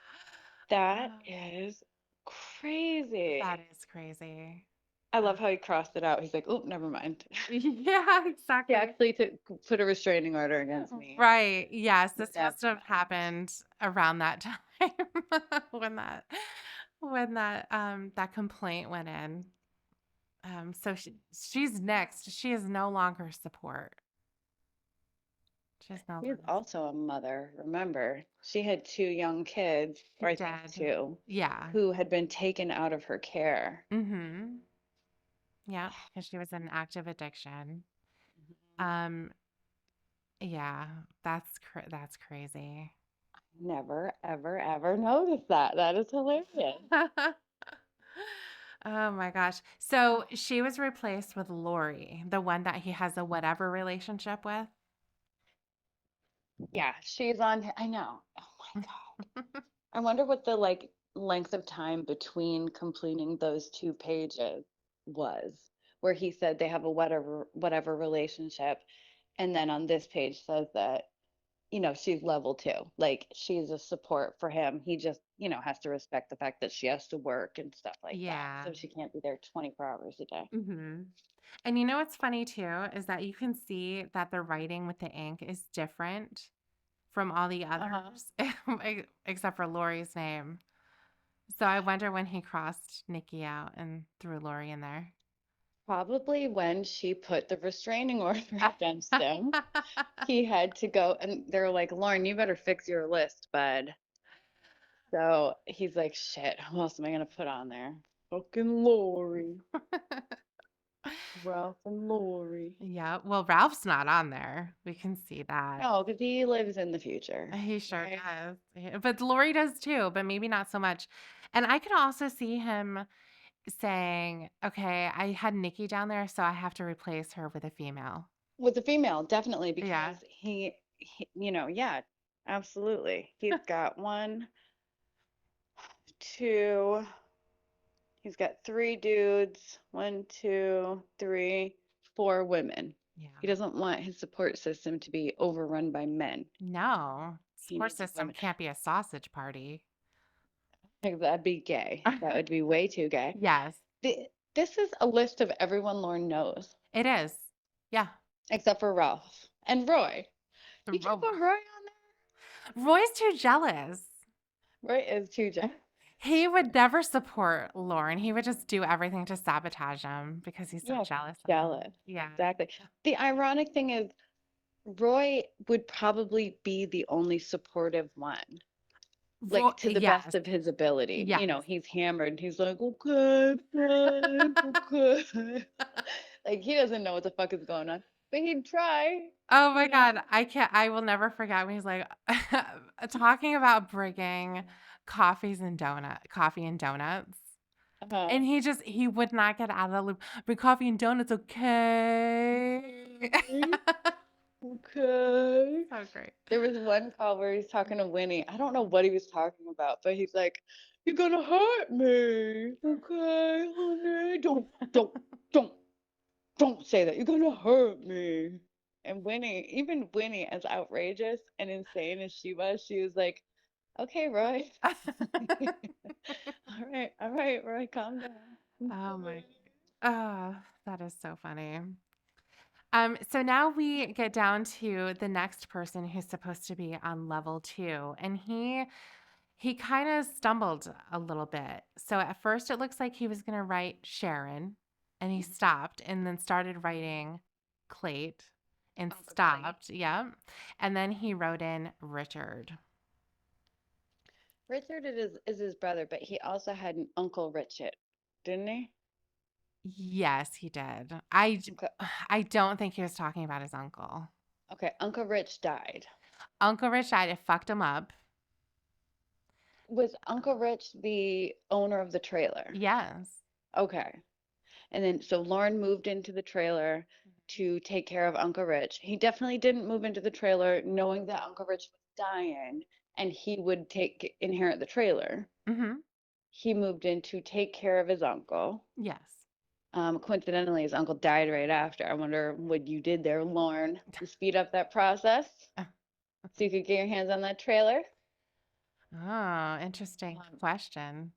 That Oh, is crazy. that is crazy. I Uh, love how he crossed it out. He's like, oh, never mind. yeah, He exactly. actually took, put a restraining order against me. Right. Yes, this Never must have mind. happened around that time when that complaint went in. So she's next. She is no longer support. She's no She's longer also a mother. Remember, she had two young kids, or I think dead. two, Yeah. who had been taken out of her care. Mm-hmm. Yeah, because she was in active addiction. Mhm. Um, yeah, that's crazy. Never, ever, ever noticed that. That is hilarious. Oh my gosh. So she was replaced with Lori, the one that he has a whatever relationship with. Yeah, she's on. I know. Oh my God. I wonder what the like length of time between completing those two pages was, where he said they have a whatever relationship, and then on this page says that, she's level 2. Like she's a support for him. He just, has to respect the fact that she has to work and stuff like that. Yeah. So she can't be there 24 hours a day. Hmm. And you know what's funny too is that you can see that the writing with the ink is different from all the Uh-huh. others, except for Lori's name. So I wonder when he crossed Nikki out and threw Lori in there. Probably when she put the restraining order against him, he had to go, and they're like, Lauren, you better fix your list, bud. So he's like, shit, who else am I gonna put on there? Fucking Lori. Ralph and Lori. Yeah. Well, Ralph's not on there. We can see that. No, because he lives in the future, He sure right? does. But Lori does too, but maybe not so much. And I could also see him saying, okay, I had Nikki down there, so I have to replace her with a female. With the female, definitely, Yeah. because yeah, absolutely. He's got one, two, he's got three dudes, one, two, three, four women. Yeah. He doesn't want his support system to be overrun by men. No, He support needs system women. can't be a sausage party. Like, that'd be gay. That would be way too gay. Yes, This is a list of everyone Lauren knows, it is. Yeah. except for Ralph and Roy. You can't Oh, put Roy on Roy's too jealous. there. Roy is too gay. He would never support Lauren. He would just do everything to sabotage him because he's so Yeah, jealous of him. jealous. Yeah. Exactly. The ironic thing is, Roy would probably be the only supportive one, like to the best Yes. of his ability. Yes. He's hammered. He's like, okay, babe, okay. Like, he doesn't know what the fuck is going on, but he'd try, Oh my you know? God. I will never forget when he's like talking about bringing coffee and donuts. Uh-huh. And he would not get out of the loop. Bring coffee and donuts, okay? Okay. Okay. So great. There was one call where he's talking to Winnie. I don't know what he was talking about, but he's like, "You're gonna hurt me, okay, honey? Don't, don't say that. You're gonna hurt me." And even Winnie, as outrageous and insane as she was like, "Okay, Roy. All right, Roy, calm down." Oh my. Okay. Oh, that is so funny. So now we get down to the next person who's supposed to be on level 2, and he kind of stumbled a little bit. So at first it looks like he was going to write Sharon, and he stopped and then started writing Clate and Uncle Clay. stopped. Yeah. And then he wrote in Richard. Richard is his brother, but he also had an Uncle Richard, didn't he? Yes, he did. Okay. I don't think he was talking about his uncle. Okay, Uncle Rich died. Uncle Rich died. It fucked him up. Was Uncle Rich the owner of the trailer? Yes. Okay. And then so Lauren moved into the trailer to take care of Uncle Rich. He definitely didn't move into the trailer knowing that Uncle Rich was dying and he would inherit the trailer. Mm-hmm. He moved in to take care of his uncle. Yes. Coincidentally, his uncle died right after. I wonder what you did there, Lauren, to speed up that process so you could get your hands on that trailer. Oh, interesting Um, question.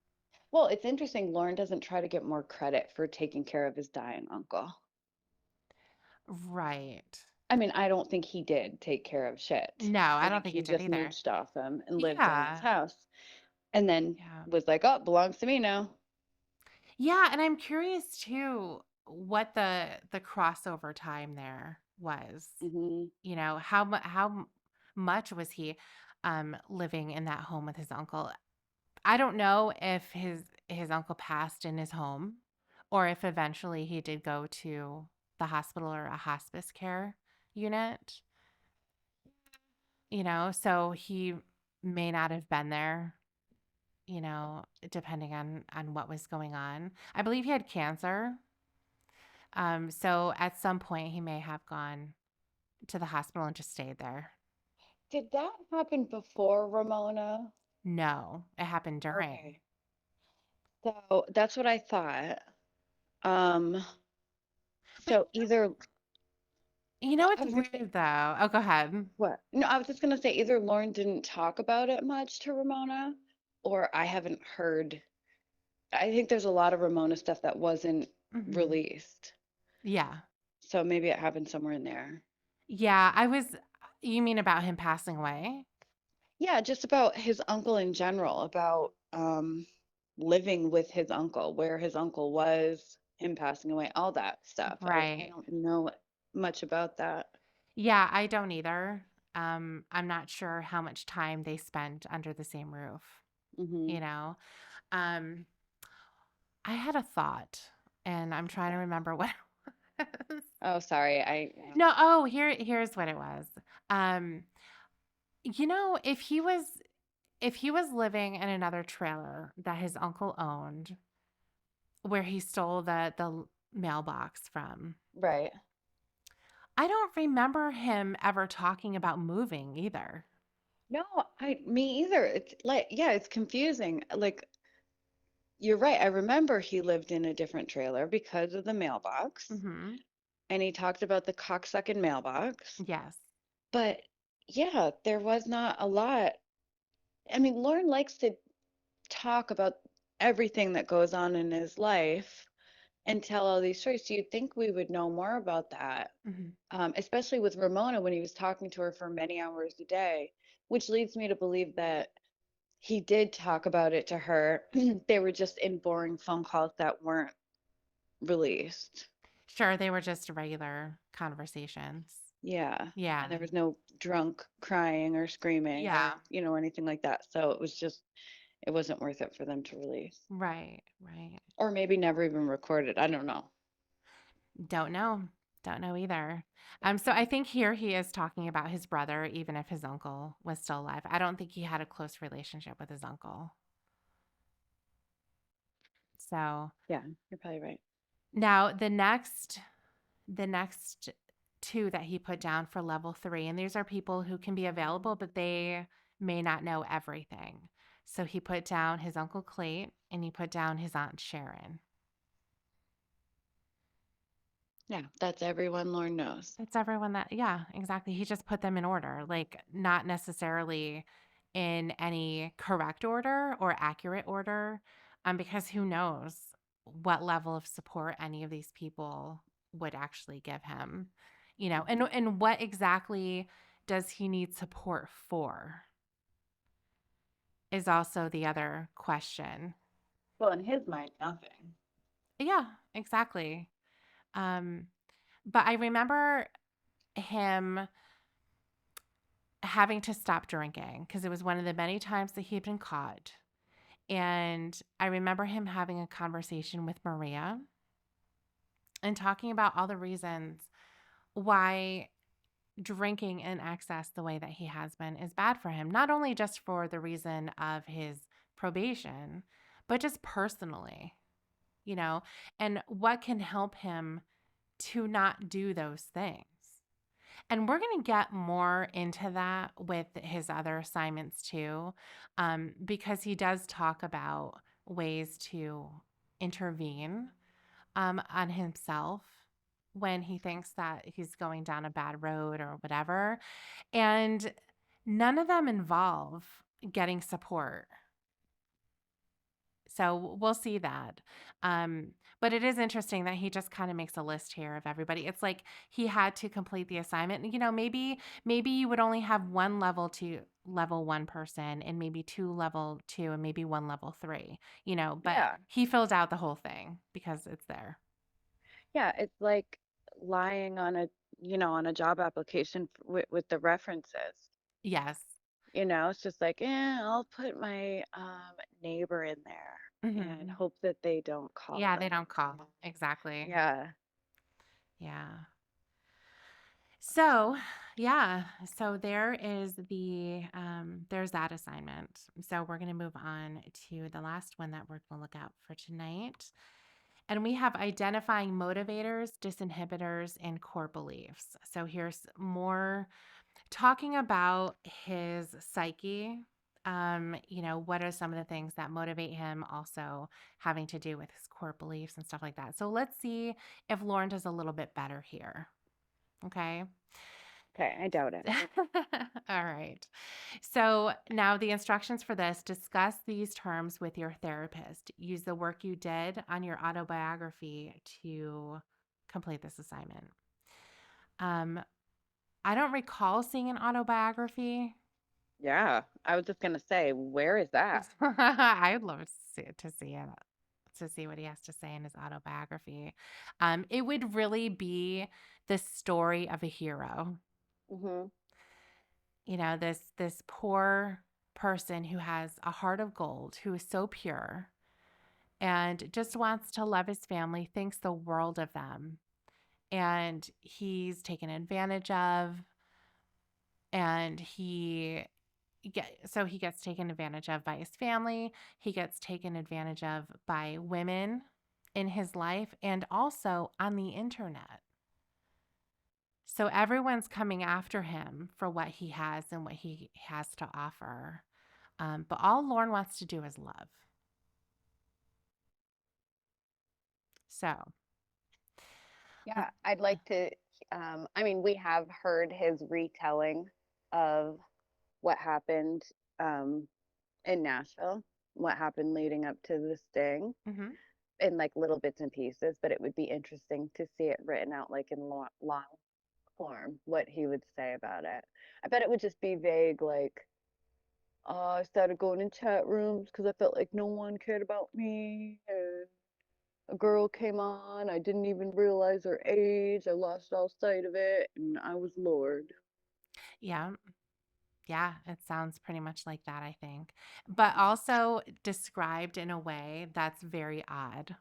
Well, it's interesting. Lauren doesn't try to get more credit for taking care of his dying uncle. Right. I mean, I don't think he did take care of shit. No, I I don't think think he he did just either. mooched off him and lived in his Yeah. house and then Yeah. was like, oh, belongs to me now. Yeah, and I'm curious too what the crossover time there was. Hmm. How much was he living in that home with his uncle? I don't know if his uncle passed in his home or if eventually he did go to the hospital or a hospice care unit, so he may not have been there, depending on what was going on. I believe he had cancer. So at some point he may have gone to the hospital and just stayed there. Did that happen before Ramona? No, it happened during. Okay. So that's what I thought. Um, But so either, you know I what's was gonna say, weird though? Oh, go ahead. what? No, I was just gonna say either Lauren didn't talk about it much to Ramona, or I haven't heard. I think there's a lot of Ramona stuff that wasn't Hmm. released. Yeah. So maybe it happened somewhere in there. Yeah, you mean about him passing away? Yeah, just about his uncle in general, about living with his uncle, where his uncle was, him passing away, all that stuff. I Right. don't know much about that. Yeah, I don't either. I'm not sure how much time they spent under the same roof, Hmm. you know? Um, I had a thought and I'm trying to Okay. remember what it was. Oh, sorry. No, oh, here's what it was. Um, if he was living in another trailer that his uncle owned where he stole the mailbox from, Right. I don't remember him ever talking about moving either. No, me either. It's like, yeah, it's confusing. Like, you're right. I remember he lived in a different trailer because of the mailbox, Mhm. and he talked about the cocksucking mailbox. Yes. But yeah, there was not a lot. I mean, Lauren likes to talk about everything that goes on in his life and tell all these stories. So you'd think we would know more about that, Mhm. especially with Ramona when he was talking to her for many hours a day, which leads me to believe that he did talk about it to her. They were just in boring phone calls that weren't released. Sure, they were just regular conversations. Yeah. And Yeah. there was no drunk crying or screaming Yeah. or, anything like that. So it wasn't worth it for them to release. Right, right. Or maybe never even recorded. I don't know. Don't know. Don't know either. So I think here he is talking about his brother, even if his uncle was still alive. I don't think he had a close relationship with his uncle. So Yeah, you're probably right. now the next two that he put down for level 3, and these are people who can be available, but they may not know everything. So he put down his uncle Clayt and he put down his aunt Sharon. Yeah, that's everyone Lauren knows. It's everyone that, yeah, exactly. He just put them in order, like not necessarily in any correct order or accurate order, because who knows what level of support any of these people would actually give him, and Hmm. what exactly does he need support for is also the other question. Well, in his mind, nothing. Yeah, exactly. Um, but I remember him having to stop drinking because it was one of the many times that he had been caught. And I remember him having a conversation with Maria and talking about all the reasons why drinking in excess the way that he has been is bad for him, not only just for the reason of his probation, but just personally, you know, and what can help him to not do those things. And we're going to get more into that with his other assignments too, because he does talk about ways to intervene on himself when he thinks that he's going down a bad road or whatever. And none of them involve getting support. So we'll see that. Um, but it is interesting that he just kind of makes a list here of everybody. It's like he had to complete the assignment. Maybe you would only have one level 1 person and maybe two level 2 and maybe one level 3, but Yeah. he filled out the whole thing because it's there. Yeah, it's like lying on a job application with the references. Yes. It's just like, I'll put my neighbor in there and Hmm. hope that they don't call Yeah, they them. don't call. Exactly. Yeah. Yeah. So, yeah. So there's that assignment. So we're going to move on to the last one that we're going to look at for tonight. And we have identifying motivators, disinhibitors, and core beliefs. So here's more talking about his psyche. What are some of the things that motivate him, also having to do with his core beliefs and stuff like that. So let's see if Lauren does a little bit better here. Okay. Okay, I doubt it. All right. So now the instructions for this: discuss these terms with your therapist. Use the work you did on your autobiography to complete this assignment. Um, I don't recall seeing an autobiography. Yeah, I was just gonna say, where is that? I'd love to see it, to see what he has to say in his autobiography. It would really be the story of a hero. Hmm. You know, this poor person who has a heart of gold, who is so pure and just wants to love his family, thinks the world of them. And he's taken advantage of, and so he gets taken advantage of by his family. He gets taken advantage of by women in his life and also on the internet. So everyone's coming after him for what he has and what he has to offer. But all Lorne wants to do is love. So, uh, Yeah, I'd like to. I mean, we have heard his retelling of what happened um, in Nashville, what happened leading up to the sting, mhm. in like little bits and pieces. But it would be interesting to see it written out like in long form, what he would say about it. I bet it would just be vague, like, oh, I started going in chat rooms because I felt like no one cared about me, and a girl came on. I didn't even realize her age. I lost all sight of it, and I was Lord. Yeah, yeah, it sounds pretty much like that, I think. But also described in a way that's very odd.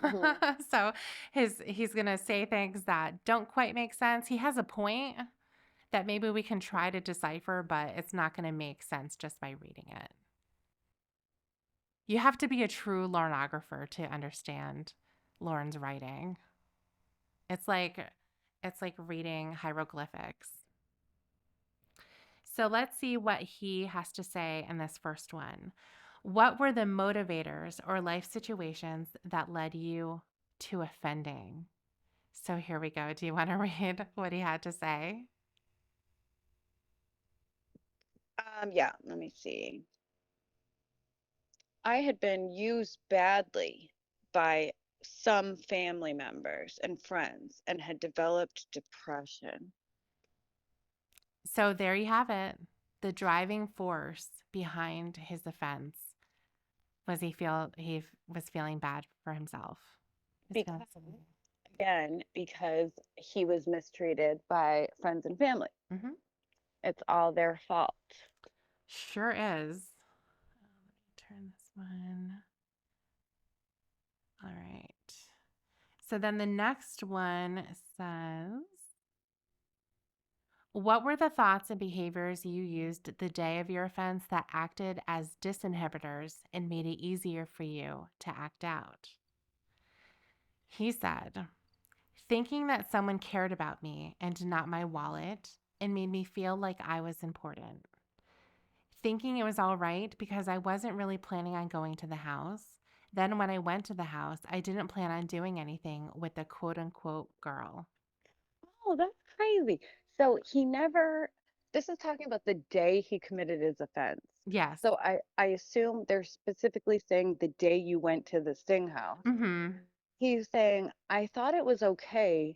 Hmm. So he's going to say things that don't quite make sense. He has a point that maybe we can try to decipher, but it's not going to make sense just by reading it. You have to be a true Lornographer to understand Lauren's writing. It's like it's like reading hieroglyphics. So let's see what he has to say in this first one. What were the motivators or life situations that led you to offending? So here we go. Do you want to read what he had to say? Yeah, let me see. I had been used badly by some family members and friends and had developed depression. So there you have it. The driving force behind his offense was he was feeling bad for himself. He was feeling Because, so again, because he was mistreated by friends and family. hmm. It's all their fault. Sure is. Let me turn this one. All right. So then the next one says, what were the thoughts and behaviors you used the day of your offense that acted as disinhibitors and made it easier for you to act out? He said, thinking that someone cared about me and not my wallet and made me feel like I was important. Thinking it was all right because I wasn't really planning on going to the house. Then, when I went to the house, I didn't plan on doing anything with the quote unquote girl. Oh, that's crazy. So he never, this is talking about the day he committed his offense. Yes. So I assume they're specifically saying the day you went to the Sting house. Mm-hmm. He's saying, I thought it was okay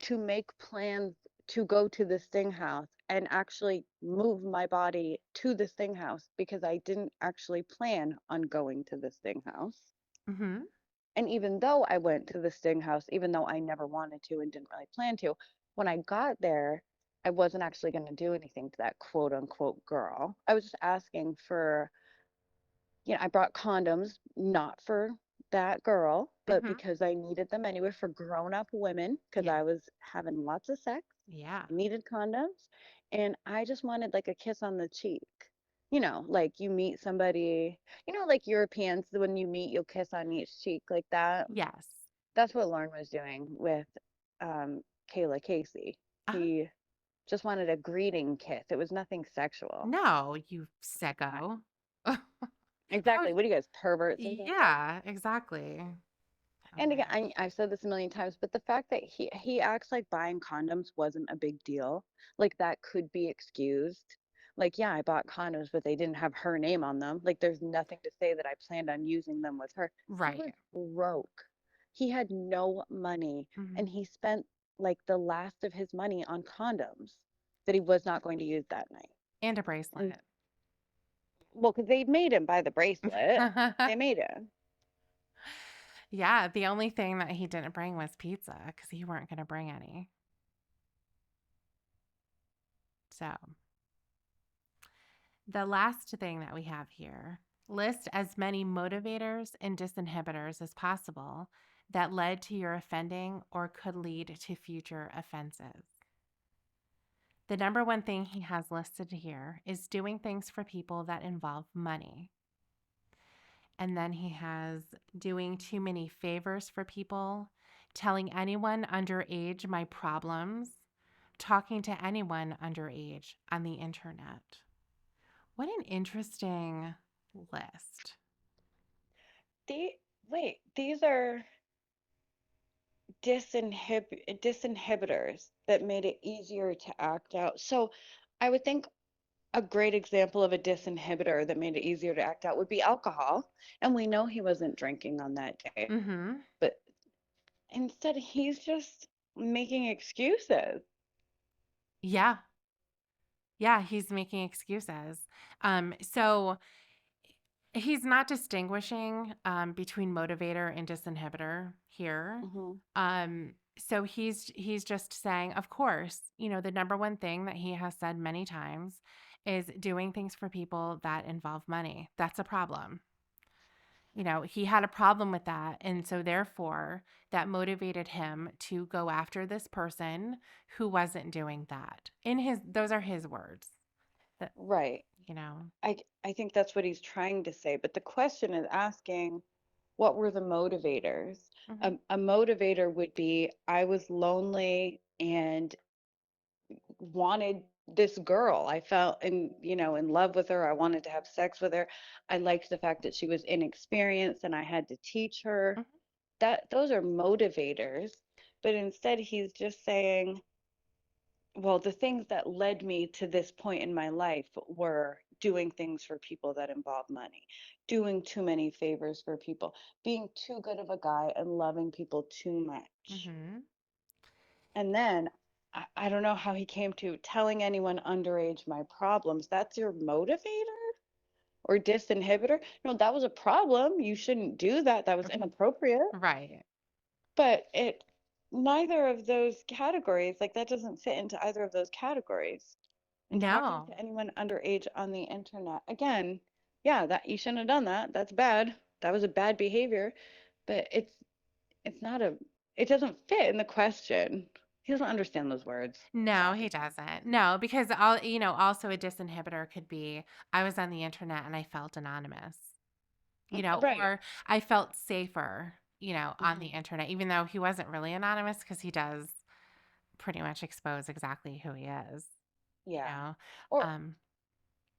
to make plans to go to the Sting house and actually move my body to the Sting house because I didn't actually plan on going to the Sting house. Mm-hmm. And even though I went to the Sting house, even though I never wanted to and didn't really plan to, when I got there, I wasn't actually going to do anything to that quote unquote girl. I was just asking for, I brought condoms, not for that girl, but Mm-hmm. because I needed them anyway for grown up women, because Yeah. I was having lots of sex, Yeah. needed condoms, and I just wanted like a kiss on the cheek. Like you meet somebody, like Europeans, when you meet, you'll kiss on each cheek like that. Yes. That's what Lauren was doing with Kayla Casey. Uh-huh. He just wanted a greeting kiss. It was nothing sexual. No, you Right. sicko. How Exactly. What are you guys, perverts or something? yeah, exactly. Oh And my again, gosh. I've said this a million times, but the fact that he acts like buying condoms wasn't a big deal, like that could be excused. Like, yeah, I bought condoms, but they didn't have her name on them. Like, there's nothing to say that I planned on using them with her. He was Right. broke. He had no money, Mm-hmm. and he spent like the last of his money on condoms that he was not going to use that night. And a And bracelet. well, because they made him buy the bracelet. They made him. Yeah, the only thing that he didn't bring was pizza because he weren't going to bring any. So, the last thing that we have here, list as many motivators and disinhibitors as possible that led to your offending or could lead to future offenses. The number one thing he has listed here is doing things for people that involve money. And then he has doing too many favors for people, telling anyone underage my problems, talking to anyone underage on the internet. What an interesting list. The wait, these are disinhibitors that made it easier to act out. So I would think a great example of a disinhibitor that made it easier to act out would be alcohol. And we know he wasn't drinking on that day, Mm-hmm. but instead he's just making excuses. Yeah. Yeah, he's making excuses. So he's not distinguishing between motivator and disinhibitor here. Hmm. So he's just saying, of course, the number one thing that he has said many times is doing things for people that involve money. That's a problem. He had a problem with that. And so therefore, that motivated him to go after this person who wasn't doing that. Those are his words. That, Right. you know. I think that's what he's trying to say. But the question is asking, what were the motivators? Mhm. A motivator would be, I was lonely and wanted this girl. I felt in love with her. I wanted to have sex with her. I liked the fact that she was inexperienced and I had to teach her. Mhm. That those are motivators. But instead he's just saying, well, the things that led me to this point in my life were doing things for people that involve money, doing too many favors for people, being too good of a guy and loving people too much. Mhm. And then I don't know how he came to telling anyone underage my problems. That's your motivator or disinhibitor? No, that was a problem. You shouldn't do that. That was inappropriate. Right. But neither of those categories, like that doesn't fit into either of those categories. And talking No. to anyone underage on the internet, again, yeah, that you shouldn't have done that. That's bad. That was a bad behavior. But it's not a it doesn't fit in the question. He doesn't understand those words. No, he Shocking. doesn't. No, because also a disinhibitor could be I was on the internet and I felt anonymous, Right. or I felt safer, on the Hmm. internet, even though he wasn't really anonymous because he does pretty much expose exactly who he is, you Yeah. know. Or Um,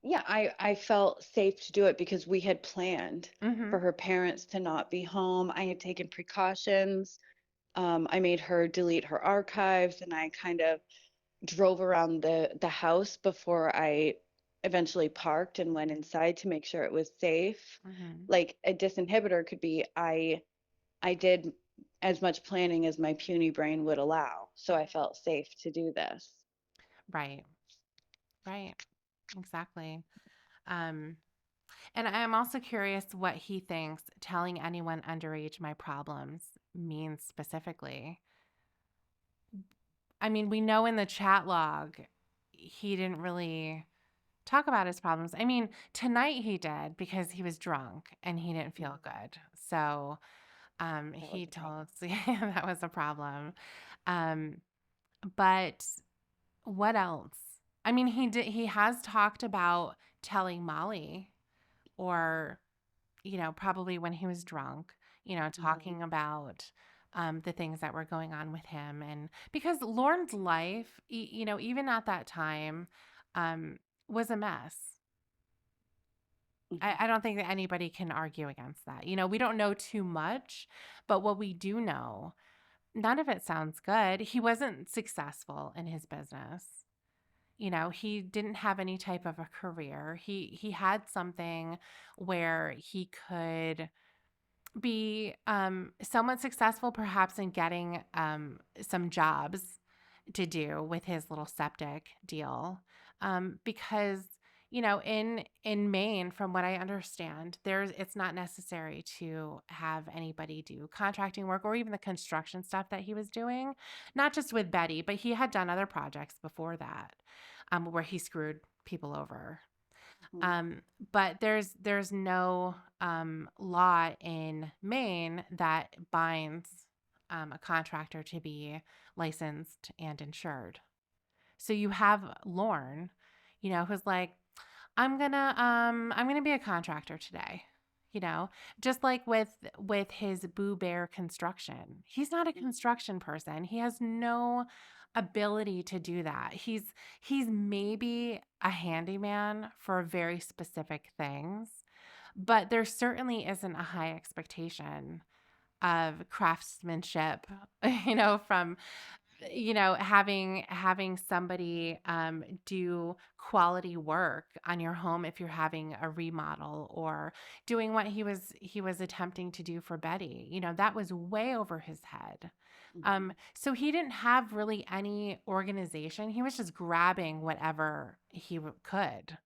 yeah, I felt safe to do it because we had planned for mhm, her parents to not be home. I had taken precautions. I made her delete her archives and I kind of drove around the house before I eventually parked and went inside to make sure it was safe. mhm, Like a disinhibitor could be I did as much planning as my puny brain would allow, so I mhm. felt safe to do this. Right, right, exactly. Um, and I'm also curious what he thinks telling anyone underage my problems means specifically. I mean, we know in the chat log he didn't really talk about his problems. I mean, tonight he did because he was drunk and he didn't feel Mhm. good. So That was he a problem. told yeah, that was a problem. Um, but what else? I mean, he has talked about telling Molly or probably when he was drunk, Hmm. talking about the things that were going on with him. And because Lauren's life, even at that time, um, was a mess. I Hmm. don't think that anybody can argue against that. We don't know too much, but what we do know, none of it sounds good. He wasn't successful in his business. He didn't have any type of a career. He had something where he could be somewhat successful perhaps in getting some jobs to do with his little septic deal. because in Maine, from what I understand, it's not necessary to have anybody do contracting work or even the construction stuff that he was doing, not just with Betty, but he had done other projects before that, where he screwed people over. Mhm. Um, but there's no law in Maine that binds a contractor to be licensed and insured. So you have Lorne, who's like, I'm gonna be a contractor today. You know, just like with his Boo Bear construction. He's not a construction person. He has no ability to do that. He's maybe a handyman for very specific things, but there certainly isn't a high expectation of craftsmanship, from having somebody do quality work on your home if you're having a remodel, or doing what he was attempting to do for Betty. That was way over his head. Mhm. So he didn't have really any organization. He was just grabbing whatever he could.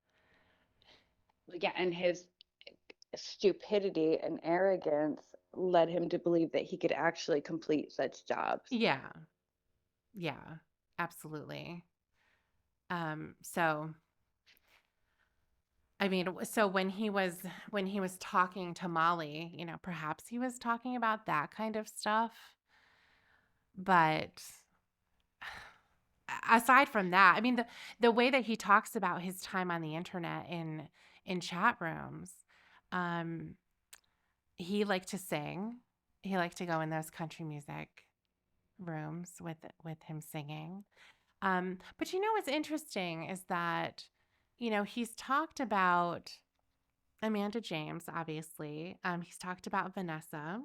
Yeah, and his stupidity and arrogance led him to believe that he could actually complete such jobs. Yeah, yeah, absolutely. So I mean, so when he was talking to Molly, perhaps he was talking about that kind of stuff. But aside from that, I mean, the way that he talks about his time on the internet in chat rooms, um, he liked to sing. He liked to go in those country music rooms with him singing. But what's interesting is that, he's talked about Amanda James, obviously. He's talked about Vanessa.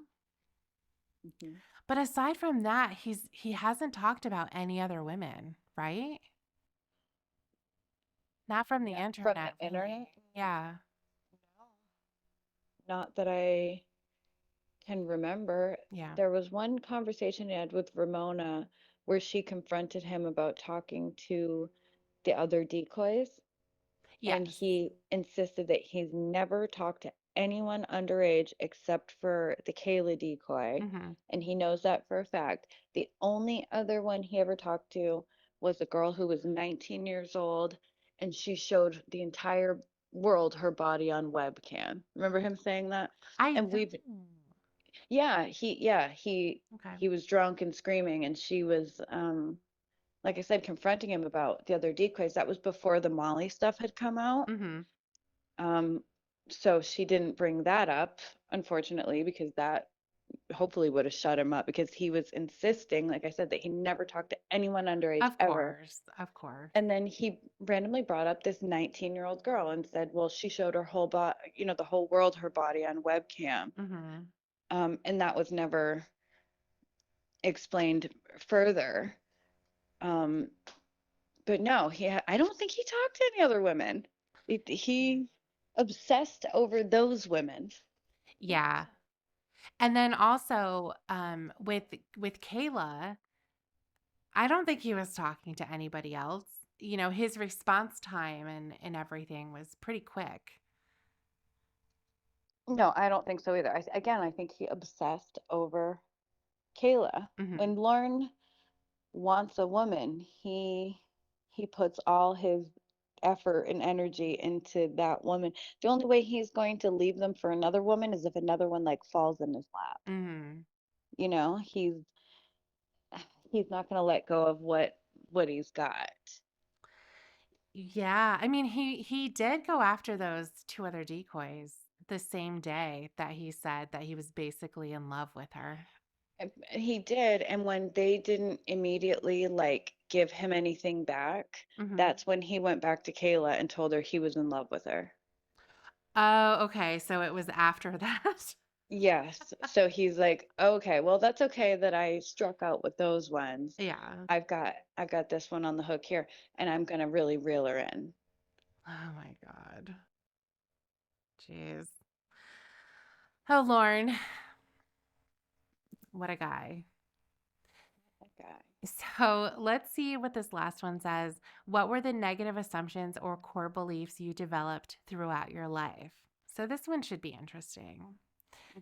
Mhm. But aside from that, he hasn't talked about any other women, right? Not from the From the internet, internet? really. Yeah. Not that I can remember. Yeah. There was one conversation he had with Ramona where she confronted him about talking to the other decoys, and Yes. he insisted that he's never talked to anyone underage except for the Kayla decoy, Mhm. and he knows that for a fact. The only other one he ever talked to was a girl who was 19 years old, and she showed the entire world her body on webcam. Remember him saying that? I And we've don't. Okay. he was drunk and screaming, and she was like I said, confronting him about the other decoys. That was before the Molly stuff had come out. Mhm. Um, so she didn't bring that up, unfortunately, because that hopefully would have shut him up, because he was insisting, like I said, that he never talked to anyone underage Of ever. course. Of course. And then he randomly brought up this 19-year-old girl and said, well, she showed her whole body, the whole world, her body on webcam. Mhm. And that was never explained further. Um, but no, I don't think he talked to any other women. He obsessed over those women. Yeah. And then also with Kayla, I don't think he was talking to anybody else. His response time and everything was pretty quick. No, I don't think so either. Again, I think he obsessed over Kayla. Mhm. When Lauren wants a woman, he puts all his effort and energy into that woman. The only way he's going to leave them for another woman is if another one like falls in his lap. Mhm. You know, he's not going to let go of what he's got. Yeah, I mean, he did go after those two other decoys the same day that he said that he was basically in love with her. And he did, and when they didn't immediately like give him anything back, Hmm. that's when he went back to Kayla and told her he was in love with her. Oh, okay. So it was after that. Yes. So he's like, okay, well, that's okay that I struck out with those ones. Yeah. I've got this one on the hook here, and I'm gonna really reel her in. Oh my God. Jeez. Oh, Lauren, what a guy. That guy. So let's see what this last one says. What were the negative assumptions or core beliefs you developed throughout your life? So this one should be interesting.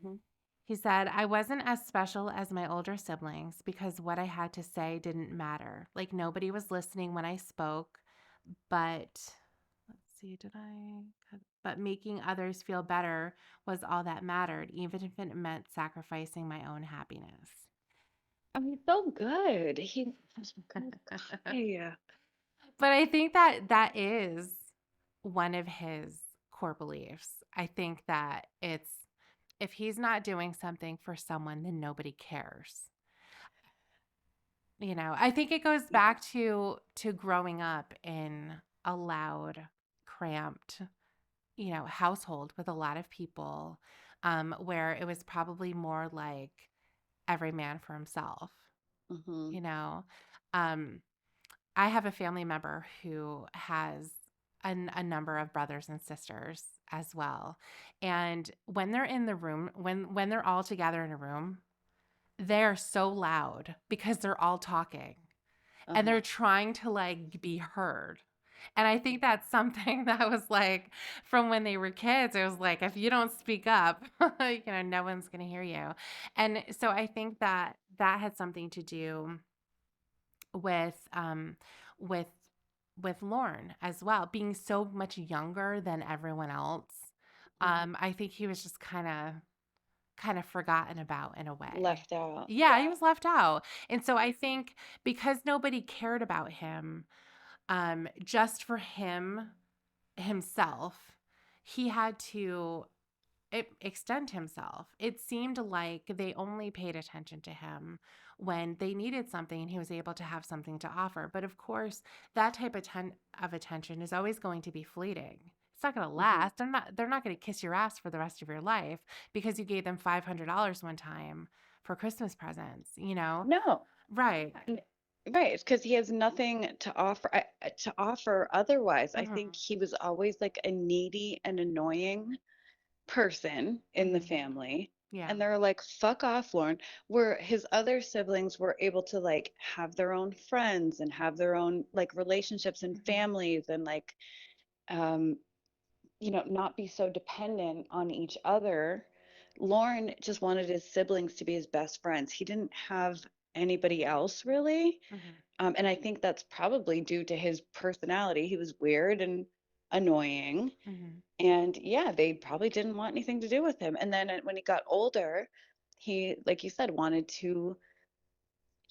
Hmm. He said, I wasn't as special as my older siblings because what I had to say didn't matter. Like nobody was listening when I spoke, but let's see, but making others feel better was all that mattered, even if it meant sacrificing my own happiness. Oh, he's so good. He's such a good guy. But I think that that is one of his core beliefs. I think that it's if he's not doing something for someone, then nobody cares. I think it goes Yeah. back to growing up in a loud, cramped, household with a lot of people, where it was probably more like every man for himself, Hmm. you know. Um, I have a family member who has a number of brothers and sisters as well. And when they're in the room, when they're all together in a room, they're so loud because they're all talking and Uh-huh. they're trying to like be heard. And I think that's something that was like from when they were kids. It was like if you don't speak up, no one's going to hear you. And so I think that that had something to do with with with Lorne as well, being so much younger than everyone else. Hmm. I think he was just kind of forgotten about in a way. Left out. Yeah, he was left out. And so I think because nobody cared about him, just for himself, he had to extend himself. It seemed like they only paid attention to him when they needed something and he was able to have something to offer. But of course, that type of attention is always going to be fleeting. It's not going to Hmm. last. They're not going to kiss your ass for the rest of your life because you gave them $500 one time for Christmas presents. No. Right. And right, it's because he has nothing to offer otherwise. I think Mhm. he was always like a needy and annoying person in the Mhm. family. Yeah. And they're like, fuck off, Lauren. Where his other siblings were able to like have their own friends and have their own like relationships and Mhm. families and like um not be so dependent on each other. Lauren just wanted his siblings to be his best friends. He didn't have anybody else really. Mhm. And I think that's probably due to his personality. He was weird and annoying. Mhm. And yeah, they probably didn't want anything to do with him. And then when he got older, he, like you said, wanted to,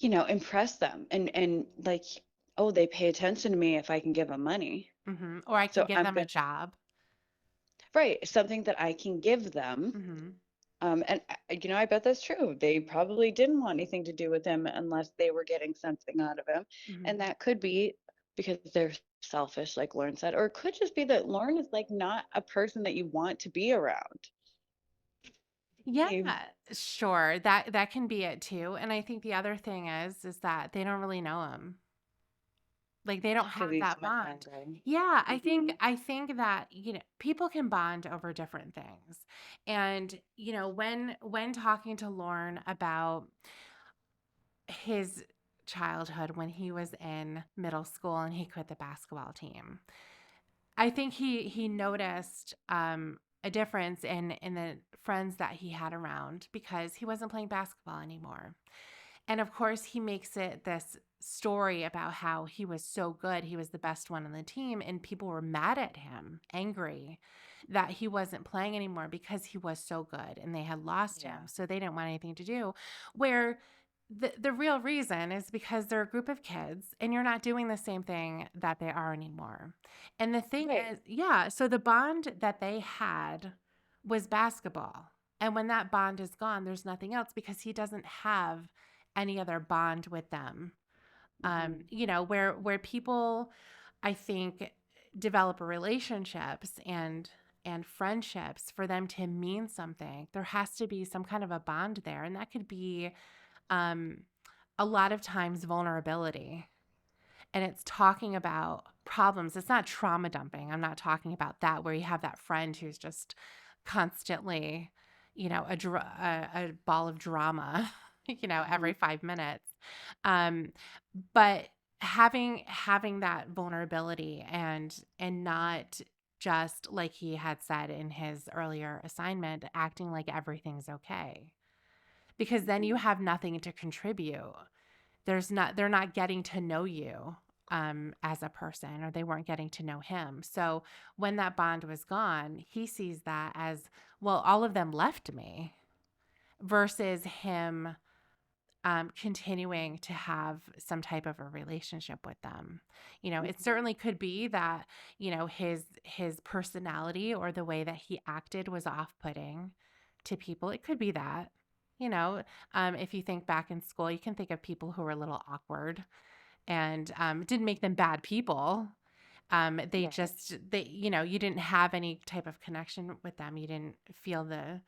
impress them and like, oh, they pay attention to me if I can give them money. Mhm. Or I can So give I'm them a good. job. Right, something that I can give them. Mhm. And I bet that's true. They probably didn't want anything to do with him unless they were getting something out of him. And Mhm. that could be because they're selfish, like Lauren said, or it could just be that Lauren is like not a person that you want to be around. Yeah, Maybe sure. That can be it too. And I think the other thing is that they don't really know him. Like they don't because have he's so that much bond. younger. Yeah, I think Hmm. I think that, people can bond over different things. And, when talking to Lorne about his childhood when he was in middle school and he quit the basketball team. I think he noticed a difference in the friends that he had around because he wasn't playing basketball anymore. And of course, he makes it this story about how he was so good. He was the best one on the team. And people were mad at him, angry that he wasn't playing anymore because he was so good and they had lost him. Yeah. So they didn't want anything to do. Where the real reason is because they're a group of kids and you're not doing the same thing that they are anymore. And the thing Right. is, yeah, so the bond that they had was basketball. And when that bond is gone, there's nothing else because he doesn't have any other bond with them. Hmm. Where people I think develop relationships and friendships for them to mean something. There has to be some kind of a bond there. And that could be um a lot of times vulnerability. And it's talking about problems. It's not trauma dumping. I'm not talking about that where you have that friend who's just constantly, a ball of drama, every Hmm. 5 minutes. Um, but having that vulnerability and not just like he had said in his earlier assignment, acting like everything's okay. Because then you Mhm. have nothing to contribute. They're not getting to know you as a person, or they weren't getting to know him. So when that bond was gone, he sees that as, well, all of them left me, versus him continuing to have some type of a relationship with them. It Mhm. certainly could be that, his personality or the way that he acted was off-putting to people. It could be that. You know, if you think back in school, you can think of people who were a little awkward, and it didn't make them bad people. They Right. just, you didn't have any type of connection with them. You didn't feel the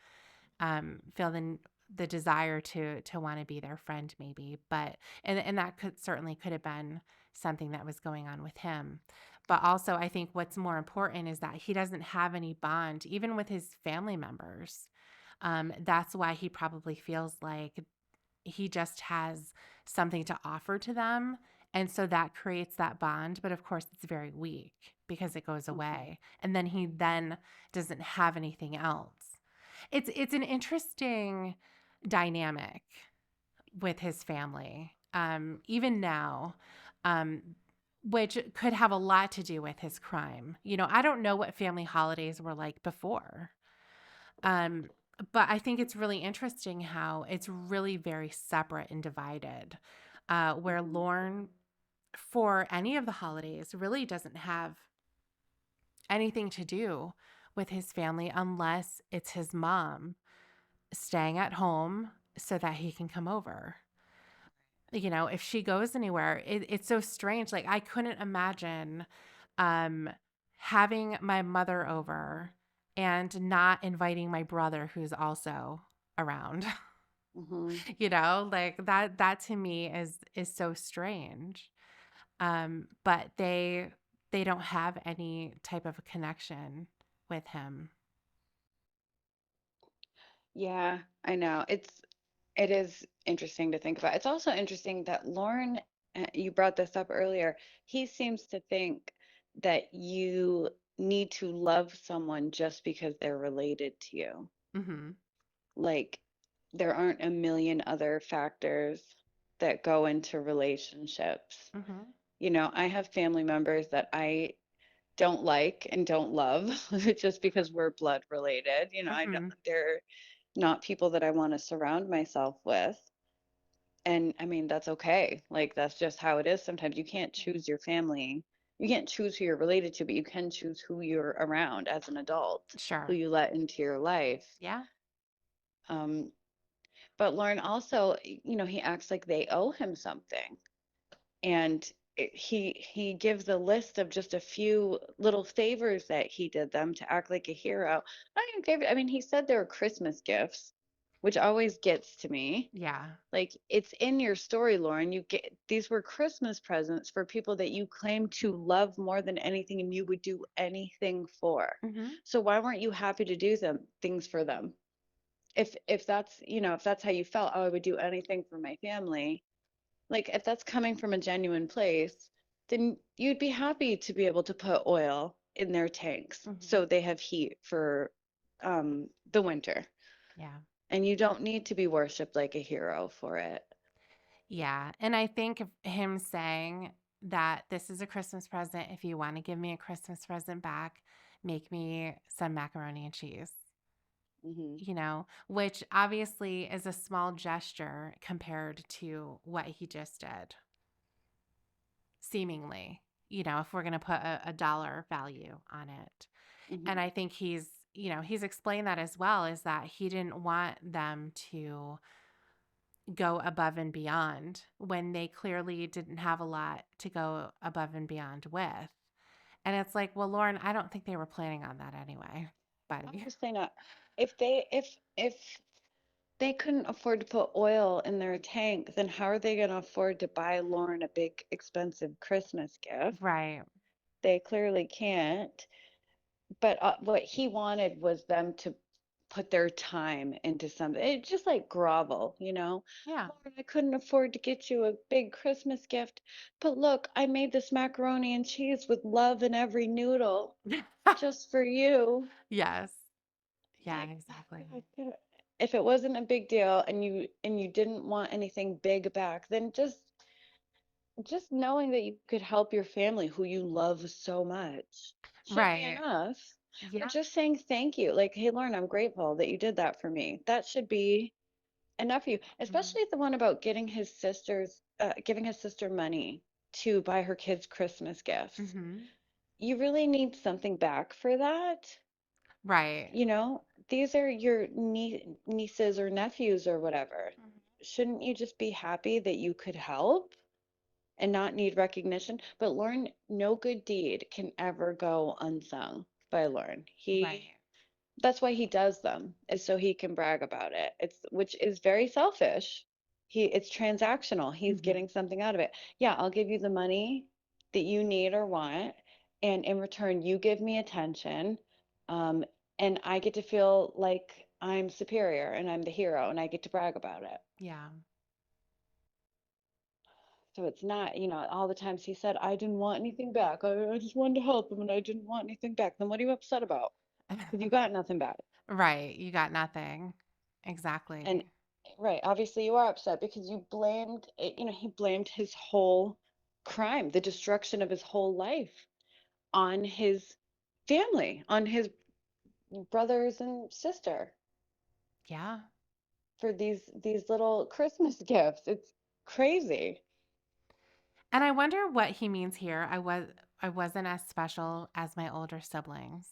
desire to want to be their friend, maybe. But and that could have been something that was going on with him. But also, I think what's more important is that he doesn't have any bond even with his family members. That's why he probably feels like he just has something to offer to them. And so that creates that bond. But of course, it's very weak because it goes Mhm. away. And then he then doesn't have anything else. It's an interesting dynamic with his family, even now, um, which could have a lot to do with his crime. I don't know what family holidays were like before. Um, but I think it's really interesting how it's really very separate and divided, where Mhm. Lorne, for any of the holidays, really doesn't have anything to do with his family unless it's his mom staying at home so that he can come over. If she goes anywhere, it's so strange. Like, I couldn't imagine um, having my mother over and not inviting my brother who's also around. Mhm. Like that to me is so strange. But they don't have any type of a connection with him. Yeah, I know. It is interesting to think about. It's also interesting that Lauren, you brought this up earlier, he seems to think that you need to love someone just because they're related to you. Mhm. Like, there aren't a million other factors that go into relationships. Mhm. I have family members that I don't like and don't love just because we're blood related. I don't, Mhm. they're not people that I want to surround myself with. And I mean, that's okay. Like, that's just how it is. Sometimes you can't choose your family. You can't choose who you're related to, but you can choose who you're around as an adult, who Sure. you let into your life. Yeah. Um, but Lauren also, he acts like they owe him something. And he gives a list of just a few little favors that he did them to act like a hero. Not even favor. I mean, he said they were Christmas gifts, which always gets to me. Yeah. Like, it's in your story, Lauren. You get these were Christmas presents for people that you claim to love more than anything and you would do anything for. Mhm. So why weren't you happy to do them things for them? If that's, if that's how you felt, oh, I would do anything for my family. Like, if that's coming from a genuine place, then you'd be happy to be able to put oil in their tanks Mhm. so they have heat for the winter. Yeah. And you don't need to be worshipped like a hero for it. Yeah. And I think of him saying that this is a Christmas present. If you want to give me a Christmas present back, make me some macaroni and cheese. Hmm. Which obviously is a small gesture compared to what he just did, seemingly, if we're going to put a dollar value on it. And Hmm. I think he's explained that as well, is that he didn't want them to go above and beyond when they clearly didn't have a lot to go above and beyond with. And it's like, well, Lauren, I don't think they were planning on that anyway, buddy. Obviously not. If they couldn't afford to put oil in their tank, then how are they going to afford to buy Lauren a big expensive Christmas gift? Right. They clearly can't. But what he wanted was them to put their time into something. It just like grovel, you know. Yeah. Lauren, I couldn't afford to get you a big Christmas gift, but look, I made this macaroni and cheese with love in every noodle just for you. Yes. Yeah, Like, exactly. if it wasn't a big deal and you didn't want anything big back, then just knowing that you could help your family who you love so much should be Right. enough. Or Yeah. just saying thank you. Like, hey, Lauren, I'm grateful that you did that for me. That should be enough for you, Mhm. especially the one about giving his sister money to buy her kids Christmas gifts. Mhm. You really need something back for that. Right. You know, these are your nieces or nephews or whatever. Mhm. Shouldn't you just be happy that you could help and not need recognition? But Lauren, no good deed can ever go unsung by Lauren. Right. That's why he does them, is so he can brag about it. Which is very selfish. It's transactional. He's Mhm. getting something out of it. Yeah, I'll give you the money that you need or want, and in return, you give me attention, um, and I get to feel like I'm superior and I'm the hero, and I get to brag about it. Yeah. So it's not, all the times he said, I didn't want anything back. I just wanted to help him and I didn't want anything back. Then what are you upset about? Because you got nothing back. Right. You got nothing. And Exactly. right, obviously you are upset because he blamed his whole crime, the destruction of his whole life on his family, on his brothers and sister Yeah. for these little Christmas gifts. It's crazy. And I wonder what he means here. I wasn't as special as my older siblings.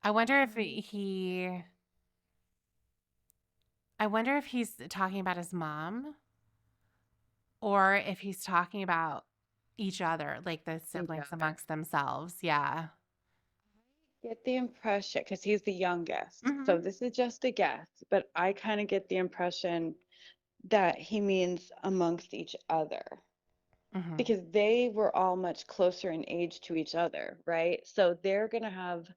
I wonder if Um, I wonder if he's talking about his mom or if he's talking about each other, like the each siblings other. amongst themselves. Yeah. Get the impression, because he's the youngest, so Mhm. this is just a guess, but I kind of get the impression that he means amongst each other. Mhm. Because they were all much closer in age to each other, right? So they're going to have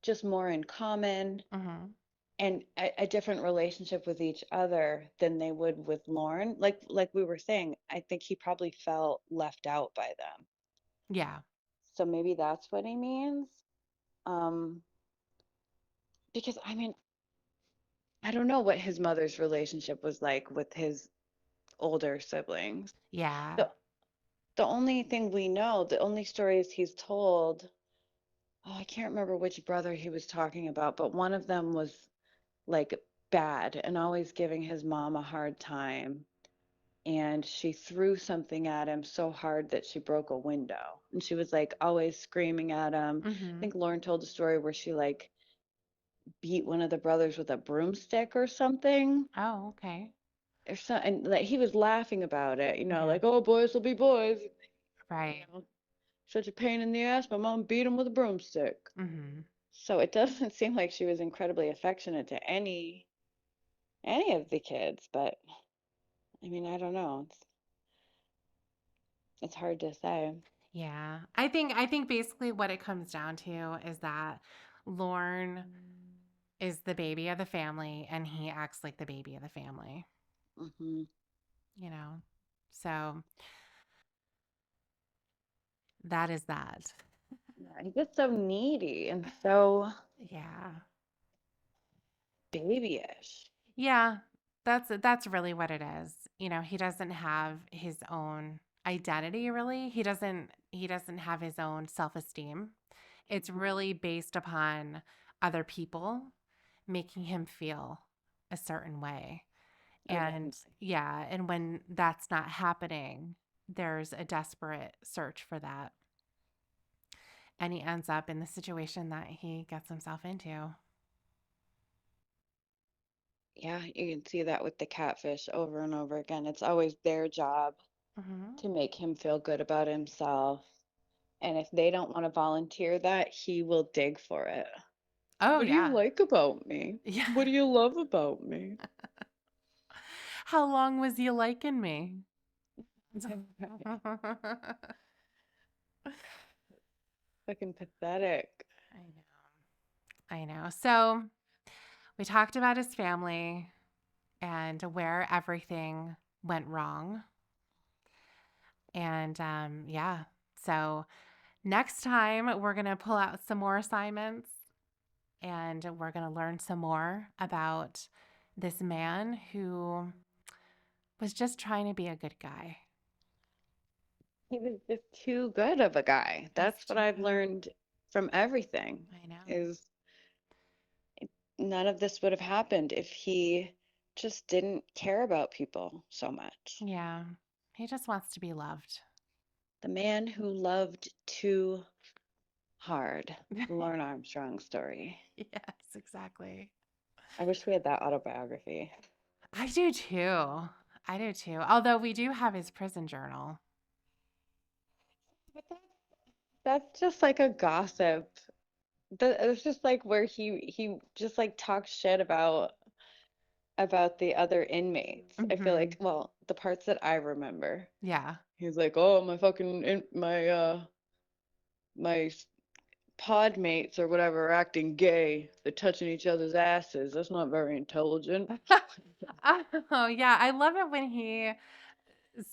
just more in common Mhm. and a different relationship with each other than they would with Lauren. Like we were saying, I think he probably felt left out by them. Yeah. So maybe that's what he means. Um, because I mean, I don't know what his mother's relationship was like with his older siblings. Yeah. The the only thing we know, the only stories he's told, oh, I can't remember which brother he was talking about, but one of them was like bad and always giving his mom a hard time. And she threw something at him so hard that she broke a window. And she was like always screaming at him. I Mhm. think Lauren told a story where she like beat one of the brothers with a broomstick or something. Oh, okay. Or so, and like he was laughing about it, Yeah. like, oh, boys will be boys. You Right. know, such a pain in the ass. My mom beat him with a broomstick. Mhm. So it doesn't seem like she was incredibly affectionate to any of the kids, but I mean, I don't know. It's hard to say. Yeah. I think basically what it comes down to is that Lorne is the baby of the family and he acts like the baby of the family, Hmm. you know. So that is that. Yeah, he's just so needy and so Yeah. babyish. Yeah. That's really what it is. You know, he doesn't have his own identity really. He doesn't have his own self-esteem. It's Hmm. really based upon other people making him feel a certain way. Oh, And definitely. yeah, and when that's not happening, there's a desperate search for that. And he ends up in the situation that he gets himself into. Yeah, you can see that with the catfish over and over again. It's always their job Hmm. to make him feel good about himself. And if they don't want to volunteer that, he will dig for it. Oh, What do you yeah. like about me? Yeah. What do you love about me? How long was you liking me? Fucking pathetic. I know. I know. So we talked about his family and where everything went wrong. And yeah, so next time we're going to pull out some more assignments and we're going to learn some more about this man who was just trying to be a good guy. He was just too good of a guy. He's That's what too I've good. learned from everything I know. is none of this would have happened if he just didn't care about people so much. Yeah. He just wants to be loved. The man who loved too hard. The Lauren Armstrong story. Yes, exactly. I wish we had that autobiography. I do too. I do too. Although we do have his prison journal. But that's just like a gossip. It's just like where he just like talks shit about the other inmates. I feel Hmm. like, well, the parts that I remember, Yeah. he's like, "Oh, my fucking my pod mates or whatever are acting gay. They're touching each other's asses. That's not very intelligent." Oh, yeah. I love it when he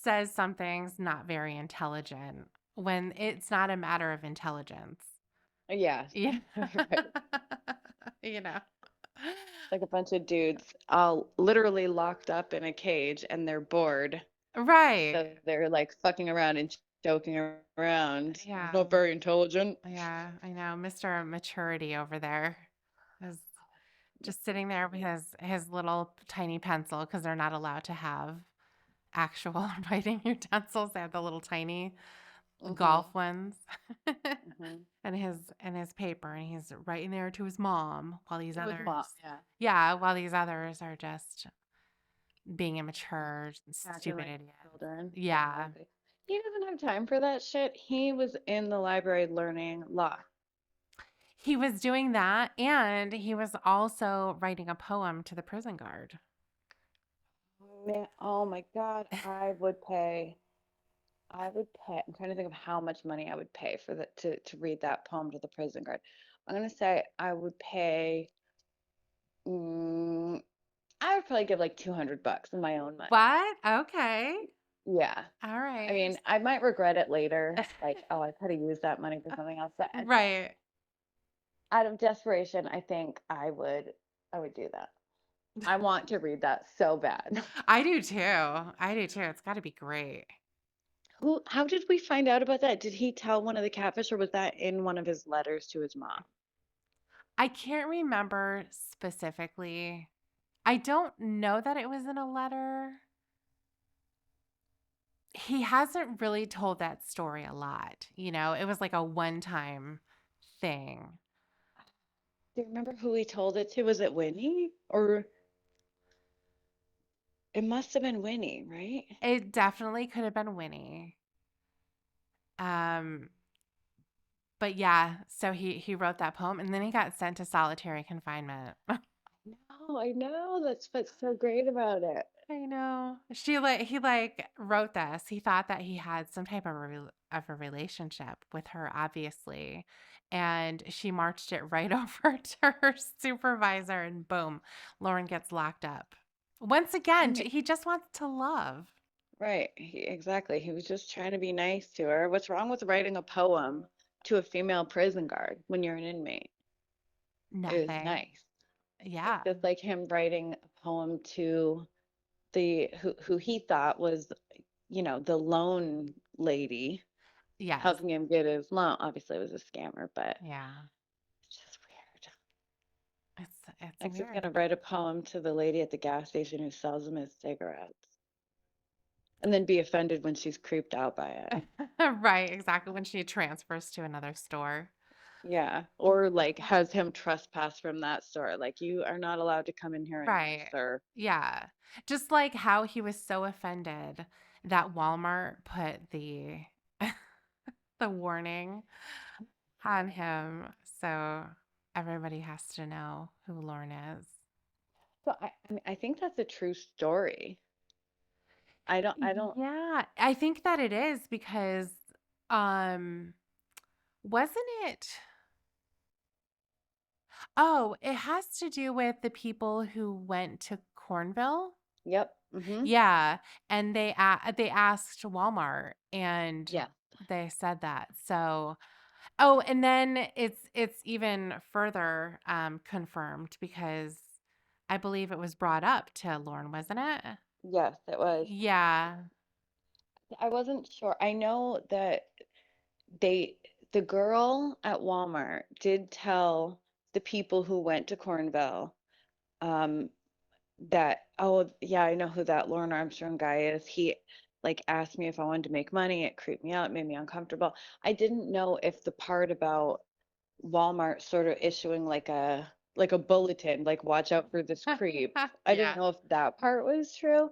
says something's not very intelligent when it's not a matter of intelligence. Yes, Yeah. right. You know. Like a bunch of dudes all literally locked up in a cage and they're bored. Right. So they're like fucking around and joking around. It's Yeah. not very intelligent. Yeah. I know. Mr. Maturity over there is just sitting there with his little tiny pencil because they're not allowed to have actual writing utensils. They have the little tiny Mm-hmm. golf ones. Mm-hmm. And his paper, and he's writing there to his mom while these To his mom, others, yeah. yeah, while these others are just being immature, Acting stupid like idiots. children. Yeah, Exactly. He doesn't have time for that shit. He was in the library learning law. he was doing that, and he was also writing a poem to the prison guard. Man, oh my God, I'm trying to think of how much money I would pay for that to read that poem to the prison guard. I'm gonna say I would pay, mm, I would probably give like 200 bucks in my own money. What? Okay. Yeah. All I right. mean, I might regret it later, like, oh, I could have used that money for something else. But Right. out of desperation, I think I would do that. I want to read that so bad. I do too. I do too. It's got to be great. How did we find out about that? Did he tell one of the catfish or was that in one of his letters to his mom? I can't remember specifically. I don't know that it was in a letter. He hasn't really told that story a lot. It was like a one-time thing. Do you remember who he told it to? Was it Winnie? Or it must have been Winnie, right? It definitely could have been Winnie. Um, but yeah, so he wrote that poem and then he got sent to solitary confinement. No, I know. That's what's so great about it. I know. He wrote this. He thought that he had some type of a relationship with her, obviously. And she marched it right over to her supervisor, and boom, Lauren gets locked up. Once I again, mean, he just wants to love. right. Exactly. He was just trying to be nice to her. What's wrong with writing a poem to a female prison guard when you're an inmate? It was Nothing. nice. It's Yeah. just like him writing a poem to the who he thought was, the loan lady Yes. helping him get his loan. Obviously, it was a scammer, but Yeah. it's just weird. It's Next, he's weird. gonna write a poem to the lady at the gas station who sells him his cigarettes, and then be offended when she's creeped out by it. Right, exactly. When she transfers to another store. Yeah, or like has him trespass from that store. Like, you are not allowed to come in here anymore, Right. sir. Yeah. Just like how he was so offended that Walmart put the warning on him. So everybody has to know who Lauren is. So I mean, I think that's a true story. I don't. Yeah, I think that it is because um wasn't it Oh, it has to do with the people who went to Cornville. Yep. Mm-hmm. Yeah, and they asked Walmart, and Yes. they said that. So, oh, and then it's even further confirmed because I believe it was brought up to Lauren, wasn't it? Yes, it was. Yeah. I wasn't sure. I know that they, the girl at Walmart did tell the people who went to Cornville, um, that, oh, yeah, I know who that Lauren Armstrong guy is. He like asked me if I wanted to make money. It creeped me out, it made me uncomfortable. I didn't know if the part about Walmart sort of issuing like a bulletin, like watch out for this creep. I didn't Yeah. know if that part was true.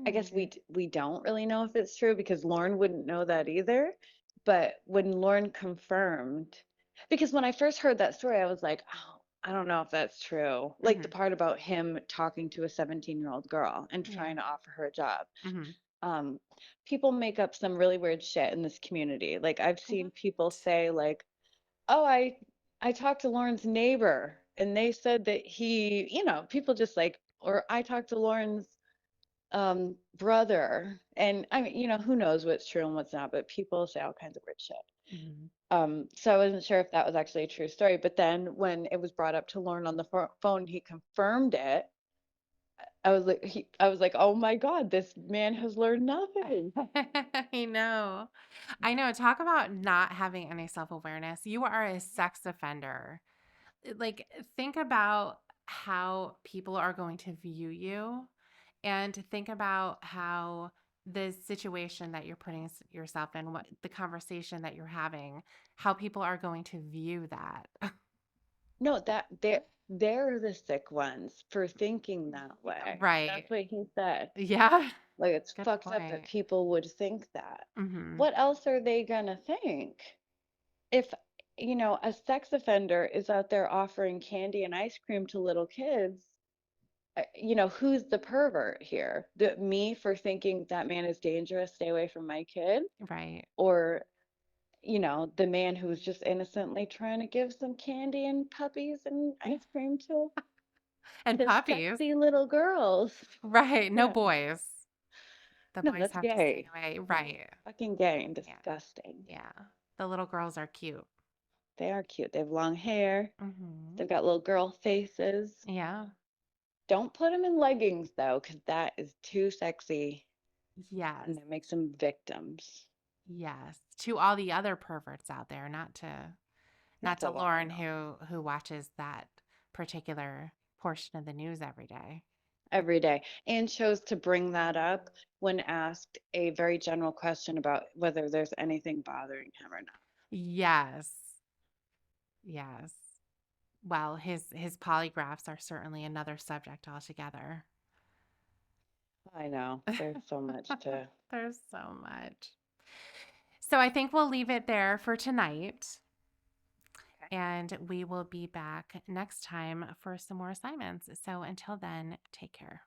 I guess Hmm. we don't really know if it's true because Lauren wouldn't know that either. But when Lauren confirmed, because when I first heard that story, I was like, oh, I don't know if that's true. Like the Hmm. part about him talking to a 17-year-old girl and Yeah. trying to offer her a job. Hmm. Um, People make up some really weird shit in this community. Like I've seen people say like, oh, I talked to Lauren's neighbor and they said that he, people just like, or I talked to Lauren's brother, and I mean, who knows what's true and what's not, but people say all kinds of weird shit. Hmm. So I wasn't sure if that was actually a true story, but then when it was brought up to Lauren on the phone, he confirmed it. I was like, oh my God, this man has learned nothing. I know. I know. Talk about not having any self awareness. You are a sex offender. Like, think about how people are going to view you and think about how the situation that you're putting yourself in, what the conversation that you're having, how people are going to view that. No, that they're the sick ones for thinking that way. Right. That's what he said. Yeah. Like it's Good fucked up that point. people would think that. Hmm. What else are they gonna think? If, a sex offender is out there offering candy and ice cream to little kids, who's the pervert here? Me for thinking that man is dangerous, stay away from my kid? Right. Or, the man who's just innocently trying to give some candy and puppies and ice cream And to puppies. sexy little girls? Right. No Yeah. boys. The No, boys that's have to stay gay. away. That's Right. fucking gay and Yeah. disgusting. Yeah. The little girls are cute. They are cute. They have long hair. Hmm. They've got little girl faces. Yeah. Don't put them in leggings though, because that is too sexy Yes. and that makes them victims. Yes. To all the other perverts out there, Not not to to Lauren Lauren though. who watches that particular portion of the news every day. Every day. And chose to bring that up when asked a very general question about whether there's anything bothering him or not. Yes. Yes. Well, his polygraphs are certainly another subject altogether. I know. There's so much to. There's so much. So I think we'll leave it there for tonight. Okay. And we will be back next time for some more assignments. So until then, take care.